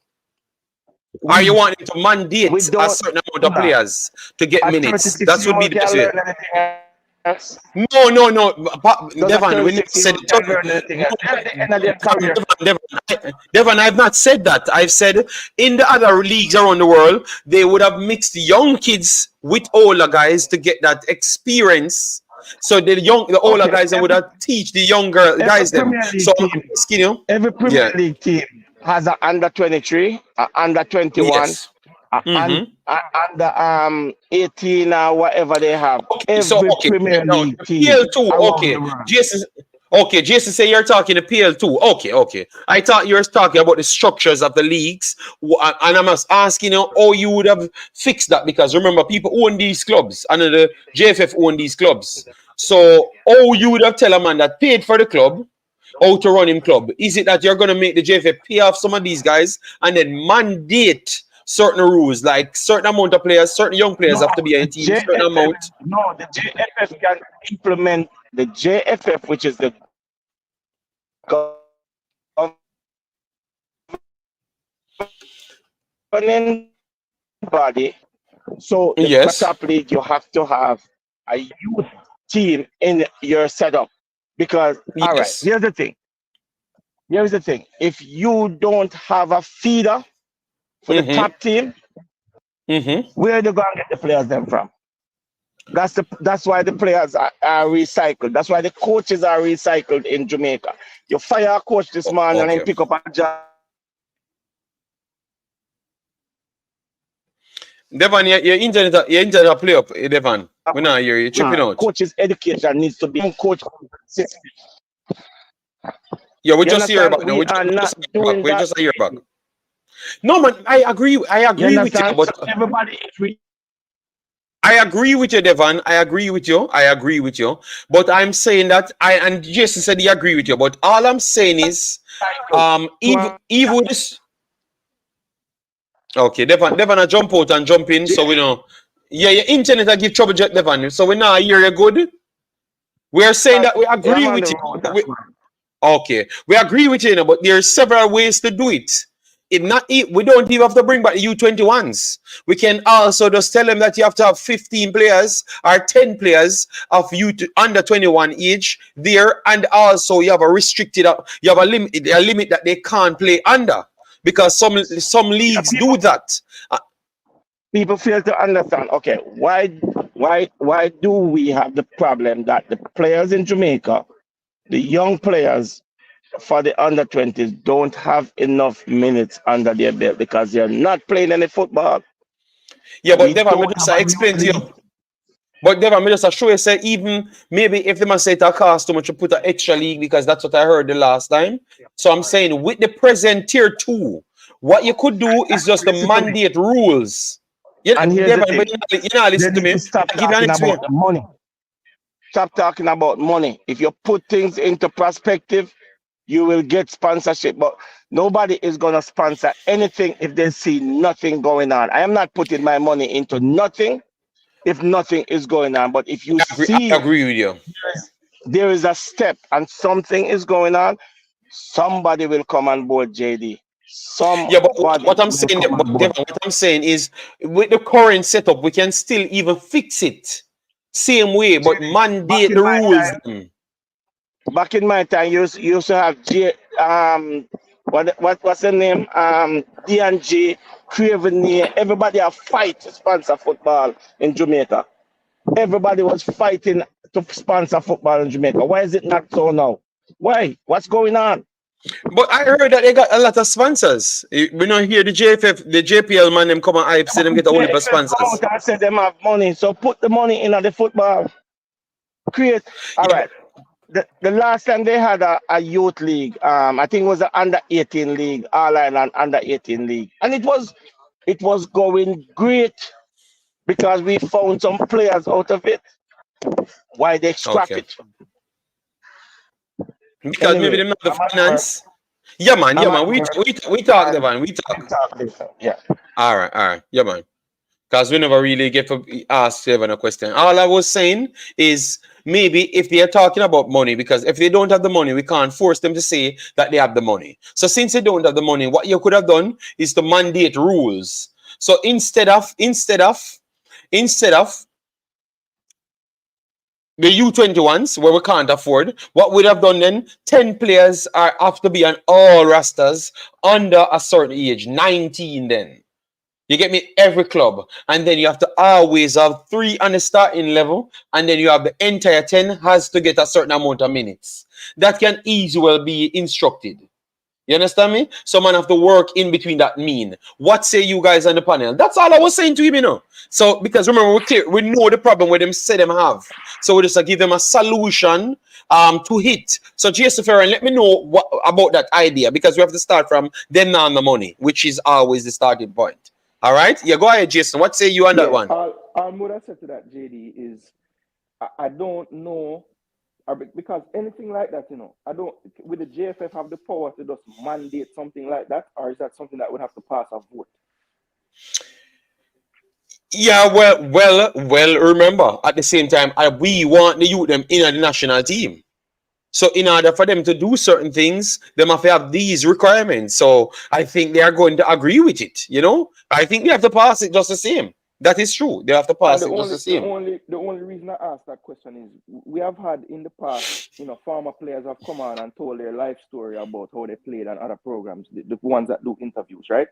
[SPEAKER 1] Or you want him to mandate a certain amount of players to get minutes? That would be the best way. No. Devon, we never said Devon, I've not said that. I've said in the other leagues around the world, they would have mixed young kids with older guys to get that experience. So the older guys would have teach the younger guys them. So
[SPEAKER 7] every Premier League team has an under 23, under 21.
[SPEAKER 1] Yes.
[SPEAKER 7] Under 18 or whatever they have. Every Premier League team.
[SPEAKER 1] PL2, Jason say you're talking to PL2. Okay. I thought you were talking about the structures of the leagues, and I'm asking you how you would have fixed that, because remember, people own these clubs, and the JFF own these clubs. So how you would have tell a man that paid for the club how to run him club? Is it that you're going to make the JFF pay off some of these guys and then mandate certain rules, like certain amount of players, certain young players have to be in a team, certain amount?
[SPEAKER 7] No, the JFF can implement the JFF, which is the governing body. So the top league, you have to have a youth team in your setup, because all right, here's the thing. If you don't have a feeder for the top team, where are they going to get the players them from? That's why the players are recycled. That's why the coaches are recycled in Jamaica. You fire a coach this morning and pick up a job.
[SPEAKER 1] Devon, your internet play up, Devon. We're not here. You're tripping out.
[SPEAKER 7] Coach's education needs to be coach.
[SPEAKER 1] Yeah, we just hear about. We just hear back. No, man, I agree with you, but
[SPEAKER 7] everybody is
[SPEAKER 1] I agree with you, Devon. I agree with you. But I'm saying that and Jason said he agree with you. But all I'm saying is, even with this. Okay, Devon, I jump out and jump in, so we know. Yeah, your internet I give trouble, Devon. So we now hear you good. We are saying that we agree with you. We agree with you, but there are several ways to do it. We don't even have to bring back the U21s. We can also just tell them that you have to have 15 players or 10 players of under 21 age there, and also you have a limit that they can't play under, because some leagues do that.
[SPEAKER 7] People fail to understand. Okay, why do we have the problem that the players in Jamaica, the young players for the under 20s, don't have enough minutes under their belt because they're not playing any football?
[SPEAKER 1] Yeah, but Devon, I explain to you. But Devon, me just assure you, say even maybe if they must say it cost too much to put an extra league because that's what I heard the last time. So I'm saying with the present tier 2, what you could do is just the
[SPEAKER 7] Listen to me.
[SPEAKER 1] mandate rules. You
[SPEAKER 7] And here's the
[SPEAKER 1] Devon,
[SPEAKER 7] thing.
[SPEAKER 1] but you know,
[SPEAKER 7] They
[SPEAKER 1] listen to
[SPEAKER 7] need
[SPEAKER 1] me.
[SPEAKER 7] to stop
[SPEAKER 1] Give you an
[SPEAKER 7] talking
[SPEAKER 1] experience.
[SPEAKER 7] about money. Stop talking about money. If you put things into perspective, you will get sponsorship. But nobody is going to sponsor anything if they see nothing going on. I am not putting my money into nothing if nothing is going on. But if you
[SPEAKER 1] I
[SPEAKER 7] see
[SPEAKER 1] agree with you.
[SPEAKER 7] there is a step and something is going on, somebody will come on board, JD.
[SPEAKER 1] Yeah, but
[SPEAKER 7] Somebody
[SPEAKER 1] what I'm
[SPEAKER 7] will
[SPEAKER 1] saying,
[SPEAKER 7] come on
[SPEAKER 1] but
[SPEAKER 7] board.
[SPEAKER 1] Devon, what I'm saying is with the current setup, we can still even fix it same way, but
[SPEAKER 7] Back
[SPEAKER 1] mandate
[SPEAKER 7] in
[SPEAKER 1] the
[SPEAKER 7] my
[SPEAKER 1] rules.
[SPEAKER 7] time, you used to have what's the name? D&G, Craven, everybody have fight to sponsor football in Jamaica. Everybody was fighting to sponsor football in Jamaica. Why is it not so now? Why? What's going on?
[SPEAKER 1] But I heard that they got a lot of sponsors. We don't hear the JFF, the JPL man, them come and hype, say them get a whole heap of
[SPEAKER 7] JFF come
[SPEAKER 1] sponsors.
[SPEAKER 7] out and say them have money, so put the money in on the football. Create. All
[SPEAKER 1] Yeah,
[SPEAKER 7] right. The last time they had a youth league, I think it was the under 18 league, All Ireland under 18 league, and it was going great because we found some players out of it. Why they scrap
[SPEAKER 1] okay.
[SPEAKER 7] it?
[SPEAKER 1] Because maybe
[SPEAKER 7] Anyway,
[SPEAKER 1] them not the
[SPEAKER 7] I'm at work.
[SPEAKER 1] finance. Yeah, man. Yeah,
[SPEAKER 7] I'm
[SPEAKER 1] man.
[SPEAKER 7] at
[SPEAKER 1] We
[SPEAKER 7] work.
[SPEAKER 1] we talk,
[SPEAKER 7] And
[SPEAKER 1] Devon. We
[SPEAKER 7] we'll
[SPEAKER 1] talk.
[SPEAKER 7] talk later. Yeah.
[SPEAKER 1] All right. Yeah, man. Because we never really get to ask Devon a question. All I was saying is maybe if they are talking about money, because if they don't have the money, we can't force them to say that they have the money. So since they don't have the money, what you could have done is to mandate rules. So instead of the U21s where we can't afford, what we'd have done then, 10 players have to be on all rosters under a certain age, 19 then. You get me? Every club. And then you have to always have 3 on the starting level. And then you have the entire 10 has to get a certain amount of minutes. That can easily be instructed. You understand me? So man have to work in between that mean. What say you guys on the panel? That's all I was saying to him, you know. So because remember, we know the problem where them say them have. So we just give them a solution to hit. So Jason Ferran, let me know what about that idea because we have to start from them now on the money, which is always the starting point. All right? Yeah, go ahead, Jason. What say you on that one?
[SPEAKER 5] All what I said to that, JD, is I don't know, because anything like that, I don't, with the JFF have the power to just mandate something like that, or is that something that would have to pass a vote?
[SPEAKER 1] Yeah, well. Remember, at the same time, we want the youth them in the national team. So in order for them to do certain things, they must have these requirements. So I think they are going to agree with it. I think they have to pass it just the same. That is true. They have to
[SPEAKER 5] And
[SPEAKER 1] pass it just the same.
[SPEAKER 5] the only reason I asked that question is we have had in the past, former players have come on and told their life story about how they played on other programs, the ones that do interviews, right?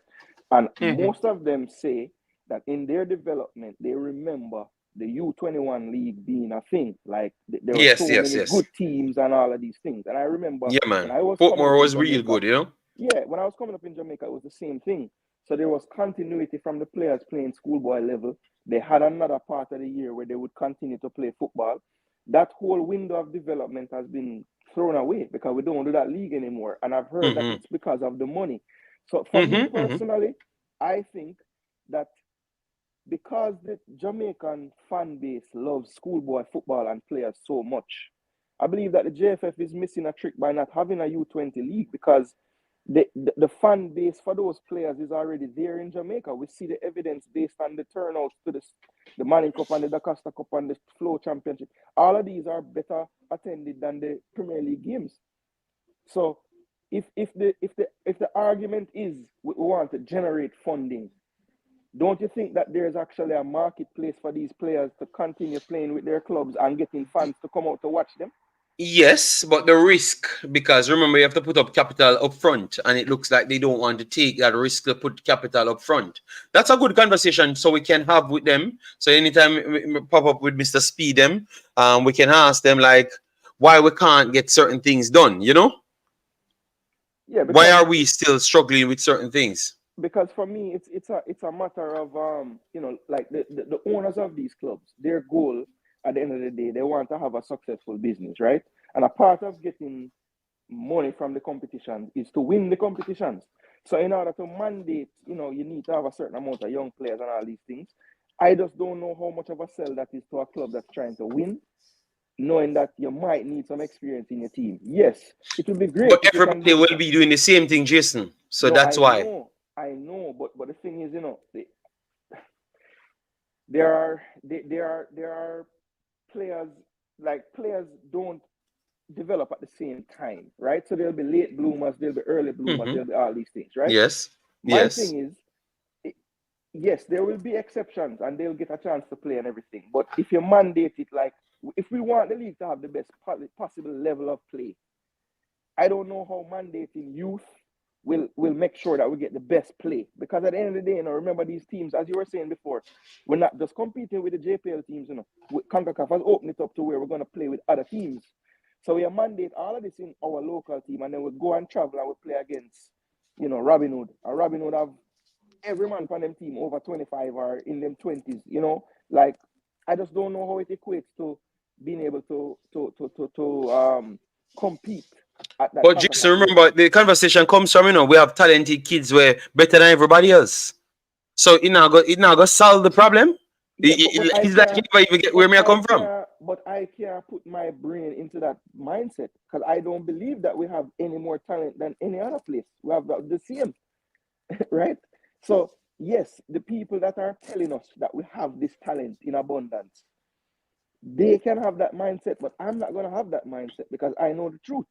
[SPEAKER 5] And most of them say that in their development, they remember the U21 league being a thing. Like there were
[SPEAKER 1] Yes,
[SPEAKER 5] so
[SPEAKER 1] yes,
[SPEAKER 5] many
[SPEAKER 1] yes.
[SPEAKER 5] good teams and all of these things. And I remember
[SPEAKER 1] Yeah,
[SPEAKER 5] when
[SPEAKER 1] man.
[SPEAKER 5] I was coming up
[SPEAKER 1] Portmore
[SPEAKER 5] in
[SPEAKER 1] was real
[SPEAKER 5] Jamaica,
[SPEAKER 1] good,
[SPEAKER 5] yeah, when I was coming up in Jamaica, it was the same thing. So there was continuity from the players playing schoolboy level. They had another part of the year where they would continue to play football. That whole window of development has been thrown away because we don't do that league anymore. And I've heard that it's because of the money. So for me personally, I think that because the Jamaican fan base loves schoolboy football and players so much, I believe that the JFF is missing a trick by not having a U20 league because the fan base for those players is already there in Jamaica. We see the evidence based on the turnouts to the Manning Cup and the Dacosta Cup and the Flow Championship. All of these are better attended than the Premier League games. So if the argument is we want to generate funding, don't you think that there's actually a marketplace for these players to continue playing with their clubs and getting fans to come out to watch them?
[SPEAKER 1] Yes, but the risk, because remember you have to put up capital up front, and it looks like they don't want to take that risk to put capital up front. That's a good conversation so we can have with them. So anytime we pop up with Mr. Speed them, we can ask them like why we can't get certain things done,
[SPEAKER 5] Yeah,
[SPEAKER 1] Why are we still struggling with certain things?
[SPEAKER 5] because for me it's a matter of like the owners of these clubs, their goal at the end of the day, they want to have a successful business, right? And a part of getting money from the competitions is to win the competitions. So in order to mandate, you need to have a certain amount of young players and all these things. I just don't know how much of a sell that is to a club that's trying to win, knowing that you might need some experience in your team. Yes, it would be great.
[SPEAKER 1] But everybody will be doing the same thing, Jason. So
[SPEAKER 5] no,
[SPEAKER 1] that's why.
[SPEAKER 5] I know, but the thing is, there are players, like players don't develop at the same time, right? So there'll be late bloomers, there'll be early bloomers, there'll be all these things, right?
[SPEAKER 1] Yes.
[SPEAKER 5] My thing is, yes, there will be exceptions and they'll get a chance to play and everything. But if you mandate it, like if we want the league to have the best possible level of play, I don't know how mandating youth will make sure that we get the best play. Because at the end of the day, remember these teams, as you were saying before, we're not just competing with the JPL teams, Concacaf has opened it up to where we're going to play with other teams. So we mandate all of this in our local team, and then we'll go and travel and we'll play against, Robin Hood. And Robin Hood have every man from them team over 25 or in them 20s, like I just don't know how it equates to being able to compete at that.
[SPEAKER 1] But Jason, remember the conversation comes from, we have talented kids where better than everybody else. So it now go solve the problem.
[SPEAKER 5] Yeah,
[SPEAKER 1] it's like you never even get where I come from.
[SPEAKER 5] But I can't put my brain into that mindset because I don't believe that we have any more talent than any other place. We have the same, right? So yes, the people that are telling us that we have this talent in abundance, they can have that mindset, but I'm not going to have that mindset because I know the truth.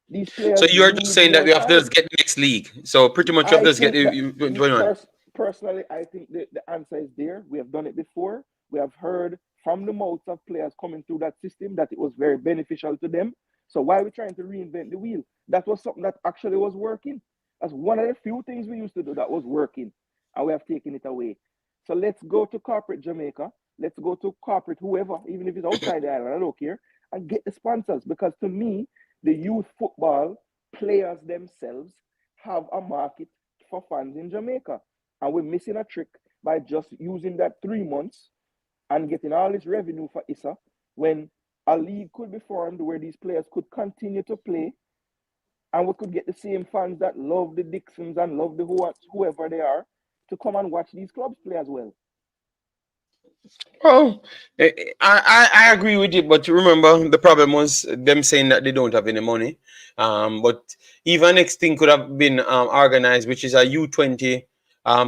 [SPEAKER 5] These players.
[SPEAKER 1] So you're just saying that we have to just get the next league. So pretty much we have to just get the 21.
[SPEAKER 5] Personally, I think the answer is there. We have done it before. We have heard from the mouths of players coming through that system that it was very beneficial to them. So why are we trying to reinvent the wheel? That was something that actually was working. That's one of the few things we used to do that was working, and we have taken it away. So let's go to corporate Jamaica. Let's go to corporate whoever, even if it's outside the island, I don't care, and get the sponsors. Because to me, the youth football players themselves have a market for fans in Jamaica. And we're missing a trick by just using that 3 months and getting all this revenue for ISA when a league could be formed where these players could continue to play and we could get the same fans that love the Dixons and love the whoever they are to come and watch these clubs play as well.
[SPEAKER 1] Oh, I agree with you, but remember the problem was them saying that they don't have any money. But even next thing could have been organized, which is a U20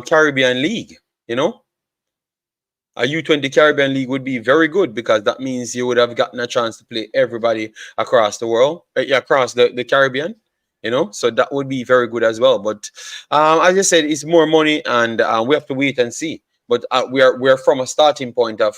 [SPEAKER 1] Caribbean League. A U20 Caribbean League would be very good because that means you would have gotten a chance to play everybody across the world, across the Caribbean. So that would be very good as well. But as I said, it's more money, and we have to wait and see. But we're from a starting point of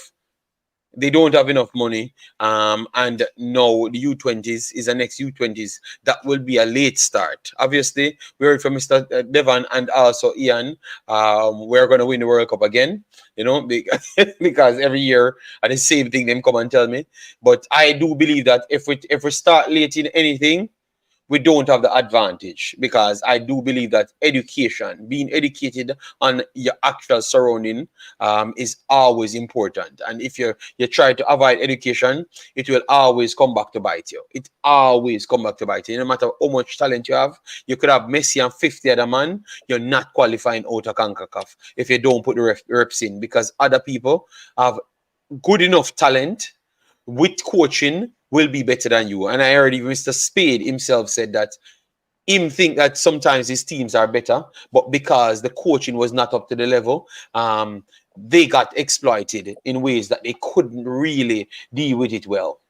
[SPEAKER 1] they don't have enough money, and now the U20s is the next U20s. That will be a late start. Obviously, we heard from Mr. Devon and also Ian. We're going to win the World Cup again, because every year the same thing them come and tell me. But I do believe that if we start late in anything, we don't have the advantage, because I do believe that education, being educated on your actual surrounding, is always important. And if you try to avoid education, it will always come back to bite you. It always come back to bite you. No matter how much talent you have, you could have Messi and 50 other man, you're not qualifying out of Concacaf if you don't put the reps in, because other people have good enough talent with coaching will be better than you. And I heard Mr. Spade himself said that him think that sometimes his teams are better, but because the coaching was not up to the level, they got exploited in ways that they couldn't really deal with it well.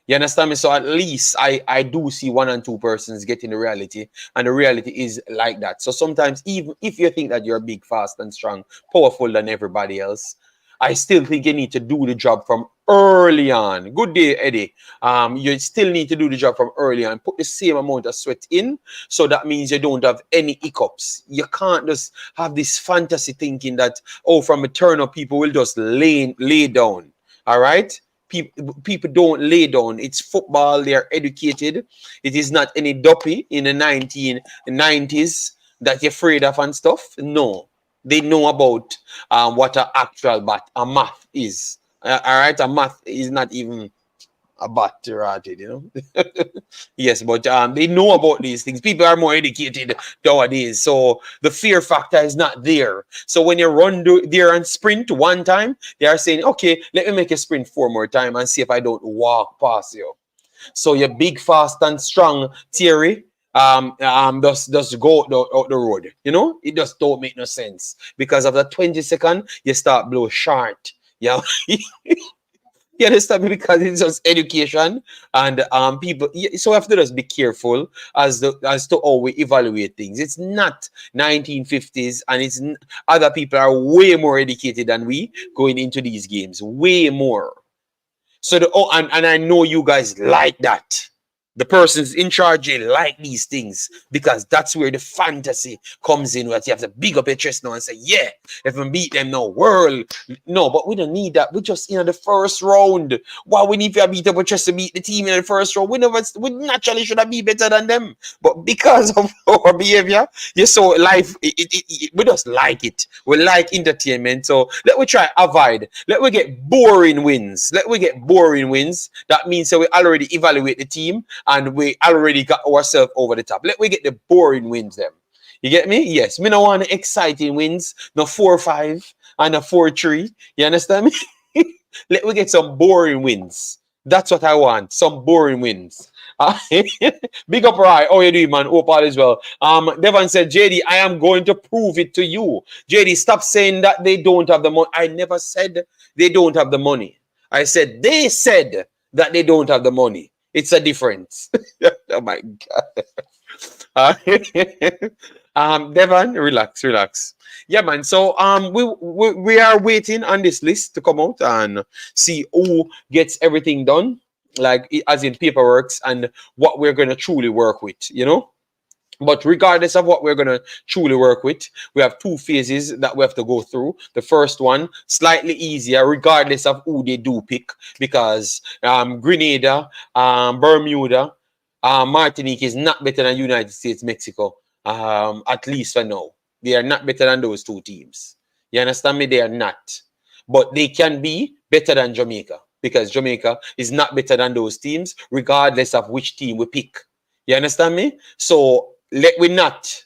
[SPEAKER 1] You understand me? So at least I do see 1 and 2 persons getting the reality, and the reality is like that. So sometimes even if you think that you're big, fast and strong, powerful than everybody else, I still think you need to do the job from early on. Good day, Eddie. You still need to do the job from early on. Put the same amount of sweat in, so that means you don't have any hiccups. You can't just have this fantasy thinking that, from eternal people will just lay down. All right? People don't lay down. It's football. They are educated. It is not any dopey in the 1990s that you're afraid of and stuff. No. They know about what an actual a math is. All right, and math is not even a bat rotted, you know. Yes, but they know about these things. People are more educated nowadays, so the fear factor is not there. So when you run there and sprint one time, they are saying, okay, let me make a sprint 4 more times and see if I don't walk past you. So your big, fast, and strong theory just go out the road. You know, it just don't make no sense because of the 20 second you start blow short. Yeah. You understand me? Because it's just education and people. So we have to just be careful as to how we evaluate things. It's not 1950s, and other people are way more educated than we going into these games, way more. So and I know you guys like that. The persons in charge, they like these things because that's where the fantasy comes in. Where you have to big up your chest now and say, yeah, if we beat them now, world. No, but we don't need that. We just in the first round. Why we need to beat up our chest to beat the team in the first round? We naturally should have been better than them. But because of our behavior, you saw life, we just like it. We like entertainment. So let we try avoid. Let we get boring wins. Let we get boring wins. That means that we already evaluate the team and we already got ourselves over the top. Let we get the boring wins them. You get me? Yes. Me no want exciting wins. No 4-5 and a 4-3. You understand me? Let we get some boring wins. That's what I want. Some boring wins. Big up, Rai. How you doing, man? Hope all is well. Devon said, JD, I am going to prove it to you. JD, stop saying that they don't have the money. I never said they don't have the money. I said they said that they don't have the money. It's a difference. Oh my God. Devon, relax. Yeah, man. So we are waiting on this list to come out and see who gets everything done, like as in paperworks and what we're gonna truly work with, you know. But regardless of what we're going to truly work with, we have 2 phases that we have to go through. The first one, slightly easier, regardless of who they do pick, because Grenada, Bermuda, Martinique is not better than United States, Mexico, at least for now. They are not better than those 2 teams. You understand me? They are not. But they can be better than Jamaica, because Jamaica is not better than those teams, regardless of which team we pick. You understand me? So let we not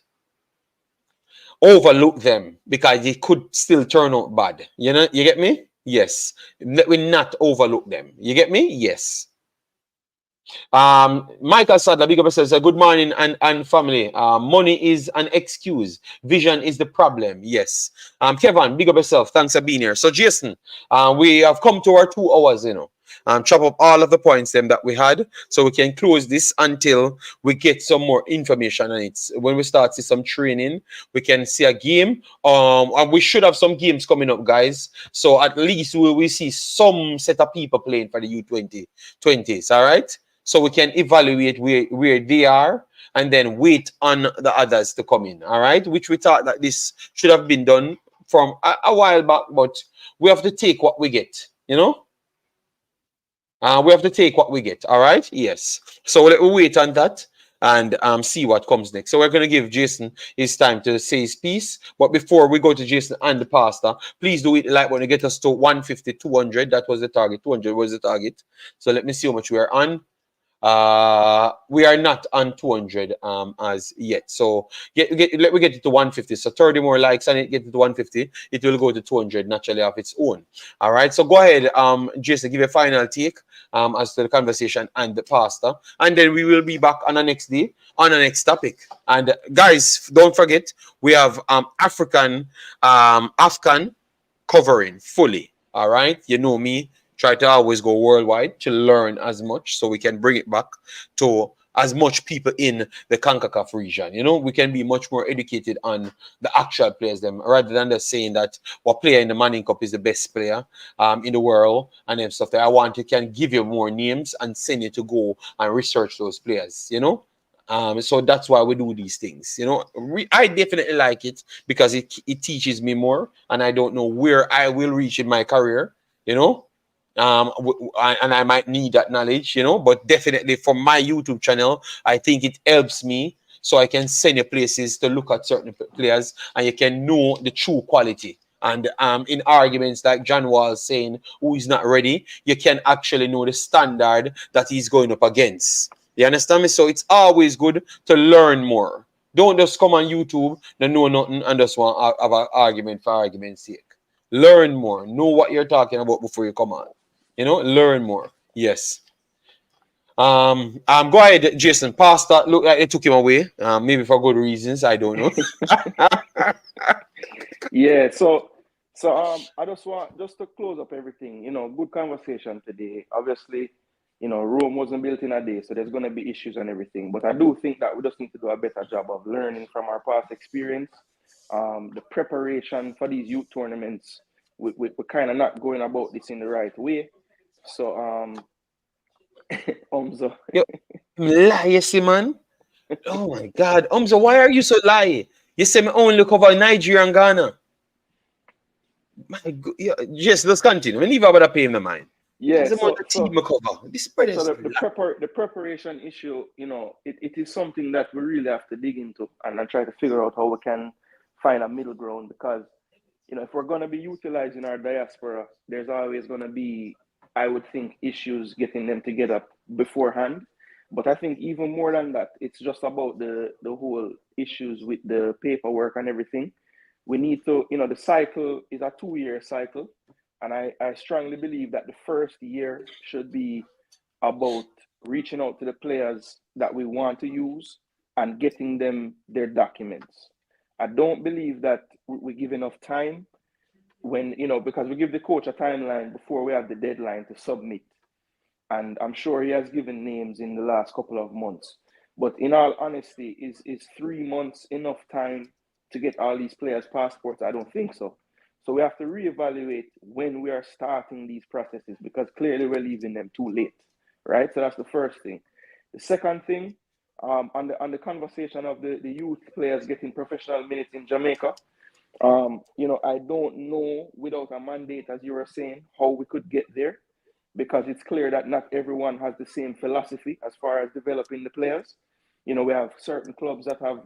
[SPEAKER 1] overlook them because it could still turn out bad. You know, you get me? Yes. Let we not overlook them. You get me? Yes. Michael Sadler, big up says, good morning and family. Money is an excuse. Vision is the problem. Yes. Kevin, big up yourself. Thanks for being here. So Jason, we have come to our 2 hours, you know. Chop up all of the points them that we had so we can close this until we get some more information on it. When we start see some training, we can see a game. And we should have some games coming up, guys. So at least we will see some set of people playing for the U20s, all right? So we can evaluate where they are and then wait on the others to come in, all right? Which we thought that this should have been done from a while back, but we have to take what we get, you know? We have to take what we get, all right? Yes. So let me wait on that and see what comes next. So we're going to give Jason his time to say his piece. But before we go to Jason and the pastor, please do it like when you get us to 150, 200. That was the target. 200 was the target. So let me see how much we are on. We are not on 200 as yet. So let me get it to 150. So 30 more likes and it get it to 150. It will go to 200 naturally of its own. All right. So go ahead, Jason, give a final take as to the conversation and the pastor, and then we will be back on the next day on the next topic. And guys, don't forget we have Afghan covering fully. All right. You know me. Try to always go worldwide to learn as much so we can bring it back to as much people in the Concacaf region. You know, we can be much more educated on the actual players them rather than just saying that what player in the Manning Cup is the best player in the world and then stuff that I want to can give you more names and send you to go and research those players, you know. So that's why we do these things, you know. I definitely like it because it teaches me more and I don't know where I will reach in my career, you know. And I might need that knowledge, you know, but definitely for my YouTube channel, I think it helps me so I can send you places to look at certain players and you can know the true quality and in arguments like John was saying, who is not ready, you can actually know the standard that he's going up against. You understand me? So it's always good to learn more. Don't just come on YouTube and know nothing and just want to have an argument for argument's sake. Learn more. Know what you're talking about before you come on. Learn more. Yes. Go ahead, Jason. Pastor looked like they took him away. Maybe for good reasons. I don't know.
[SPEAKER 5] Yeah. So I just want to close up everything. Good conversation today. Obviously, Rome wasn't built in a day, so there's going to be issues and everything. But I do think that we just need to do a better job of learning from our past experience. The preparation for these youth tournaments, we're kind of not going about this in the right way. So, Umzo.
[SPEAKER 1] Yo, lie, you see, man. Oh my God, Umzo, why are you so lie? You say me only cover Nigeria and Ghana. My God, yeah, just let's continue. We leave about to pay my mind.
[SPEAKER 5] Yeah.
[SPEAKER 1] The team cover. This spread is
[SPEAKER 5] the preparation issue, it is something that we really have to dig into and try to figure out how we can find a middle ground, because if we're going to be utilizing our diaspora, there's always going to be, I would think, issues getting them together beforehand. But I think even more than that, it's just about the whole issues with the paperwork and everything. We need to, the cycle is a 2-year cycle. And I strongly believe that the first year should be about reaching out to the players that we want to use and getting them their documents. I don't believe that we give enough time when, because we give the coach a timeline before we have the deadline to submit. And I'm sure he has given names in the last couple of months. But in all honesty, is 3 months enough time to get all these players' passports? I don't think so. So we have to reevaluate when we are starting these processes, because clearly we're leaving them too late, right? So that's the first thing. The second thing, on the conversation of the youth players getting professional minutes in Jamaica, I don't know without a mandate, as you were saying, how we could get there, because it's clear that not everyone has the same philosophy as far as developing the players. We have certain clubs that have,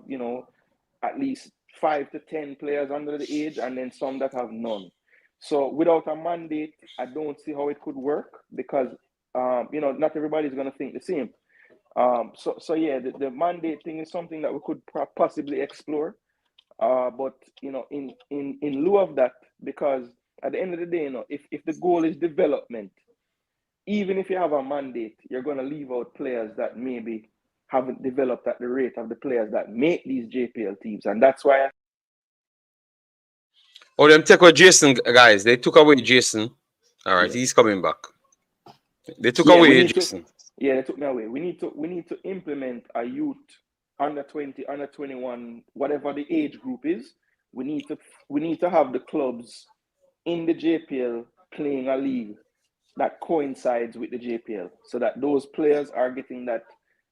[SPEAKER 5] at least 5 to 10 players under the age, and then some that have none. So without a mandate, I don't see how it could work, because not everybody's going to think the same. So yeah, the mandate thing is something that we could possibly explore. But in lieu of that, because at the end of the day, if the goal is development, even if you have a mandate, you're going to leave out players that maybe haven't developed at the rate of the players that make these JPL teams. And that's why
[SPEAKER 1] them take away Jason, guys. They took away Jason. All right, He's coming back. They took away Jason.
[SPEAKER 5] They took me away. We need to implement a youth under 20, under 21, whatever the age group is. We need to have the clubs in the JPL playing a league that coincides with the JPL, so that those players are getting that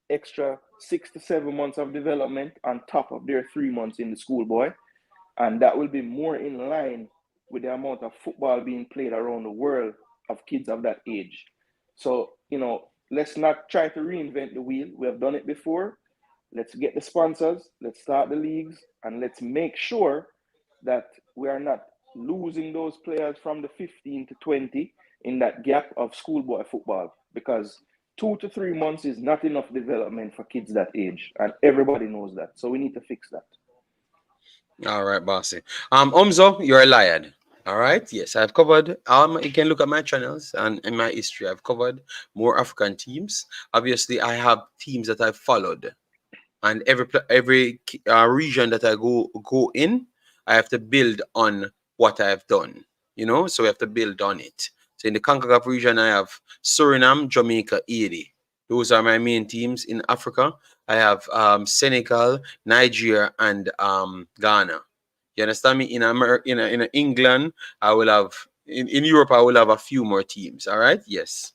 [SPEAKER 5] extra 6 to 7 months of development on top of their 3 months in the schoolboy. And that will be more in line with the amount of football being played around the world of kids of that age. So, let's not try to reinvent the wheel. We have done it before. Let's get the sponsors, let's start the leagues, and let's make sure that we are not losing those players from the 15 to 20 in that gap of schoolboy football, because 2 to 3 months is not enough development for kids that age, and everybody knows that. So we need to fix that.
[SPEAKER 1] All right, bossy. Umzo, you're a liar. All right. Yes, I've covered. You can look at my channels and in my history. I've covered more African teams. Obviously, I have teams that I've followed, and every region that I go in, I have to build on what I have done. So we have to build on it. So in the Concacaf region, I have Suriname, Jamaica, Haiti. Those are my main teams. In Africa, I have Senegal, Nigeria, and Ghana. You understand me? In in England, I will have in Europe, I will have a few more teams. All right. Yes.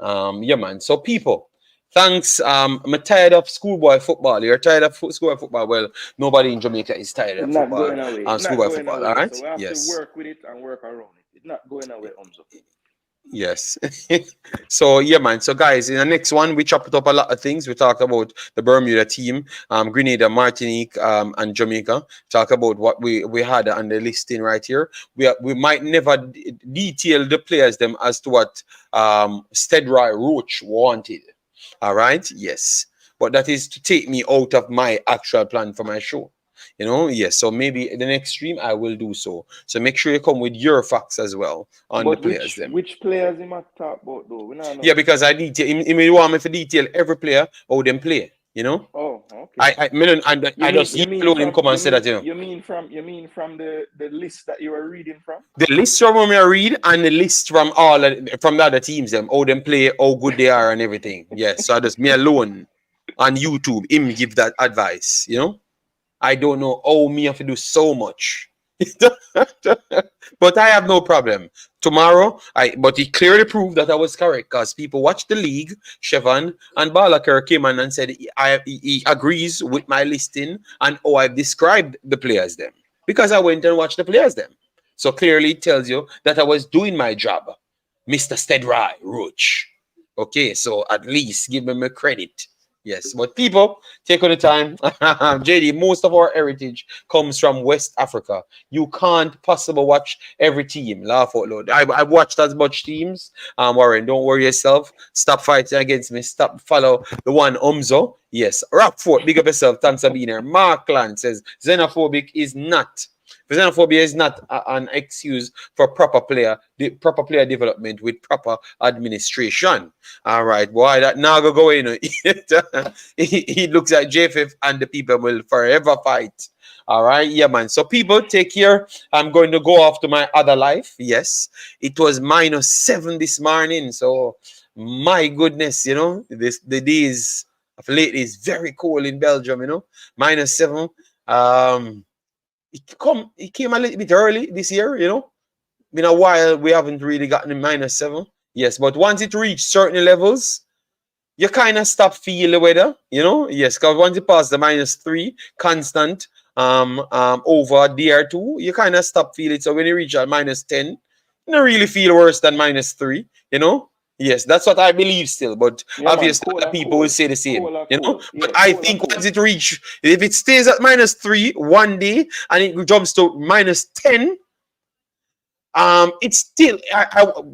[SPEAKER 1] Yeah, man. So people, thanks. I'm tired of schoolboy football. You're tired of schoolboy football. Well, nobody in Jamaica is tired of
[SPEAKER 5] Not
[SPEAKER 1] football.
[SPEAKER 5] going away. Schoolboy
[SPEAKER 1] football.
[SPEAKER 5] All
[SPEAKER 1] right.
[SPEAKER 5] So we have to work with it and work around it. It's not going away, Umzo.
[SPEAKER 1] Yes. So yeah, man. So guys, in the next one, we chopped up a lot of things. We talked about the Bermuda team, Grenada, Martinique, and Jamaica. Talk about what we had on the listing right here. We might never detail the players them as to what Stedroy Roach wanted. All right. Yes. But that is to take me out of my actual plan for my show. You know, yes. So maybe the next stream I will do so. So make sure you come with your facts as well on the
[SPEAKER 5] But
[SPEAKER 1] players them.
[SPEAKER 5] which players he might talk about though? We don't know.
[SPEAKER 1] Yeah, because I detail. He may want me to detail every player how them play. You know.
[SPEAKER 5] Oh, okay.
[SPEAKER 1] I just alone him come and say that, you know.
[SPEAKER 5] You mean from the list that you were reading from?
[SPEAKER 1] The list from when I read and the list from from the other teams them, how them play, how good they are and everything. Yes, so I just me alone on YouTube, him give that advice, you know. I don't know how me have to do so much. But I have no problem. Tomorrow, but he clearly proved that I was correct because people watched the league. Chevon and Balaker came on and said he agrees with my listing and how I've described the players them. Because I went and watched the players them. So clearly it tells you that I was doing my job. Mr. Stedroy Roach. Okay, so at least give him a credit. Yes, but people, take on the time. JD, most of our heritage comes from West Africa. You can't possibly watch every team. Laugh out loud. I've watched as much teams. Warren, don't worry yourself. Stop fighting against me. Stop follow the one Umzo. Yes, Rockford, big up yourself. Thanks for being here. Mark Land says xenophobic is not. Xenophobia is not an excuse for proper player development with proper administration. All right, boy, that now go in. He looks at JFF and the people will forever fight. All right, yeah, man. So people, take care. I'm going to go off to my other life. Yes, it was -7 this morning. So my goodness, you know, the days of late is very cold in Belgium. You know, -7. It came a little bit early this year, you know. Been a while we haven't really gotten a -7. Yes, but once it reached certain levels, you kind of stop feel the weather, you know. Yes, because once it passed the -3 constant over DR2, you kind of stop feeling it. So when you reach at -10, you don't really feel worse than -3, you know. Yes, that's what I believe still, but
[SPEAKER 5] Yeah,
[SPEAKER 1] obviously
[SPEAKER 5] man,
[SPEAKER 1] other people will say the same, you know.
[SPEAKER 5] cool.
[SPEAKER 1] But
[SPEAKER 5] Yeah,
[SPEAKER 1] I
[SPEAKER 5] cool,
[SPEAKER 1] think
[SPEAKER 5] cool.
[SPEAKER 1] once it reach, if it stays at -3 one day and it jumps to -10, it's still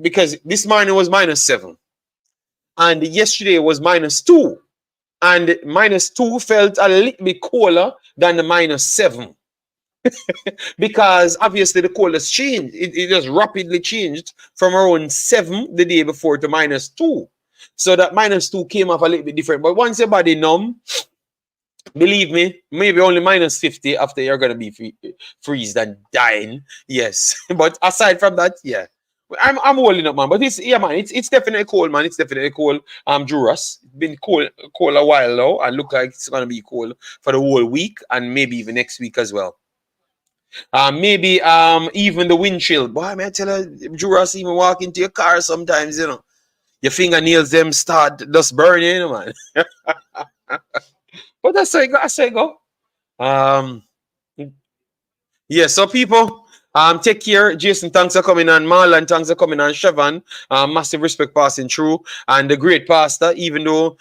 [SPEAKER 1] because this morning was -7 and yesterday was -2, and -2 felt a little bit colder than the -7. Because obviously the cold has changed. It just rapidly changed from around 7 the day before to -2. So that -2 came off a little bit different. But once your body numb, believe me, maybe only -50 after you're gonna be freezed and dying. Yes. But aside from that, yeah. I'm holding up, man. But it's definitely cold, man. It's definitely cold. Juras. It's been cold a while now, and look like it's gonna be cold for the whole week and maybe even next week as well. Maybe even the wind chill. Boy, may I tell you, Juras even walk into your car sometimes, you know. Your fingernails them start just burning, you know, man. But that's how it go. Yeah, so people, take care. Jason, thanks for coming on. Marlon, thanks for coming on. Chevon, massive respect passing through. And the great pastor, even though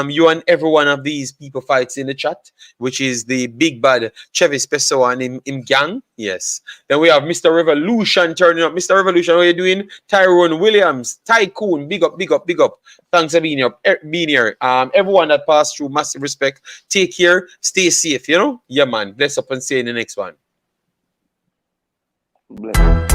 [SPEAKER 1] you and every one of these people fights in the chat, which is the big bad Chevis Pessoa and him gang. Yes. Then we have Mr. Revolution turning up. Mr. Revolution, what are you doing? Tyrone Williams, Tycoon, big up, big up, big up. Thanks for being here. Everyone that passed through, massive respect. Take care. Stay safe, you know? Yeah, man. Bless up and see you in the next one.
[SPEAKER 5] Bless.